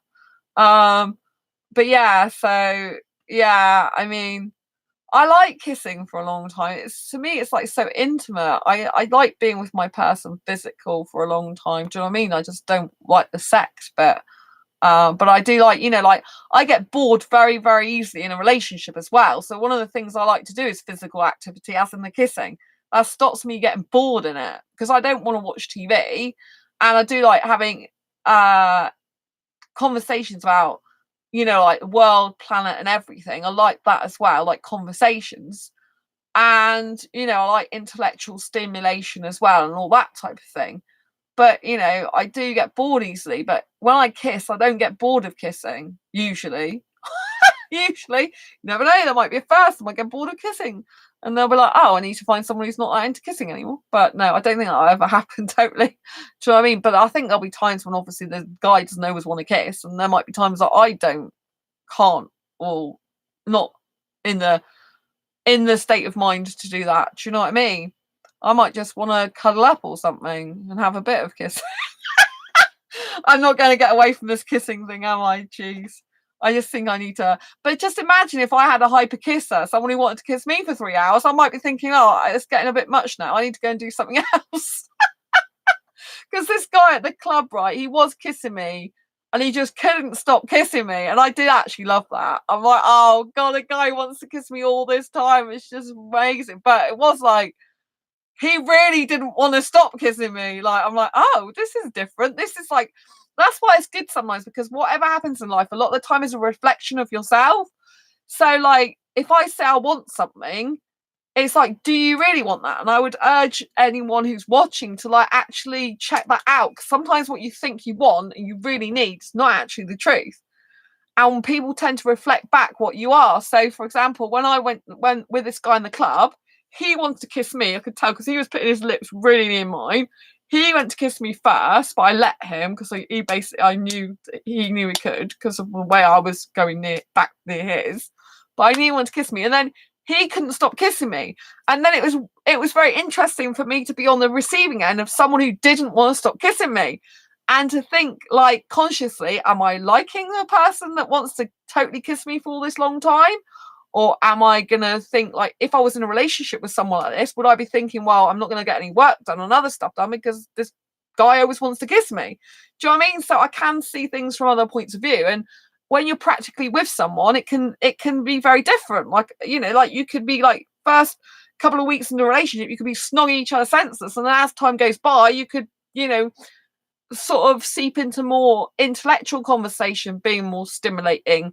But yeah, so yeah, I mean, I like kissing for a long time. To me, it's like so intimate. I like being with my person physical for a long time. Do you know what I mean? I just don't like the sex bit. But I do like, like I get bored very, very easily in a relationship as well. So one of the things I like to do is physical activity, as in the kissing. That stops me getting bored in it because I don't want to watch TV. And I do like having conversations about like the world, planet and everything. I like that as well, like conversations. And, I like intellectual stimulation as well and all that type of thing. But, I do get bored easily. But when I kiss, I don't get bored of kissing, usually. Usually. You never know, there might be a first. I might get bored of kissing. And they'll be like, oh, I need to find someone who's not that into kissing anymore. But no, I don't think that'll ever happen totally. Do you know what I mean? But I think there'll be times when obviously the guy doesn't always want to kiss, and there might be times that I can't, or not in the state of mind to do that. Do you know what I mean? I might just want to cuddle up or something and have a bit of kiss. I'm not going to get away from this kissing thing, am I? Jeez. I just think I need to. But just imagine if I had a hyper kisser, someone who wanted to kiss me for 3 hours, I might be thinking, oh, it's getting a bit much now. I need to go and do something else. Because this guy at the club, right, he was kissing me and he just couldn't stop kissing me. And I did actually love that. I'm like, oh, God, a guy wants to kiss me all this time. It's just amazing. But it was like, he really didn't want to stop kissing me. Like, I'm like, oh, this is different. This is like, that's why it's good sometimes, because whatever happens in life, a lot of the time is a reflection of yourself. So, like, if I say I want something, it's like, do you really want that? And I would urge anyone who's watching to, like, actually check that out. Because sometimes what you think you want and you really need is not actually the truth. And people tend to reflect back what you are. So, for example, when I went with this guy in the club, he wanted to kiss me. I could tell because he was putting his lips really near mine. He went to kiss me first, but I let him because he basically, I knew he knew he could because of the way I was going back near his. But I knew he wanted to kiss me, and then he couldn't stop kissing me. And then it was very interesting for me to be on the receiving end of someone who didn't want to stop kissing me, and to think, like, consciously, am I liking the person that wants to totally kiss me for all this long time? Or am I going to think, like, if I was in a relationship with someone like this, would I be thinking, well, I'm not going to get any work done and other stuff done because this guy always wants to kiss me? Do you know what I mean? So I can see things from other points of view. And when you're practically with someone, it can be very different. Like, you know, like you could be like first couple of weeks in the relationship, you could be snogging each other senseless. And then as time goes by, you could, you know, sort of seep into more intellectual conversation, being more stimulating.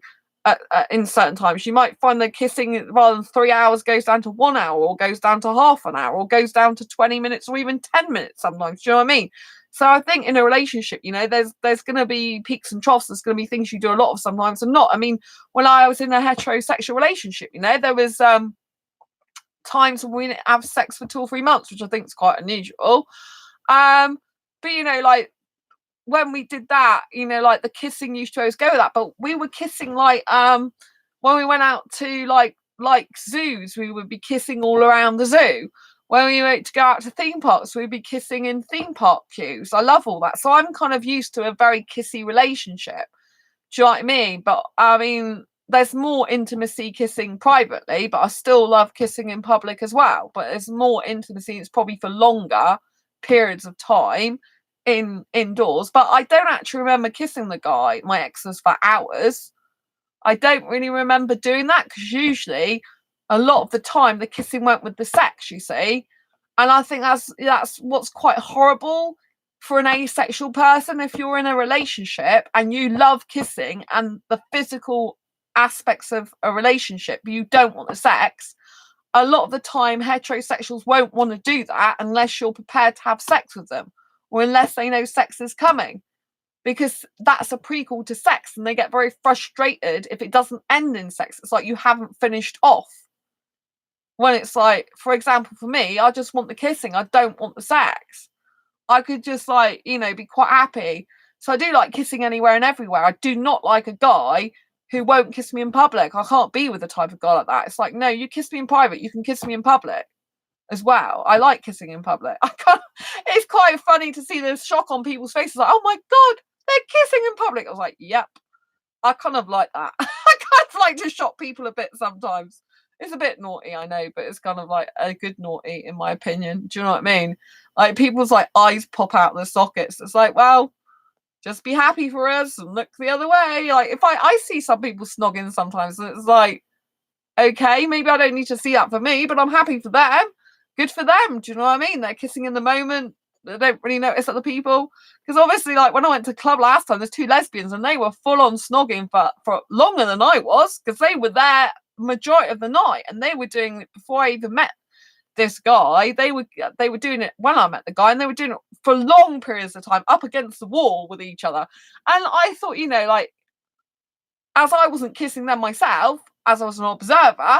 In certain times, you might find that kissing rather than 3 hours goes down to 1 hour, or goes down to half an hour, or goes down to 20 minutes, or even 10 minutes sometimes. Do you know what I mean? So I think in a relationship, you know, there's going to be peaks and troughs. There's going to be things you do a lot of sometimes and not. I mean, when I was in a heterosexual relationship, you know, there was times when we didn't have sex for 2 or 3 months, which I think is quite unusual. But you know, like, when we did that, you know, like the kissing used to always go with that, but we were kissing like when we went out to like zoos, we would be kissing all around the zoo. When we went to go out to theme parks, we'd be kissing in theme park queues. I love all that. So I'm kind of used to a very kissy relationship. Do you know what I mean? But I mean, there's more intimacy kissing privately, but I still love kissing in public as well. But there's more intimacy. It's probably for longer periods of time indoors. But I don't actually remember kissing the guy, my exes, for hours. I don't really remember doing that because usually a lot of the time the kissing went with the sex, you see. And I think that's what's quite horrible for an asexual person. If you're in a relationship and you love kissing and the physical aspects of a relationship, but you don't want the sex, a lot of the time heterosexuals won't want to do that unless you're prepared to have sex with them, or unless they know sex is coming, because that's a prequel to sex, and they get very frustrated if it doesn't end in sex. It's like you haven't finished off. When it's like, for example, for me, I just want the kissing. I don't want the sex. I could just, like, you know, be quite happy. So I do like kissing anywhere and everywhere. I do not like a guy who won't kiss me in public. I can't be with the type of guy like that. It's like, no, you kiss me in private. You can kiss me in public as well. I like kissing in public. It's quite funny to see the shock on people's faces, like, oh my God, they're kissing in public. I was like, yep. I kind of like that. I kind of like to shock people a bit sometimes. It's a bit naughty, I know, but it's kind of like a good naughty in my opinion. Do you know what I mean? Like, people's like eyes pop out of their sockets. It's like, well, just be happy for us and look the other way. Like, if I see some people snogging sometimes, and it's like, okay, maybe I don't need to see that for me, but I'm happy for them. Good for them. Do you know what I mean? They're kissing in the moment. They don't really notice other people. Because obviously, like, when I went to club last time, there's 2 lesbians and they were full on snogging for longer than I was, because they were there majority of the night, and they were doing it before I even met this guy. They were doing it when I met the guy, and they were doing it for long periods of time up against the wall with each other. And I thought, you know, like, as I wasn't kissing them myself, as I was an observer,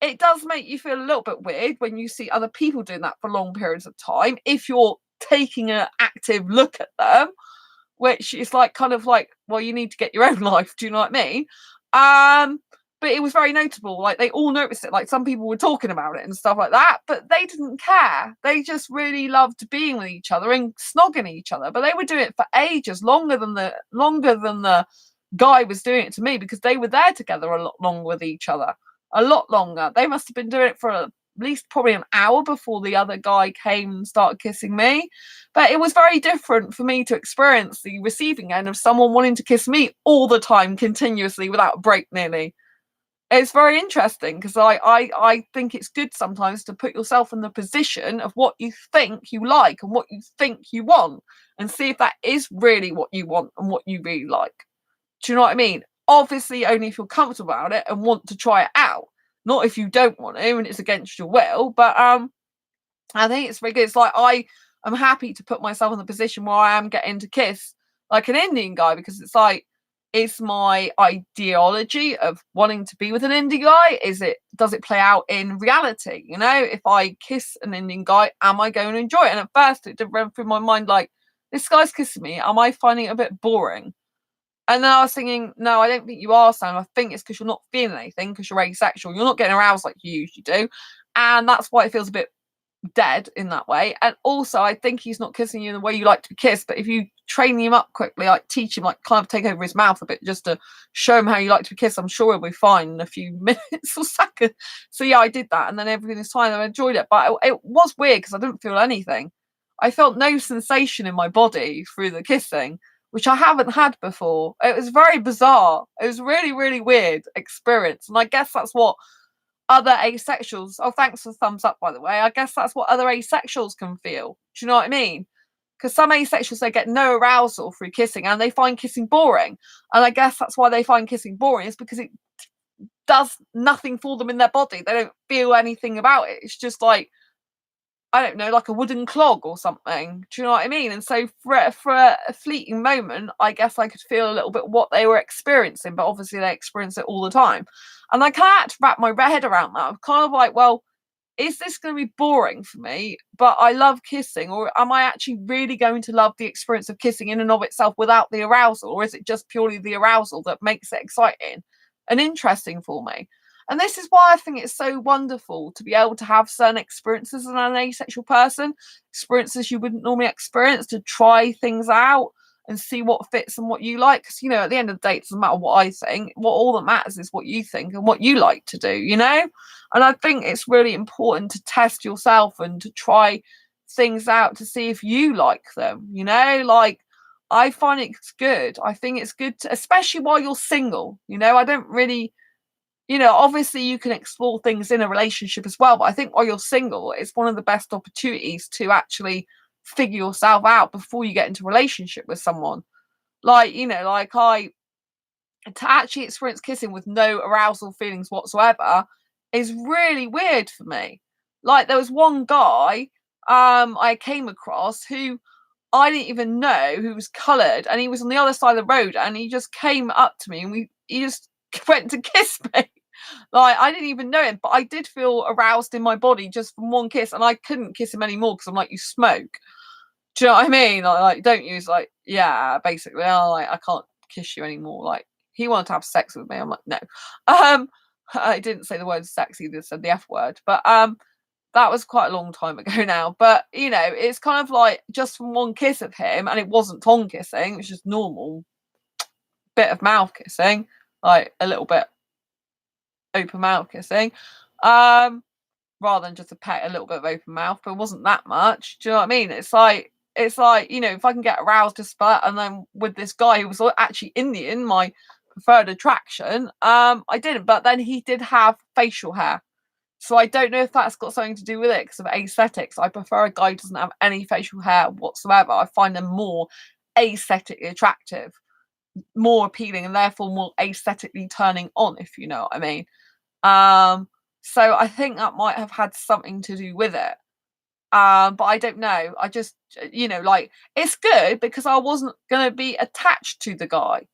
it does make you feel a little bit weird when you see other people doing that for long periods of time, if you're taking an active look at them, which is like kind of like, well, you need to get your own life. Do you know what I mean? But it was very notable. Like they all noticed it. Like some people were talking about it and stuff like that, but they didn't care. They just really loved being with each other and snogging each other. But they were doing it for ages, longer than the guy was doing it to me, because they were there together a lot longer with each other, a lot longer. They must have been doing it for at least probably an hour before the other guy came and started kissing me. But it was very different for me to experience the receiving end of someone wanting to kiss me all the time, continuously, without a break nearly. It's very interesting, because I think it's good sometimes to put yourself in the position of what you think you like and what you think you want, and see if that is really what you want and what you really like. Do you know what I mean? Obviously, only if you're comfortable about it and want to try it out. Not if you don't want to and it's against your will. But I think it's really good. It's like I am happy to put myself in the position where I am getting to kiss like an Indian guy, because it's like, it's my ideology of wanting to be with an Indian guy. Does it play out in reality? You know, if I kiss an Indian guy, am I going to enjoy it? And at first it did run through my mind like, this guy's kissing me, am I finding it a bit boring? And then I was thinking, no, I don't think you are, Sam. I think it's because you're not feeling anything, because you're asexual. You're not getting aroused like you usually do. And that's why it feels a bit dead in that way. And also, I think he's not kissing you in the way you like to be kissed. But if you train him up quickly, like teach him, like kind of take over his mouth a bit just to show him how you like to be kissed, I'm sure he'll be fine in a few minutes or seconds. So yeah, I did that. And then everything was fine. I enjoyed it. But it was weird because I didn't feel anything. I felt no sensation in my body through the kissing, which I haven't had before. It was very bizarre. It was really, really weird experience. And I guess that's what other asexuals, oh, thanks for the thumbs up, by the way. I guess that's what other asexuals can feel. Do you know what I mean? Because some asexuals, they get no arousal through kissing and they find kissing boring. And I guess that's why they find kissing boring, is because it does nothing for them in their body. They don't feel anything about it. It's just like, I don't know, like a wooden clog or something. Do you know what I mean? And so for a fleeting moment, I guess I could feel a little bit what they were experiencing, but obviously they experience it all the time. And I can't wrap my head around that. I'm kind of like, well, is this going to be boring for me? But I love kissing, or am I actually really going to love the experience of kissing in and of itself without the arousal? Or is it just purely the arousal that makes it exciting and interesting for me? And this is why I think it's so wonderful to be able to have certain experiences as an asexual person, experiences you wouldn't normally experience, to try things out and see what fits and what you like. Because, you know, at the end of the day, it doesn't matter what I think. What all that matters is what you think and what you like to do, you know? And I think it's really important to test yourself and to try things out to see if you like them, you know? Like, I find it's good. I think it's good, especially while you're single, you know? I don't really... You know, obviously you can explore things in a relationship as well, but I think while you're single, it's one of the best opportunities to actually figure yourself out before you get into a relationship with someone. Like, you know, like to actually experience kissing with no arousal feelings whatsoever is really weird for me. Like, there was one guy I came across who I didn't even know, who was coloured, and he was on the other side of the road, and he just came up to me and he just went to kiss me. Like, I didn't even know him, but I did feel aroused in my body just from one kiss, and I couldn't kiss him anymore because I'm like, you smoke. Do you know what I mean? Like don't use, like, yeah, basically, like, I can't kiss you anymore. Like, he wanted to have sex with me. I'm like, no. I didn't say the word sex, he just said the F word. But that was quite a long time ago now. But, you know, it's kind of like just from one kiss of him, and it wasn't tongue kissing, it was just normal bit of mouth kissing, like a little bit open mouth kissing, rather than just a little bit of open mouth, but it wasn't that much. Do you know what I mean? It's like, you know, if I can get aroused just for that, and then with this guy who was actually Indian, my preferred attraction, I didn't. But then he did have facial hair, so I don't know if that's got something to do with it, because of aesthetics. I prefer a guy who doesn't have any facial hair whatsoever. I find them more aesthetically attractive, more appealing, and therefore more aesthetically turning on, if you know what I mean. So I think that might have had something to do with it. But I don't know. I just, you know, like, it's good because I wasn't going to be attached to the guy.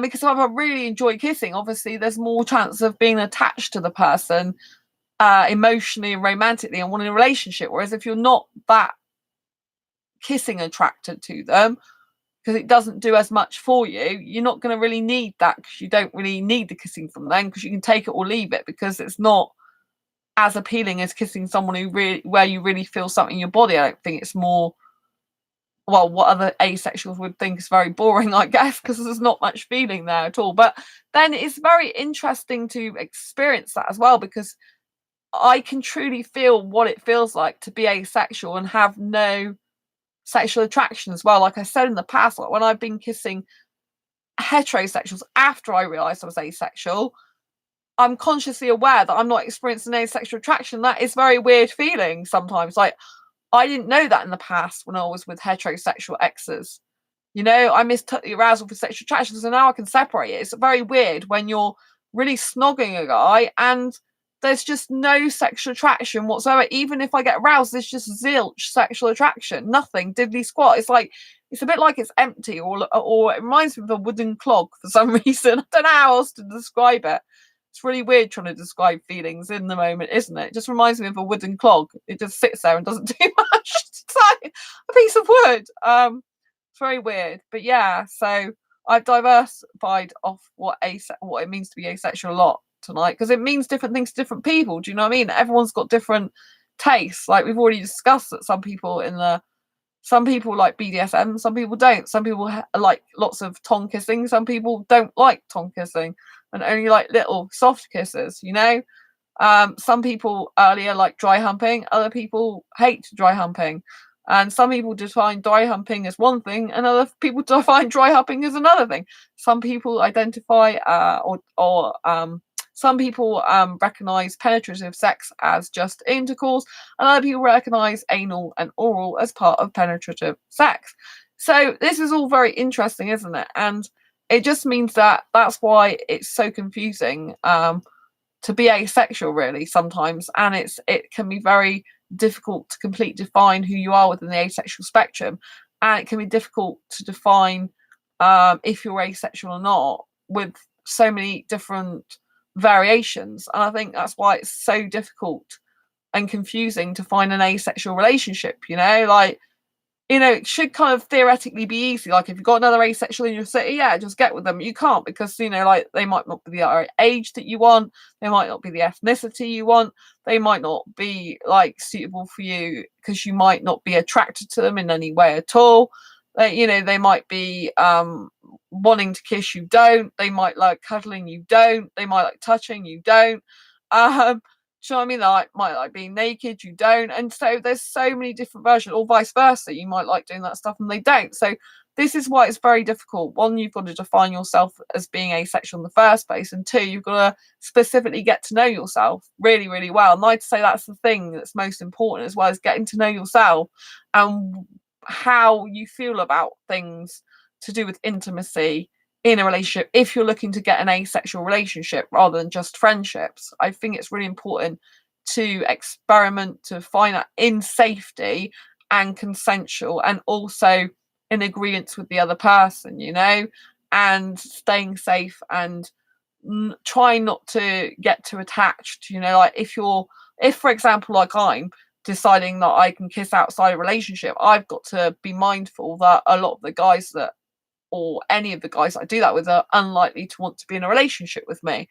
Because if I really enjoy kissing, obviously there's more chance of being attached to the person emotionally and romantically and wanting a relationship. Whereas if you're not that kissing attracted to them, because it doesn't do as much for you, you're not going to really need that, because you don't really need the kissing from them, because you can take it or leave it, because it's not as appealing as kissing someone where you really feel something in your body. I don't think it's more, well, what other asexuals would think is very boring, I guess, because there's not much feeling there at all. But then it's very interesting to experience that as well, because I can truly feel what it feels like to be asexual and have no sexual attraction as well. Like I said in the past, like when I've been kissing heterosexuals after I realised I was asexual, I'm consciously aware that I'm not experiencing any sexual attraction. That is very weird feeling sometimes. Like, I didn't know that in the past when I was with heterosexual exes. You know, I mistook the arousal for sexual attraction, so now I can separate it. It's very weird when you're really snogging a guy and there's just no sexual attraction whatsoever. Even if I get aroused, there's just zilch sexual attraction. Nothing, diddly squat. It's like, it's a bit like it's empty, or it reminds me of a wooden clog for some reason. I don't know how else to describe it. It's really weird trying to describe feelings in the moment, isn't it? It just reminds me of a wooden clog. It just sits there and doesn't do much. It's like a piece of wood. It's very weird. But yeah, so I've diversified off what it means to be asexual a lot tonight, because it means different things to different people. Do you know what I mean? Everyone's got different tastes. Like we've already discussed that some people like BDSM, some people don't. Some people like lots of tongue kissing. Some people don't like tongue kissing and only like little soft kisses, you know? Some people earlier like dry humping, other people hate dry humping. And some people define dry humping as one thing, and other people define dry humping as another thing. Some people identify some people recognize penetrative sex as just intercourse, and other people recognize anal and oral as part of penetrative sex. So this is all very interesting, isn't it? And it just means that that's why it's so confusing to be asexual, really, sometimes, and it can be very difficult to completely define who you are within the asexual spectrum, and it can be difficult to define if you're asexual or not, with so many different variations. And I think that's why it's so difficult and confusing to find an asexual relationship, you know, like, you know, it should kind of theoretically be easy. Like if you've got another asexual in your city, yeah, just get with them. You can't, because, you know, like they might not be the age that you want, they might not be the ethnicity you want, they might not be like suitable for you because you might not be attracted to them in any way at all. You know, they might be wanting to kiss, you don't. They might like cuddling, you don't. They might like touching, you don't. Do you know what I mean? They might like being naked, you don't. And so there's so many different versions, or vice versa. You might like doing that stuff and they don't. So this is why it's very difficult. One, you've got to define yourself as being asexual in the first place. And two, you've got to specifically get to know yourself really, really well. And I'd say that's the thing that's most important, as well, as getting to know yourself and how you feel about things to do with intimacy in a relationship. If you're looking to get an asexual relationship rather than just friendships, I think it's really important to experiment, to find out in safety and consensual, and also in agreement with the other person, you know, and staying safe and trying not to get too attached, you know. Like if for example, like I'm deciding that I can kiss outside a relationship, I've got to be mindful that a lot of the guys that, or any of the guys I do that with, are unlikely to want to be in a relationship with me,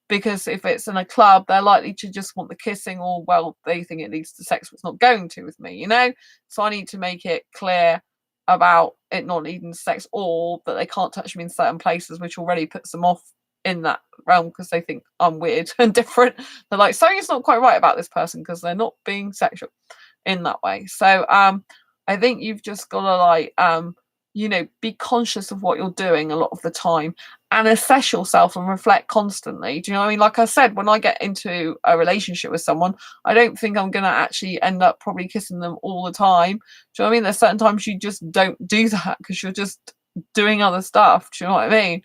because if it's in a club, they're likely to just want the kissing, or well, they think it leads to sex, but it's not going to with me, you know. So I need to make it clear about it not leading to sex, or that they can't touch me in certain places, which already puts them off in that realm because they think I'm weird and different. They're like, something's not quite right about this person, because they're not being sexual in that way. So I think you've just got to like you know, be conscious of what you're doing a lot of the time, and assess yourself and reflect constantly. Do you know what I mean? Like I said, when I get into a relationship with someone, I don't think I'm going to actually end up probably kissing them all the time. Do you know what I mean? There's certain times you just don't do that because you're just doing other stuff. Do you know what I mean?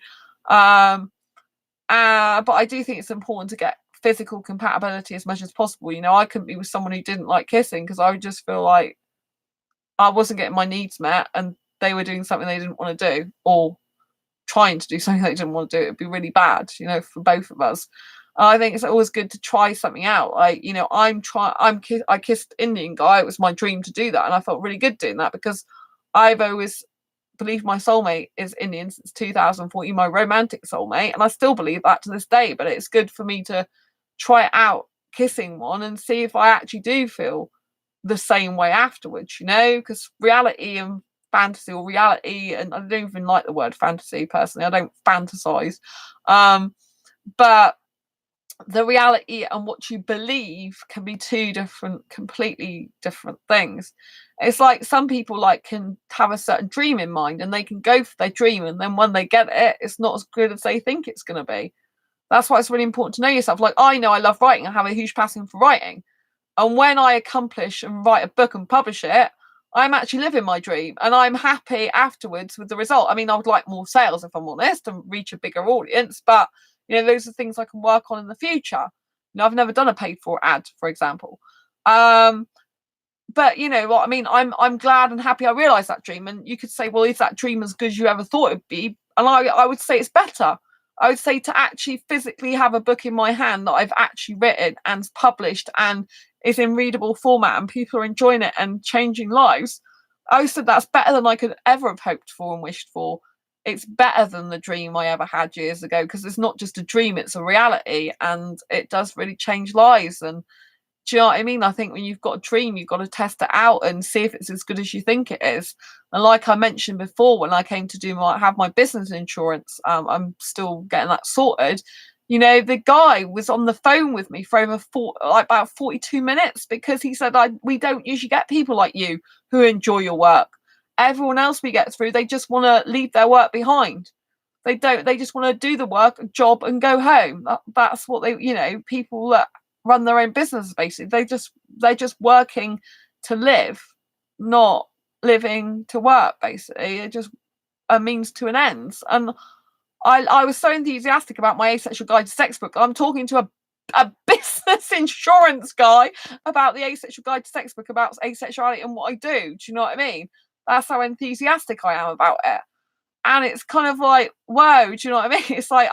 But I do think it's important to get physical compatibility as much as possible. You know, I couldn't be with someone who didn't like kissing, because I would just feel like I wasn't getting my needs met, and they were doing something they didn't want to do, or trying to do something they didn't want to do. It'd be really bad, you know, for both of us. I think it's always good to try something out. Like, you know, I kissed Indian guy. It was my dream to do that, and I felt really good doing that because I've always believed my soulmate is Indian since 2014, my romantic soulmate, and I still believe that to this day. But it's good for me to try it out, kissing one, and see if I actually do feel the same way afterwards, you know, because reality and fantasy, or reality, and I don't even like the word fantasy personally, I don't fantasize, but the reality and what you believe can be two different, completely different things. It's like some people like can have a certain dream in mind and they can go for their dream, and then when they get it, it's not as good as they think it's going to be. That's why it's really important to know yourself. Like, I know I love writing, I have a huge passion for writing, and when I accomplish and write a book and publish it, I'm actually living my dream and I'm happy afterwards with the result. I mean, I would like more sales, if I'm honest, and reach a bigger audience, but you know, those are things I can work on in the future. You know, I've never done a paid for ad, for example. But you know what I mean? I'm glad and happy I realised that dream. And you could say, well, is that dream as good as you ever thought it'd be? And I would say it's better. I would say to actually physically have a book in my hand that I've actually written and published and is in readable format and people are enjoying it and changing lives. I said that's better than I could ever have hoped for and wished for. It's better than the dream I ever had years ago, because it's not just a dream, it's a reality, and it does really change lives. And do you know what I mean? I think when you've got a dream, you've got to test it out and see if it's as good as you think it is. And like I mentioned before, when I came to have my business insurance, I'm still getting that sorted. You know, the guy was on the phone with me for about 42 minutes because he said, we don't usually get people like you who enjoy your work. Everyone else we get through, they just want to leave their work behind. They don't. They just want to do the work, job, and go home. That's what they, you know, people that run their own business, basically they're just working to live, not living to work, basically. It just a means to an end. And I was so enthusiastic about my Asexual Guide to Sex book. I'm talking to a business insurance guy about the Asexual Guide to Sex book, about asexuality and what I do. Do you know what I mean? That's how enthusiastic I am about it. And it's kind of like, whoa, do you know what I mean? It's like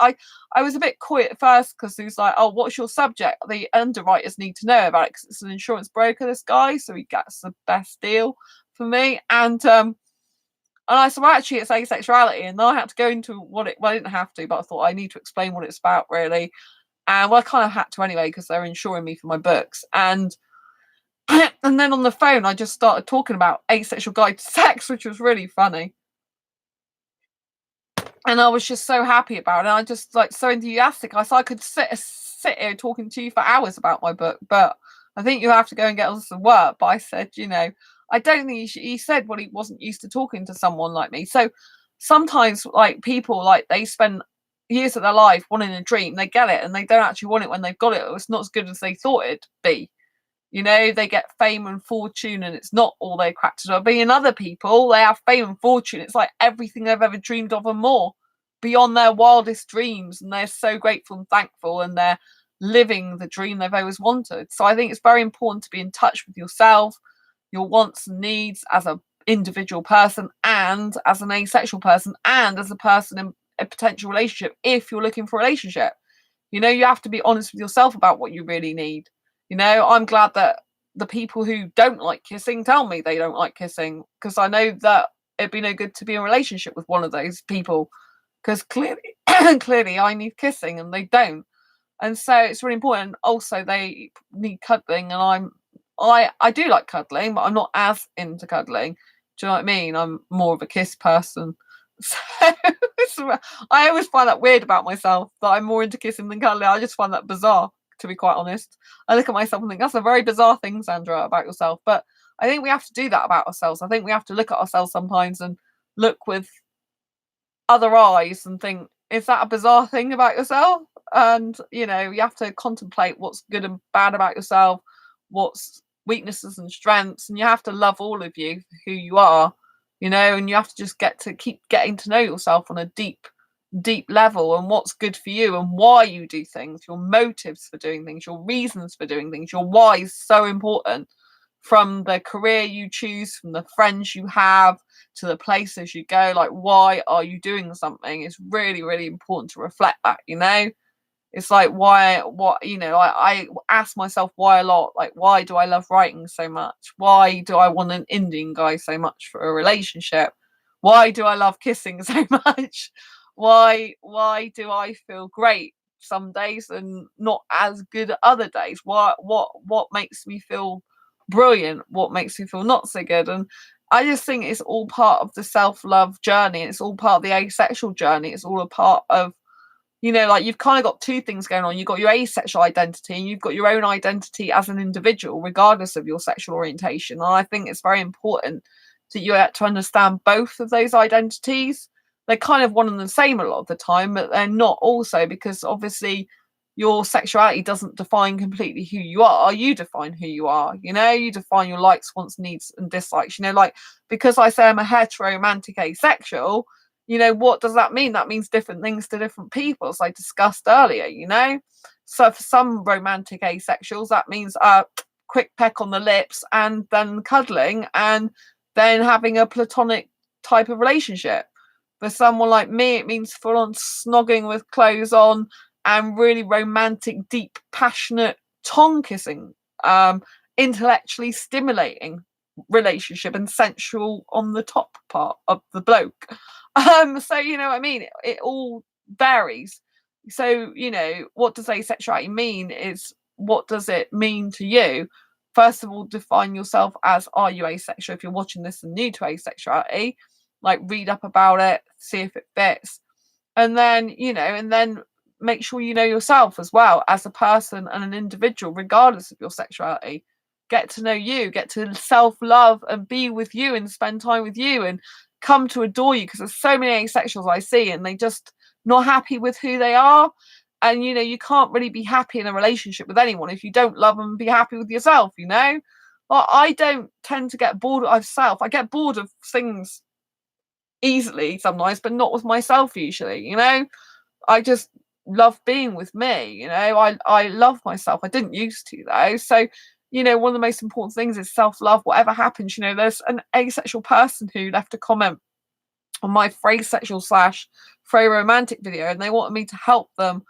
I was a bit coy at first because he was like, oh, what's your subject? The underwriters need to know about it because it's an insurance broker, this guy, so he gets the best deal for me. And I said, well, actually, it's asexuality. And then I had to go into well, I didn't have to, but I thought I need to explain what it's about, really. And well, I kind of had to anyway because they're insuring me for my books. And then on the phone, I just started talking about Asexual Guide to Sex, which was really funny. And I was just so happy about it. I just like so enthusiastic. I could sit here talking to you for hours about my book, but I think you have to go and get on some work. But I said, you know, I don't think he said, well, he wasn't used to talking to someone like me. So sometimes like people, like they spend years of their life wanting a dream, they get it and they don't actually want it when they've got it, or it's not as good as they thought it'd be. You know, they get fame and fortune and it's not all they cracked it up being. And other people, they have fame and fortune, it's like everything they've ever dreamed of and more, beyond their wildest dreams, and they're so grateful and thankful and they're living the dream they've always wanted. So I think it's very important to be in touch with yourself, your wants and needs as an individual person and as an asexual person and as a person in a potential relationship. If you're looking for a relationship, you know, you have to be honest with yourself about what you really need. You know, I'm glad that the people who don't like kissing tell me they don't like kissing, because I know that it'd be no good to be in a relationship with one of those people, because clearly clearly I need kissing and they don't. And so it's really important. Also, they need cuddling, and I do like cuddling, but I'm not as into cuddling. Do you know what I mean? I'm more of a kiss person. So I always find that weird about myself, that I'm more into kissing than cuddling. I just find that bizarre, to be quite honest. I look at myself and think that's a very bizarre thing, Sandra, about yourself. But I think we have to do that about ourselves. I think we have to look at ourselves sometimes and look with other eyes and think, is that a bizarre thing about yourself? And you know, you have to contemplate what's good and bad about yourself, what's weaknesses and strengths, and you have to love all of you, who you are, you know, and you have to just keep getting to know yourself on a deep level, and what's good for you and why you do things, your motives for doing things, your reasons for doing things. Your why is so important, from the career you choose, from the friends you have, to the places you go. Like, why are you doing something? It's really, really important to reflect that, you know. It's like, why, what, I ask myself why a lot. Like, why do I love writing so much? Why do I want an Indian guy so much for a relationship? Why do I love kissing so much? Why do I feel great some days and not as good other days? What makes me feel brilliant? What makes me feel not so good? And I just think it's all part of the self-love journey. It's all part of the asexual journey. It's all a part of, like, you've kind of got two things going on. You've got your asexual identity and you've got your own identity as an individual, regardless of your sexual orientation. And I think it's very important that you have to understand both of those identities. They're kind of one and the same a lot of the time, but they're not also, because obviously your sexuality doesn't define completely who you are. You define who you are, you define your likes, wants, needs, and dislikes. Like, because I say I'm a heteromantic asexual, what does that mean? That means different things to different people, as I discussed earlier, So for some romantic asexuals, that means a quick peck on the lips and then cuddling and then having a platonic type of relationship. For someone like me, it means full on snogging with clothes on and really romantic, deep, passionate tongue kissing, intellectually stimulating relationship and sensual on the top part of the bloke. So what I mean, it all varies. So what does asexuality mean is, what does it mean to you? First of all, define yourself as, are you asexual? If you're watching this and new to asexuality, like, read up about it, see if it fits, and then make sure you know yourself as well as a person and an individual, regardless of your sexuality. Get to know you, get to self-love and be with you and spend time with you and come to adore you, because there's so many asexuals I see and they just not happy with who they are. And you can't really be happy in a relationship with anyone if you don't love them and be happy with yourself. Well, I don't tend to get bored of myself. I get bored of things easily sometimes, but not with myself usually. I just love being with me. I love myself. I didn't used to, though. So one of the most important things is self-love. Whatever happens, there's an asexual person who left a comment on my phrasexual / romantic video, and they wanted me to help them,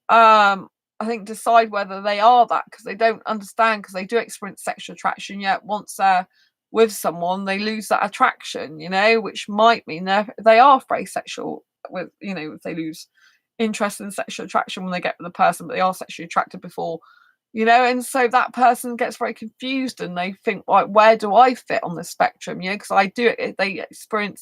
I think, decide whether they are that, because they don't understand, because they do experience sexual attraction, yet once they're with someone they lose that attraction, which might mean they are phrasexual, with if they lose interest in sexual attraction when they get with the person, but they are sexually attracted before, and so that person gets very confused and they think, like, where do I fit on the spectrum? Because I do it. They experience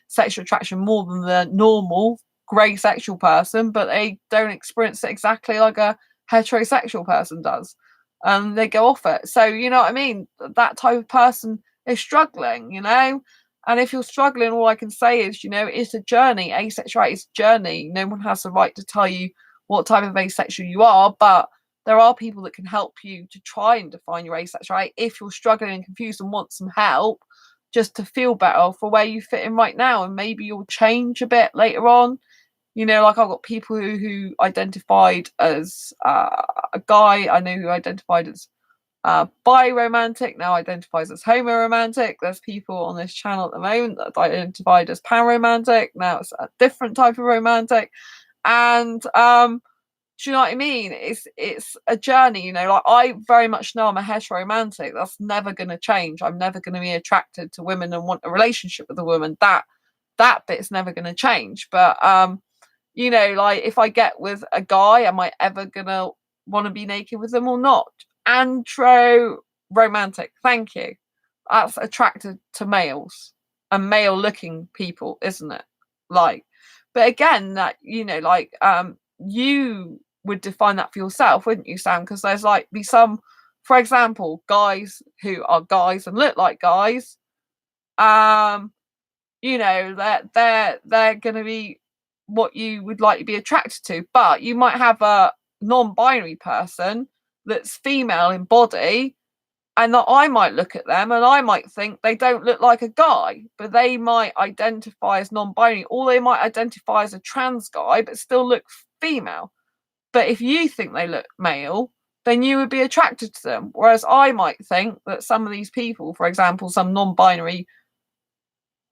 sexual attraction more than the normal grey sexual person, but they don't experience it exactly like a heterosexual person does. And they go off it. So what I mean? That type of person is struggling, And if you're struggling, all I can say is, it's a journey. Asexuality is a journey. No one has the right to tell you what type of asexual you are, but there are people that can help you to try and define your asexuality if you're struggling and confused and want some help, just to feel better for where you fit in right now. And maybe you'll change a bit later on. Like, I've got people who identified as a guy I know who identified as bi-romantic, now identifies as homo-romantic. There's people on this channel at the moment that identified as pan-romantic, now it's a different type of romantic. And do you know what I mean? It's a journey, like, I very much know I'm a heteromantic. That's never going to change. I'm never going to be attracted to women and want a relationship with a woman. That bit's never going to change. But like, if I get with a guy, am I ever gonna want to be naked with them or not? Andro romantic, thank you. That's attracted to males and male looking people, isn't it? Like, but again, that like, you would define that for yourself, wouldn't you, Sam? Because there's like be some, for example, guys who are guys and look like guys, they're gonna be what you would like to be attracted to. But you might have a non-binary person that's female in body, and that I might look at them and I might think they don't look like a guy, but they might identify as non-binary, or they might identify as a trans guy but still look female. But if you think they look male, then you would be attracted to them. Whereas I might think that some of these people, for example, some non-binary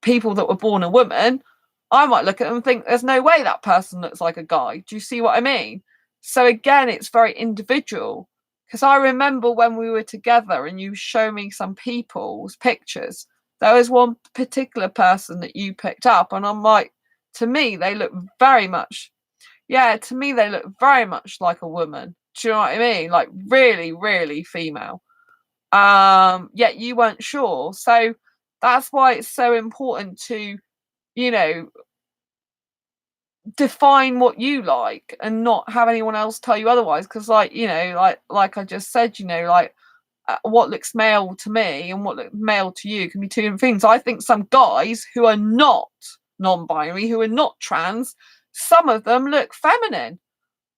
people that were born a woman, I might look at them and think there's no way that person looks like a guy. Do you see what I mean? So again, it's very individual. Because I remember when we were together and you show me some people's pictures, there was one particular person that you picked up, and I'm like, to me, they look very much, yeah, to me, they look very much like a woman. Do you know what I mean? Like really, really female. Yet you weren't sure. So that's why it's so important to, you know, define what you like and not have anyone else tell you otherwise. Because, like, you know, like I just said, you know, like what looks male to me and what looks male to you can be two different things. I think some guys who are not non-binary, who are not trans, some of them look feminine.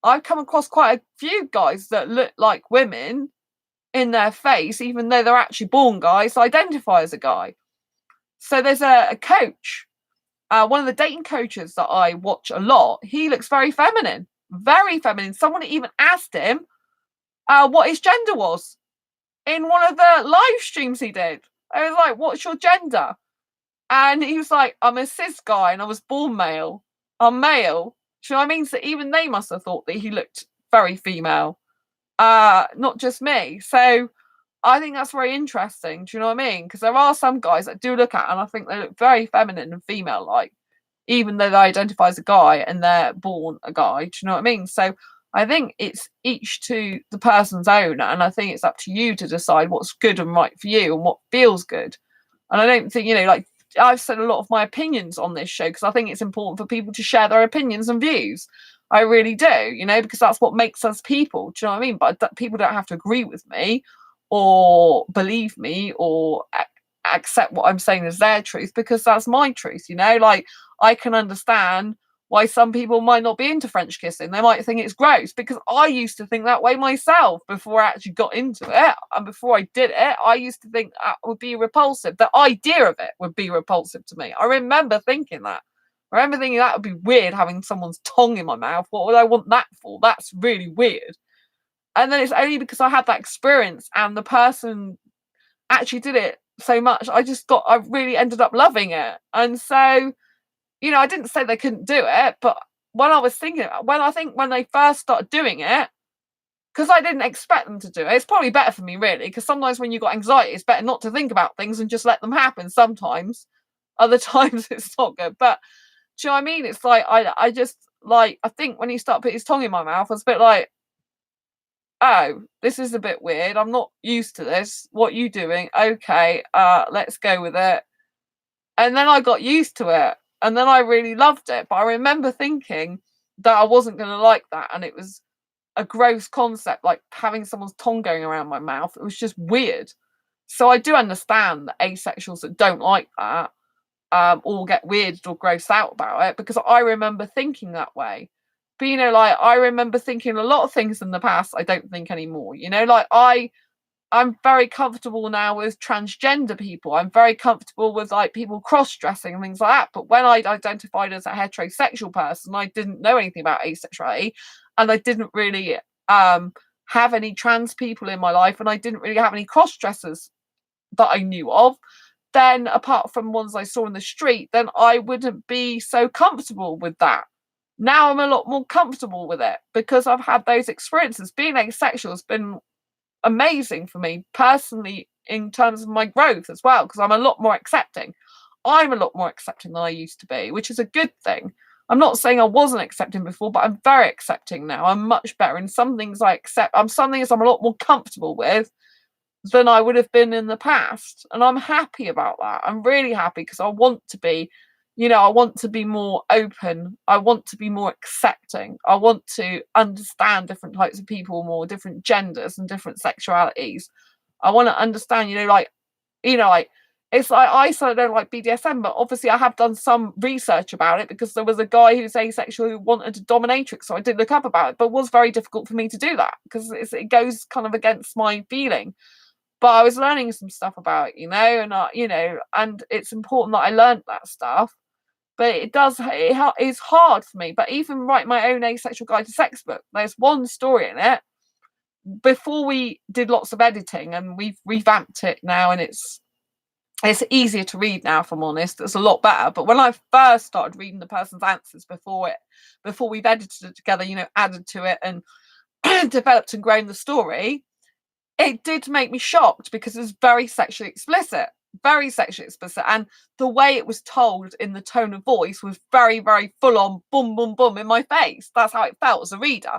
I've come across quite a few guys that look like women in their face, even though they're actually born guys, identify as a guy. So there's a coach, one of the dating coaches that I watch a lot. He looks very feminine, very feminine. Someone even asked him what his gender was in one of the live streams he did. I was like, "What's your gender?" And he was like, "I'm a cis guy, and I was born male. I'm male." Do you know what I mean? So even they must have thought that he looked very female, not just me. So I think that's very interesting. Do you know what I mean? Because there are some guys that do look at, and I think they look very feminine and female-like, even though they identify as a guy and they're born a guy. Do you know what I mean? So I think it's each to the person's own, and I think it's up to you to decide what's good and right for you and what feels good. And I don't think, you know, like I've said a lot of my opinions on this show because I think it's important for people to share their opinions and views. I really do, you know, because that's what makes us people. Do you know what I mean? But people don't have to agree with me or believe me or accept what I'm saying as their truth, because that's my truth, you know. Like, I can understand why some people might not be into French kissing. They might think it's gross, because I used to think that way myself before I actually got into it. And before I did it, I used to think that would be repulsive. The idea of it would be repulsive to me. I remember thinking that. I remember thinking that would be weird, having someone's tongue in my mouth. What would I want that for? That's really weird. And then it's only because I had that experience and the person actually did it so much, I really ended up loving it. And so, you know, I didn't say they couldn't do it, but when I was thinking, when they first started doing it, because I didn't expect them to do it, it's probably better for me, really, because sometimes when you've got anxiety, it's better not to think about things and just let them happen sometimes. Other times it's not good. But do you know what I mean? It's like, I just, like, I think when he started putting his tongue in my mouth, I was a bit like, oh, this is a bit weird. I'm not used to this. What are you doing? Okay, let's go with it. And then I got used to it. And then I really loved it. But I remember thinking that I wasn't going to like that. And it was a gross concept, like having someone's tongue going around my mouth. It was just weird. So I do understand the asexuals that don't like that, or get weirded or grossed out about it, because I remember thinking that way. But, you know, like, I remember thinking a lot of things in the past I don't think anymore. You know, like, I'm very comfortable now with transgender people. I'm very comfortable with, like, people cross-dressing and things like that. But when I identified as a heterosexual person, I didn't know anything about asexuality, and I didn't really have any trans people in my life, and I didn't really have any cross-dressers that I knew of. Then, apart from ones I saw in the street, then I wouldn't be so comfortable with that. Now I'm a lot more comfortable with it because I've had those experiences. Being asexual has been amazing for me personally, in terms of my growth as well, because I'm a lot more accepting. I'm a lot more accepting than I used to be, which is a good thing. I'm not saying I wasn't accepting before, but I'm very accepting now. I'm much better. And some things I accept, some things I'm a lot more comfortable with than I would have been in the past. And I'm happy about that. I'm really happy, because I want to be, you know, I want to be more open. I want to be more accepting. I want to understand different types of people more, different genders and different sexualities. I want to understand, like, it's like, I sort of don't like BDSM, but obviously I have done some research about it, because there was a guy who's asexual who wanted a dominatrix, so I did look up about it, but it was very difficult for me to do that because it goes kind of against my feeling. But I was learning some stuff about it, and and it's important that I learned that stuff. But it's hard for me. But even write my own asexual guide to sex book, there's one story in it. Before we did lots of editing, and we've revamped it now, and it's It's easier to read now, if I'm honest. It's a lot better. But when I first started reading the person's answers before we've edited it together, added to it and developed and grown the story, it did make me shocked because it was very sexually explicit. Very sexually explicit. And the way it was told in the tone of voice was very, very full on boom, boom, boom in my face. That's how it felt as a reader.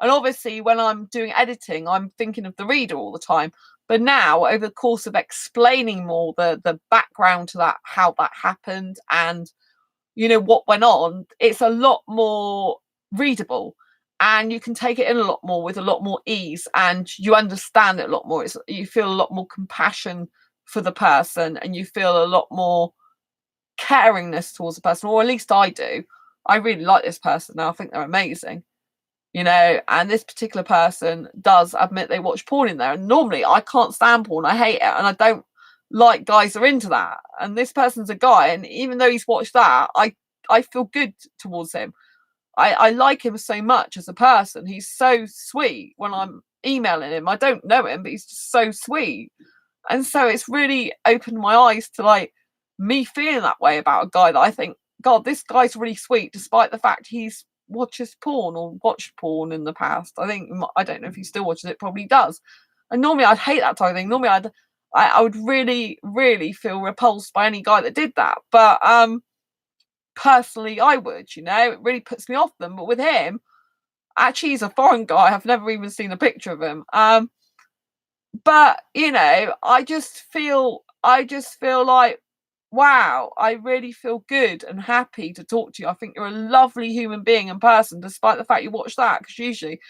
And obviously, when I'm doing editing, I'm thinking of the reader all the time. But now, over the course of explaining more the background to that, how that happened, and what went on, it's a lot more readable, and you can take it in a lot more with a lot more ease, and you understand it a lot more. You feel a lot more compassion for the person, and you feel a lot more caringness towards the person, or at least I do. I really like this person now. I think they're amazing. And this particular person does admit they watch porn in there. And normally I can't stand porn. I hate it. And I don't like guys that are into that. And this person's a guy. And even though he's watched that, I feel good towards him. I like him so much as a person. He's so sweet when I'm emailing him. I don't know him, but he's just so sweet. And so it's really opened my eyes to like me feeling that way about a guy that I think, God, this guy's really sweet, despite the fact he's watches porn or watched porn in the past. I don't know if he still watches it, probably does. And normally I'd hate that type of thing. Normally I would really, really feel repulsed by any guy that did that. But personally I would, it really puts me off them. But with him, actually he's a foreign guy. I've never even seen a picture of him. But I just feel like, wow, I really feel good and happy to talk to you. I think you're a lovely human being and person, despite the fact you watch that, because usually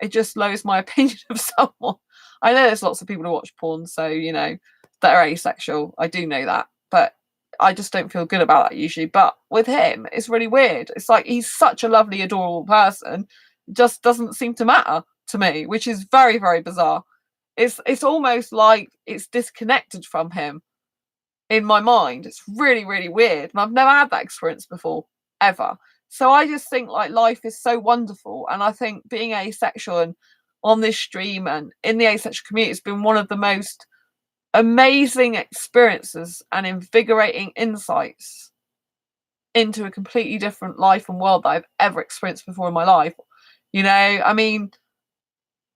it just lowers my opinion of someone. I know there's lots of people who watch porn, so, that are asexual. I do know that. But I just don't feel good about that usually. But with him, it's really weird. It's like he's such a lovely, adorable person. It just doesn't seem to matter to me, which is very, very bizarre. It's almost like it's disconnected from him in my mind. It's really, really weird. And I've never had that experience before, ever. So I just think like life is so wonderful. And I think being asexual and on this stream and in the asexual community has been one of the most amazing experiences and invigorating insights into a completely different life and world that I've ever experienced before in my life. I mean,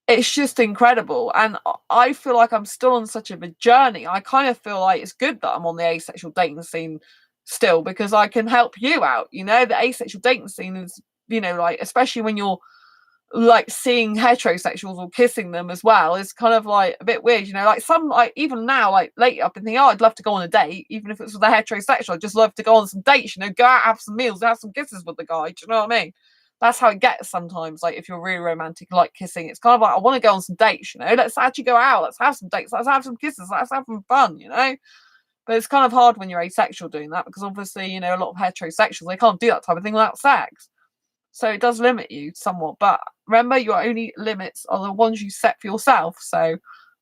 it's just incredible. And I feel like I'm still on such a journey. I kind of feel like it's good that I'm on the asexual dating scene still, because I can help you out. The asexual dating scene is, like, especially when you're like seeing heterosexuals or kissing them as well, is kind of like a bit weird. Like some, like even now, like lately I've been thinking, oh, I'd love to go on a date, even if it's with a heterosexual. I'd just love to go on some dates, go out, have some meals, have some kisses with the guy. Do you know what I mean? That's how it gets sometimes. Like if you're really romantic, like kissing, it's kind of like, I want to go on some dates, let's actually go out, let's have some dates, let's have some kisses, let's have some fun, But it's kind of hard when you're asexual doing that, because obviously, a lot of heterosexuals, they can't do that type of thing without sex. So it does limit you somewhat. But remember, your only limits are the ones you set for yourself. So,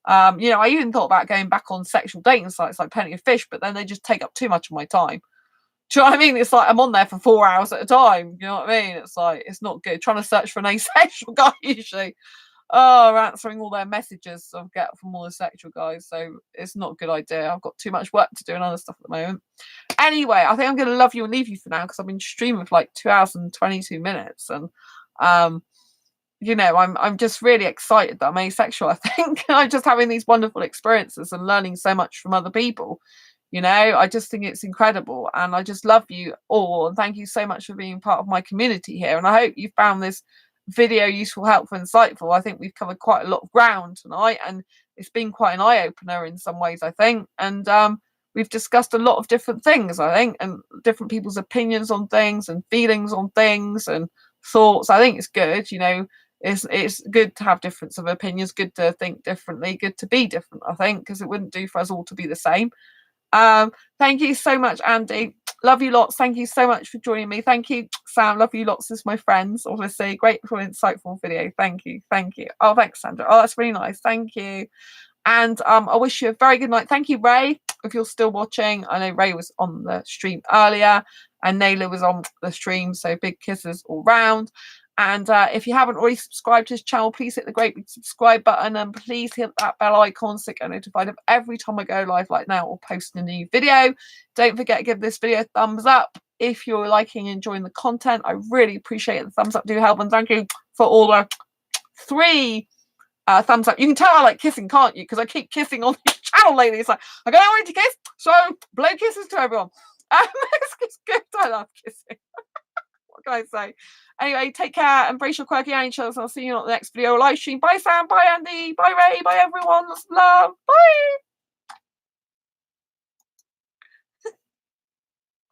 I even thought about going back on sexual dating sites like Plenty of Fish, but then they just take up too much of my time. Do you know what I mean? It's like I'm on there for 4 hours at a time. You know what I mean? It's like, it's not good. Trying to search for an asexual guy usually. Oh, answering all their messages I get from all the sexual guys. So it's not a good idea. I've got too much work to do and other stuff at the moment. Anyway, I think I'm going to love you and leave you for now, because I've been streaming for like 2 hours and 22 minutes. And, I'm just really excited that I'm asexual, I think. I'm just having these wonderful experiences and learning so much from other people. I just think it's incredible, and I just love you all, and thank you so much for being part of my community here. And I hope you found this video useful, helpful, insightful. I think we've covered quite a lot of ground tonight, and it's been quite an eye-opener in some ways, I think. And we've discussed a lot of different things, I think, and different people's opinions on things and feelings on things and thoughts. I think it's good, it's good to have difference of opinions, good to think differently, good to be different, I think, because it wouldn't do for us all to be the same. Thank you so much, Andy. Love you lots. Thank you so much for joining me. Thank you, Sam. Love you lots as my friends. Obviously, grateful, insightful video. Thank you. Thank you. Oh, thanks, Sandra. Oh, that's really nice. Thank you. And I wish you a very good night. Thank you, Ray, if you're still watching. I know Ray was on the stream earlier, and Naylor was on the stream. So big kisses all round. And if you haven't already subscribed to this channel, please hit the great big subscribe button and please hit that bell icon so you get notified of every time I go live like now or posting a new video. Don't forget to give this video a thumbs up if you're liking and enjoying the content. I really appreciate it. The thumbs up do help, and thank you for all the 3 thumbs up. You can tell I like kissing, can't you? Because I keep kissing on the channel lately. It's like, I don't want to kiss, so blow kisses to everyone. It's good. I love kissing. What can I say? Anyway, take care, embrace your quirky angels. I'll see you on the next video or live stream. Bye, Sam. Bye, Andy. Bye, Ray. Bye, everyone. Lots of love. Bye.